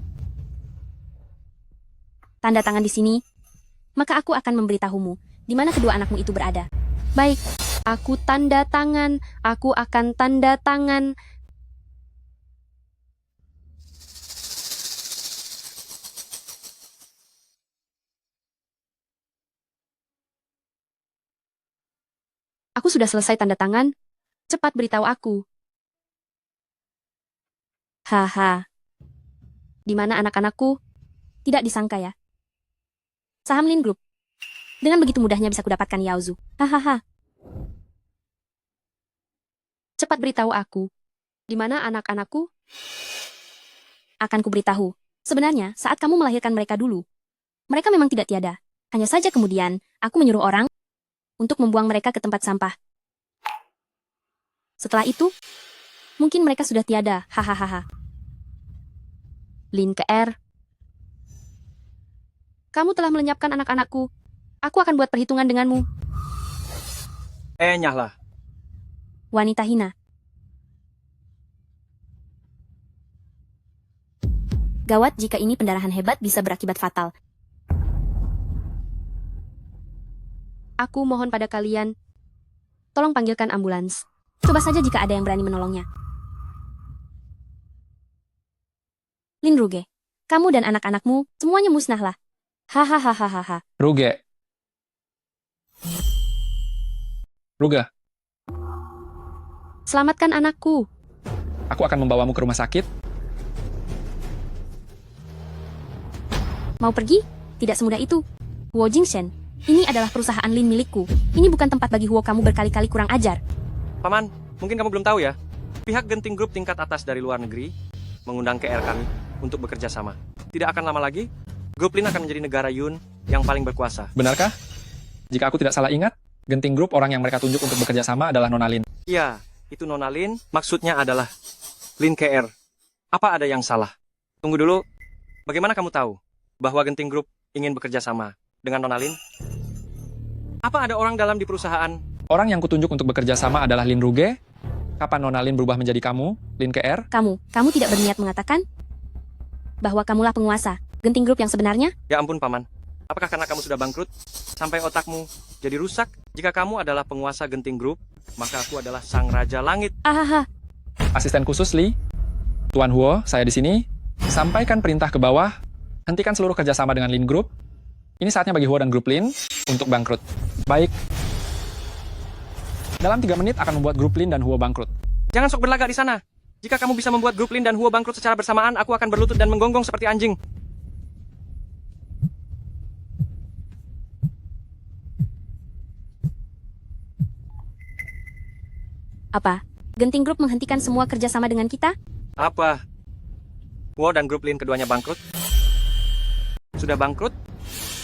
Tanda tangan di sini, maka aku akan memberitahumu di mana kedua anakmu itu berada. Baik, aku tanda tangan, aku akan tanda tangan. Aku sudah selesai tanda tangan. Cepat beritahu aku. Haha. Di mana anak-anakku? Tidak disangka ya. Saham Lin Group. Dengan begitu mudahnya bisa kudapatkan Yaozu. Hahaha. Cepat beritahu aku. Di mana anak-anakku? Akan kuberitahu. Sebenarnya, saat kamu melahirkan mereka dulu, mereka memang tidak tiada. Hanya saja kemudian, aku menyuruh orang untuk membuang mereka ke tempat sampah. Setelah itu, mungkin mereka sudah tiada. Hahaha. Lin KR. Kamu telah melenyapkan anak-anakku. Aku akan buat perhitungan denganmu. Nyahlah. Wanita hina. Gawat jika ini pendarahan hebat bisa berakibat fatal. Aku mohon pada kalian, tolong panggilkan ambulans. Coba saja jika ada yang berani menolongnya. Lin Ruge, kamu dan anak-anakmu semuanya musnahlah. Hahaha. Ruge. Ruga, Selamatkan anakku. aku akan membawamu ke rumah sakit. Mau pergi? Tidak semudah itu. Huo Jingshen, ini adalah perusahaan Lin milikku. Ini bukan tempat bagi Huo kamu berkali-kali kurang ajar. Paman, mungkin kamu belum tahu ya. Pihak Genting Group tingkat atas dari luar negeri mengundang KR kami untuk bekerja sama. Tidak akan lama lagi, Grup Lin akan menjadi negara Yun yang paling berkuasa. Benarkah? Jika aku tidak salah ingat, Genting Group orang yang mereka tunjuk untuk bekerja sama adalah Nona Lin. Iya, itu Nona Lin, maksudnya adalah Lin KR. Apa ada yang salah? Tunggu dulu, bagaimana kamu tahu bahwa Genting Group ingin bekerja sama dengan Nona Lin? Apa ada orang dalam di perusahaan? Orang yang kutunjuk untuk bekerja sama adalah Lin Ruge. Kapan Nona Lin berubah menjadi kamu, Lin KR? Kamu tidak berniat mengatakan bahwa kamulah penguasa Genting Group yang sebenarnya? Ya ampun, Paman. Apakah karena kamu sudah bangkrut, sampai otakmu jadi rusak? Jika kamu adalah penguasa Genting Group, maka aku adalah Sang Raja Langit. Ahaha. Asisten khusus Li, Tuan Huo, saya di sini. Sampaikan perintah ke bawah, hentikan seluruh kerjasama dengan Lin Group. Ini saatnya bagi Huo dan Grup Lin untuk bangkrut. Baik. Dalam 3 menit akan membuat Grup Lin dan Huo bangkrut. Jangan sok berlagak di sana. Jika kamu bisa membuat Grup Lin dan Huo bangkrut secara bersamaan, aku akan berlutut dan menggonggong seperti anjing. Apa? Genting Group menghentikan semua kerjasama dengan kita? Apa? Huo dan Grup Lin keduanya bangkrut? Sudah bangkrut?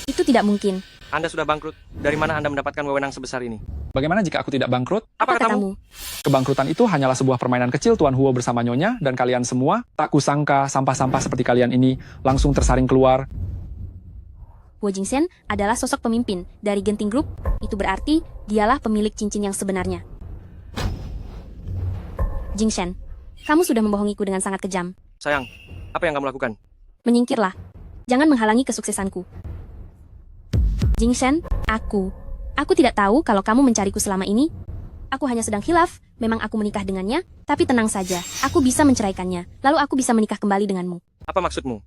Itu tidak mungkin. Anda sudah bangkrut. Dari mana Anda mendapatkan wewenang sebesar ini? Bagaimana jika aku tidak bangkrut? Apa katamu? Kebangkrutan itu hanyalah sebuah permainan kecil Tuan Huo bersama Nyonya dan kalian semua. Tak kusangka sampah-sampah seperti kalian ini langsung tersaring keluar. Huo Jingsen adalah sosok pemimpin dari Genting Group. Itu berarti dialah pemilik cincin yang sebenarnya. Jingshen, kamu sudah membohongiku dengan sangat kejam. Sayang, apa yang kamu lakukan? Menyingkirlah. Jangan menghalangi kesuksesanku. Jingshen, aku tidak tahu kalau kamu mencariku selama ini. Aku hanya sedang hilaf, memang aku menikah dengannya, tapi tenang saja, aku bisa menceraikannya, lalu aku bisa menikah kembali denganmu. Apa maksudmu?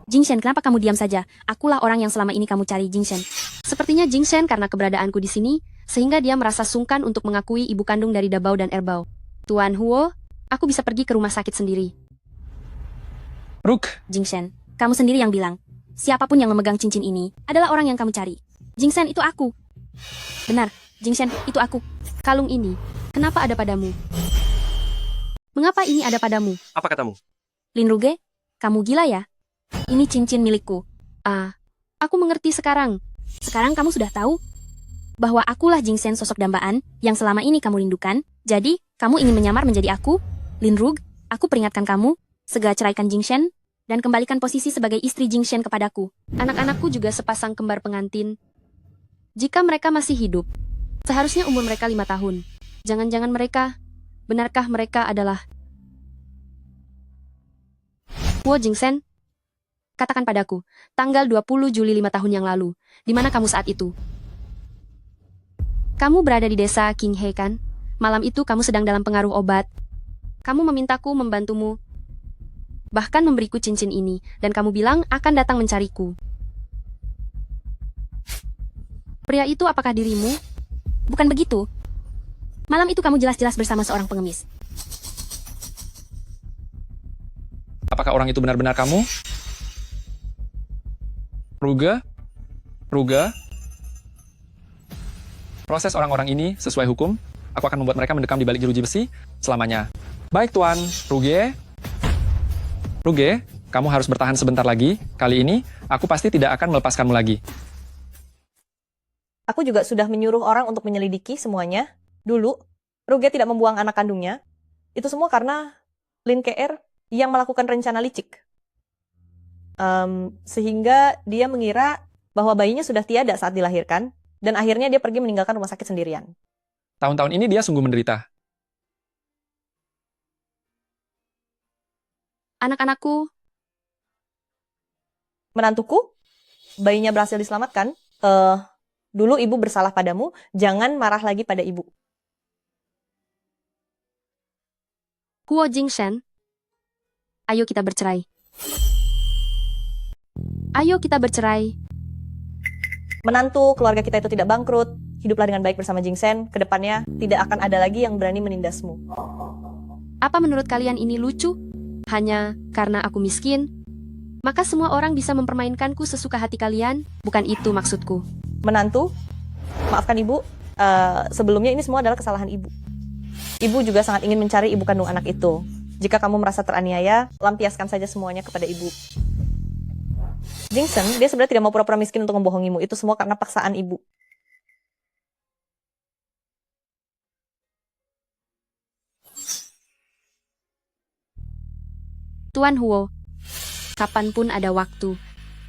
Jingshen, kenapa kamu diam saja? Akulah orang yang selama ini kamu cari, Jingshen. Sepertinya Jingshen karena keberadaanku di sini, sehingga dia merasa sungkan untuk mengakui ibu kandung dari Dabao dan Erbao. Tuan Huo, aku bisa pergi ke rumah sakit sendiri. Rook, Jingshen, kamu sendiri yang bilang. Siapapun yang memegang cincin ini adalah orang yang kamu cari. Jingshen, itu aku. Benar, Jingshen, itu aku. Kalung ini, kenapa ada padamu? Mengapa ini ada padamu? Apa katamu? Lin Ruge, kamu gila ya? Ini cincin milikku. Aku mengerti sekarang. Sekarang kamu sudah tahu bahwa akulah Jingshen sosok dambaan yang selama ini kamu rindukan. Jadi, kamu ingin menyamar menjadi aku? Lin Rug, aku peringatkan kamu, segera ceraikan Jingshen dan kembalikan posisi sebagai istri Jingshen kepadaku. Anak-anakku juga sepasang kembar pengantin. Jika mereka masih hidup, seharusnya umur mereka 5 tahun. Jangan-jangan benarkah mereka adalah Huo Jingsen? Katakan padaku, tanggal 20 Juli 5 tahun yang lalu, di mana kamu saat itu? Kamu berada di desa King He kan? Malam itu kamu sedang dalam pengaruh obat. Kamu memintaku membantumu, bahkan memberiku cincin ini, dan kamu bilang akan datang mencariku. Pria itu apakah dirimu? Bukan begitu. Malam itu kamu jelas-jelas bersama seorang pengemis. apakah orang itu benar-benar kamu? Ruga? Proses orang-orang ini sesuai hukum. Aku akan membuat mereka mendekam di balik jeruji besi selamanya. Baik, Tuan. Ruge, kamu harus bertahan sebentar lagi. Kali ini, aku pasti tidak akan melepaskanmu lagi. Aku juga sudah menyuruh orang untuk menyelidiki semuanya. Dulu, Ruge tidak membuang anak kandungnya. Itu semua karena Lin KR yang melakukan rencana licik. Sehingga dia mengira bahwa bayinya sudah tiada saat dilahirkan, dan akhirnya dia pergi meninggalkan rumah sakit sendirian. Tahun-tahun ini dia sungguh menderita. Anak-anakku. Menantuku, bayinya berhasil diselamatkan. Dulu ibu bersalah padamu, jangan marah lagi pada ibu. Huo Jingshen, ayo kita bercerai. Ayo kita bercerai. Menantu keluarga kita itu tidak bangkrut, hiduplah dengan baik bersama Jingsen, kedepannya tidak akan ada lagi yang berani menindasmu. Apa menurut kalian ini lucu? Hanya karena aku miskin? Maka semua orang bisa mempermainkanku sesuka hati kalian? Bukan itu maksudku. Menantu, maafkan ibu, sebelumnya ini semua adalah kesalahan ibu. Ibu juga sangat ingin mencari ibu kandung anak itu. Jika kamu merasa teraniaya, lampiaskan saja semuanya kepada ibu. Jingsen, dia sebenarnya tidak mau pura-pura miskin untuk membohongimu. Itu semua karena paksaan ibu. Tuan Huo, kapanpun ada waktu,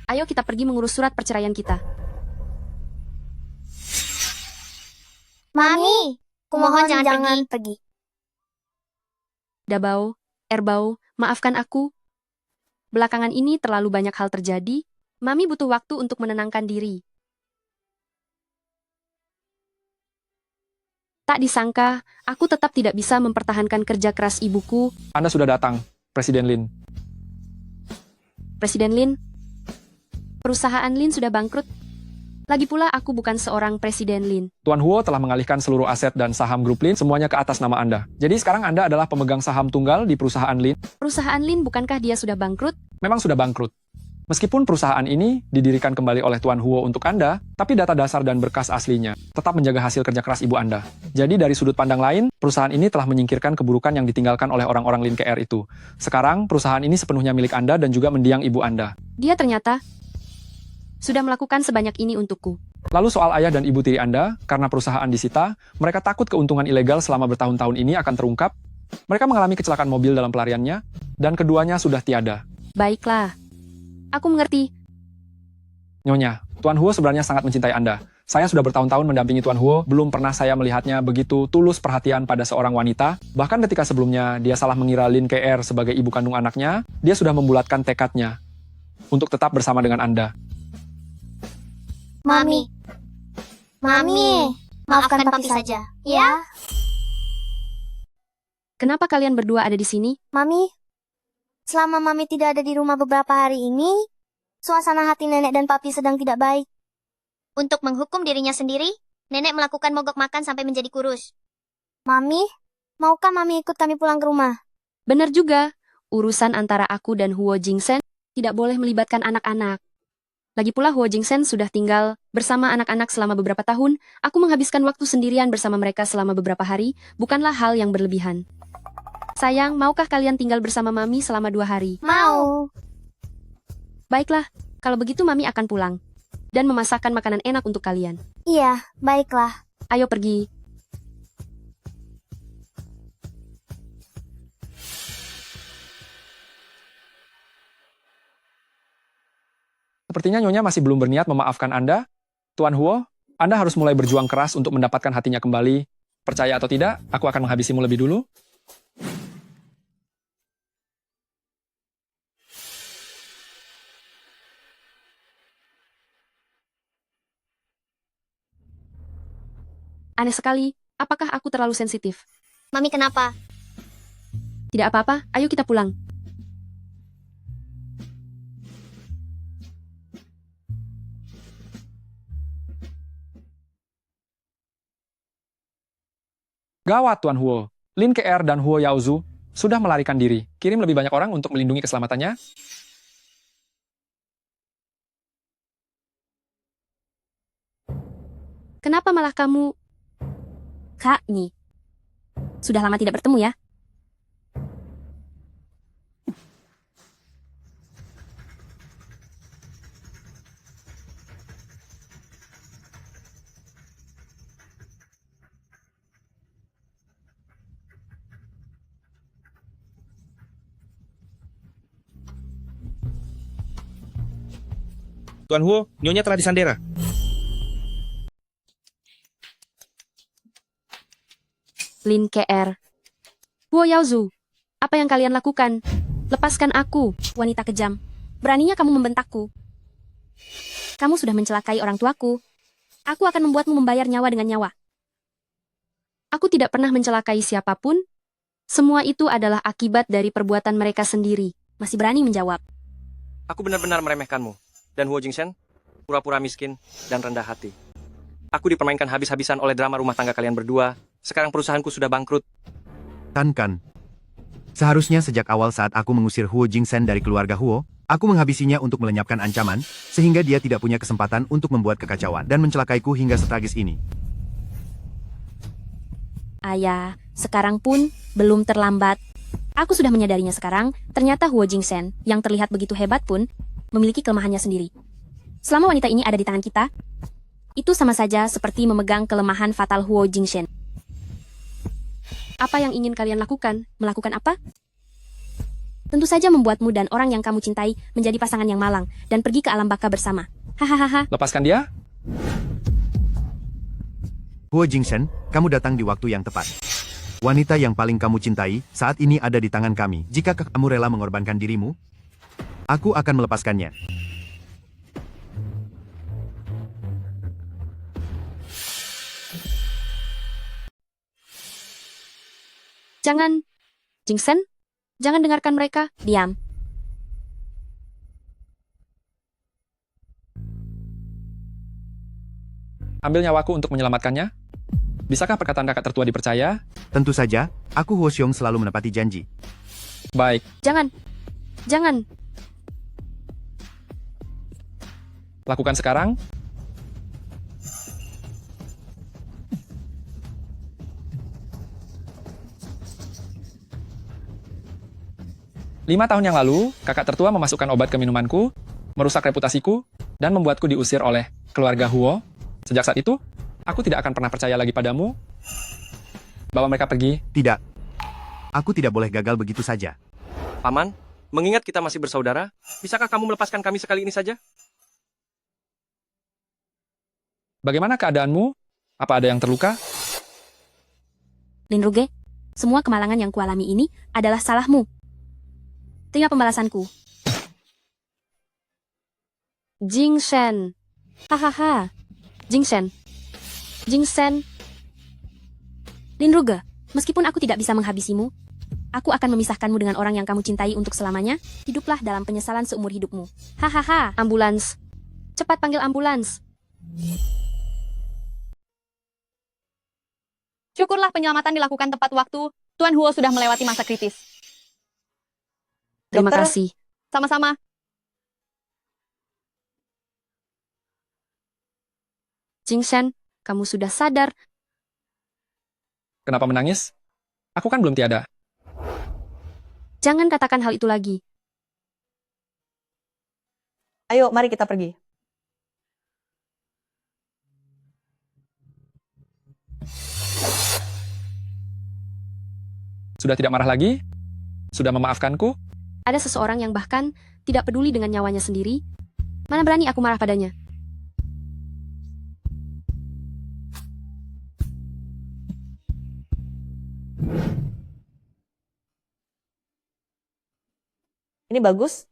ayo kita pergi mengurus surat perceraian kita. Mami, kumohon jangan pergi. Dabao, Erbao, maafkan aku. Belakangan ini terlalu banyak hal terjadi. Mami butuh waktu untuk menenangkan diri. Tak disangka, aku tetap tidak bisa mempertahankan kerja keras ibuku. Anda sudah datang, Presiden Lin. Presiden Lin, perusahaan Lin sudah bangkrut. Lagi pula aku bukan seorang Presiden Lin. Tuan Huo telah mengalihkan seluruh aset dan saham grup Lin semuanya ke atas nama Anda. Jadi sekarang Anda adalah pemegang saham tunggal di perusahaan Lin. Perusahaan Lin bukankah dia sudah bangkrut? Memang sudah bangkrut. Meskipun perusahaan ini didirikan kembali oleh Tuan Huo untuk Anda, tapi data dasar dan berkas aslinya tetap menjaga hasil kerja keras ibu Anda. Jadi dari sudut pandang lain, perusahaan ini telah menyingkirkan keburukan yang ditinggalkan oleh orang-orang Lin KR itu. Sekarang, perusahaan ini sepenuhnya milik Anda dan juga mendiang ibu Anda. Dia ternyata sudah melakukan sebanyak ini untukku. Lalu soal ayah dan ibu tiri Anda, karena perusahaan disita, mereka takut keuntungan ilegal selama bertahun-tahun ini akan terungkap. Mereka mengalami kecelakaan mobil dalam pelariannya, dan keduanya sudah tiada. Baiklah. Aku mengerti. Nyonya, Tuan Huo sebenarnya sangat mencintai Anda. Saya sudah bertahun-tahun mendampingi Tuan Huo, belum pernah saya melihatnya begitu tulus perhatian pada seorang wanita. Bahkan ketika sebelumnya dia salah mengira Lin KR sebagai ibu kandung anaknya, dia sudah membulatkan tekadnya untuk tetap bersama dengan Anda. Mami, maafkan papi saja, ya? Kenapa kalian berdua ada di sini? Mami, selama Mami tidak ada di rumah beberapa hari ini, Suasana hati nenek dan papi sedang tidak baik. Untuk menghukum dirinya sendiri, nenek melakukan mogok makan sampai menjadi kurus. Mami, maukah mami ikut kami pulang ke rumah? Benar juga, urusan antara aku dan Huo Jingsen tidak boleh melibatkan anak-anak. Lagi pula Huo Jingsen sudah tinggal bersama anak-anak selama beberapa tahun, aku menghabiskan waktu sendirian bersama mereka selama beberapa hari, bukanlah hal yang berlebihan. Sayang, maukah kalian tinggal bersama Mami selama 2 hari? Mau. Baiklah, kalau begitu Mami akan pulang. Dan memasakkan makanan enak untuk kalian. Iya, baiklah. Ayo pergi. Sepertinya Nyonya masih belum berniat memaafkan Anda. Tuan Huo, Anda harus mulai berjuang keras untuk mendapatkan hatinya kembali. Percaya atau tidak, aku akan menghabisimu lebih dulu. Aneh sekali, apakah aku terlalu sensitif? Mami kenapa? Tidak apa-apa, ayo kita pulang. Gawat, Tuan Huo. Lin KR dan Huo Yaozu sudah melarikan diri. Kirim lebih banyak orang untuk melindungi keselamatannya. Kenapa malah kamu... Kak, nih. Sudah lama tidak bertemu ya? Tuan Huo, Nyonya telah disandera. Lin KR. Huo Yaozu, apa yang kalian lakukan? Lepaskan aku. Wanita kejam. Beraninya kamu membentakku. Kamu sudah mencelakai orang tuaku. Aku akan membuatmu membayar nyawa dengan nyawa. Aku tidak pernah mencelakai siapapun. Semua itu adalah akibat dari perbuatan mereka sendiri. Masih berani menjawab. Aku benar-benar meremehkanmu. Dan Huo Jingsen, pura-pura miskin dan rendah hati. Aku dipermainkan habis-habisan oleh drama rumah tangga kalian berdua. Sekarang perusahaanku sudah bangkrut. Tan Kan. Seharusnya sejak awal saat aku mengusir Huo Jingsen dari keluarga Huo, aku menghabisinya untuk melenyapkan ancaman, sehingga dia tidak punya kesempatan untuk membuat kekacauan dan mencelakaiku hingga setragis ini. Ayah, sekarang pun belum terlambat. Aku sudah menyadarinya sekarang, ternyata Huo Jingsen, yang terlihat begitu hebat pun, memiliki kelemahannya sendiri. Selama wanita ini ada di tangan kita, itu sama saja seperti memegang kelemahan fatal Huo Jingsen. Apa yang ingin kalian lakukan? Melakukan apa? Tentu saja membuatmu dan orang yang kamu cintai menjadi pasangan yang malang dan pergi ke alam baka bersama. Hahaha. Lepaskan dia. Huo Jingsen, kamu datang di waktu yang tepat. Wanita yang paling kamu cintai saat ini ada di tangan kami. Jika kamu rela mengorbankan dirimu, aku akan melepaskannya. Jangan, Jingsen, jangan dengarkan mereka. Diam. Ambil nyawaku untuk menyelamatkannya. Bisakah perkataan kakak tertua dipercaya? Tentu saja, aku Huo Xiong selalu menepati janji. Baik. Jangan. Jangan. Lakukan sekarang. Lima tahun yang lalu, kakak tertua memasukkan obat ke minumanku, merusak reputasiku, dan membuatku diusir oleh keluarga Huo. Sejak saat itu, aku tidak akan pernah percaya lagi padamu. Bawa mereka pergi. Tidak. Aku tidak boleh gagal begitu saja. Paman, mengingat kita masih bersaudara, bisakah kamu melepaskan kami sekali ini saja? Bagaimana keadaanmu? Apa ada yang terluka? Lin Ruge, semua kemalangan yang kualami ini adalah salahmu. Terima pembalasanku. Jingsen. Hahaha. Jingsen. Jingsen. Lin Ruge, meskipun aku tidak bisa menghabisimu, Aku akan memisahkanmu dengan orang yang kamu cintai untuk selamanya. Hiduplah dalam penyesalan seumur hidupmu. Hahaha. Ambulans. Cepat panggil ambulans. Syukurlah penyelamatan dilakukan tepat waktu. Tuan Huo sudah melewati masa kritis. Terima Dokter, kasih. Sama-sama. Jingsen, kamu sudah sadar. Kenapa menangis? Aku kan belum tiada. Jangan katakan hal itu lagi. Ayo, mari kita pergi. Sudah tidak marah lagi? Sudah memaafkanku? Ada seseorang yang bahkan tidak peduli dengan nyawanya sendiri. Mana berani aku marah padanya? Ini bagus.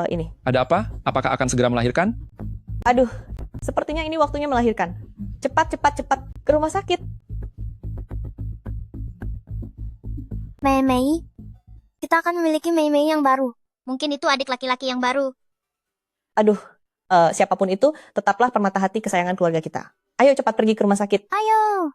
Ini. Ada apa? Apakah akan segera melahirkan? Aduh, sepertinya ini waktunya melahirkan. Cepat, cepat, cepat ke rumah sakit. Mei Mei, kita akan memiliki Mei Mei yang baru. Mungkin itu adik laki-laki yang baru. Aduh, siapapun itu, tetaplah permata hati kesayangan keluarga kita. Ayo cepat pergi ke rumah sakit. Ayo.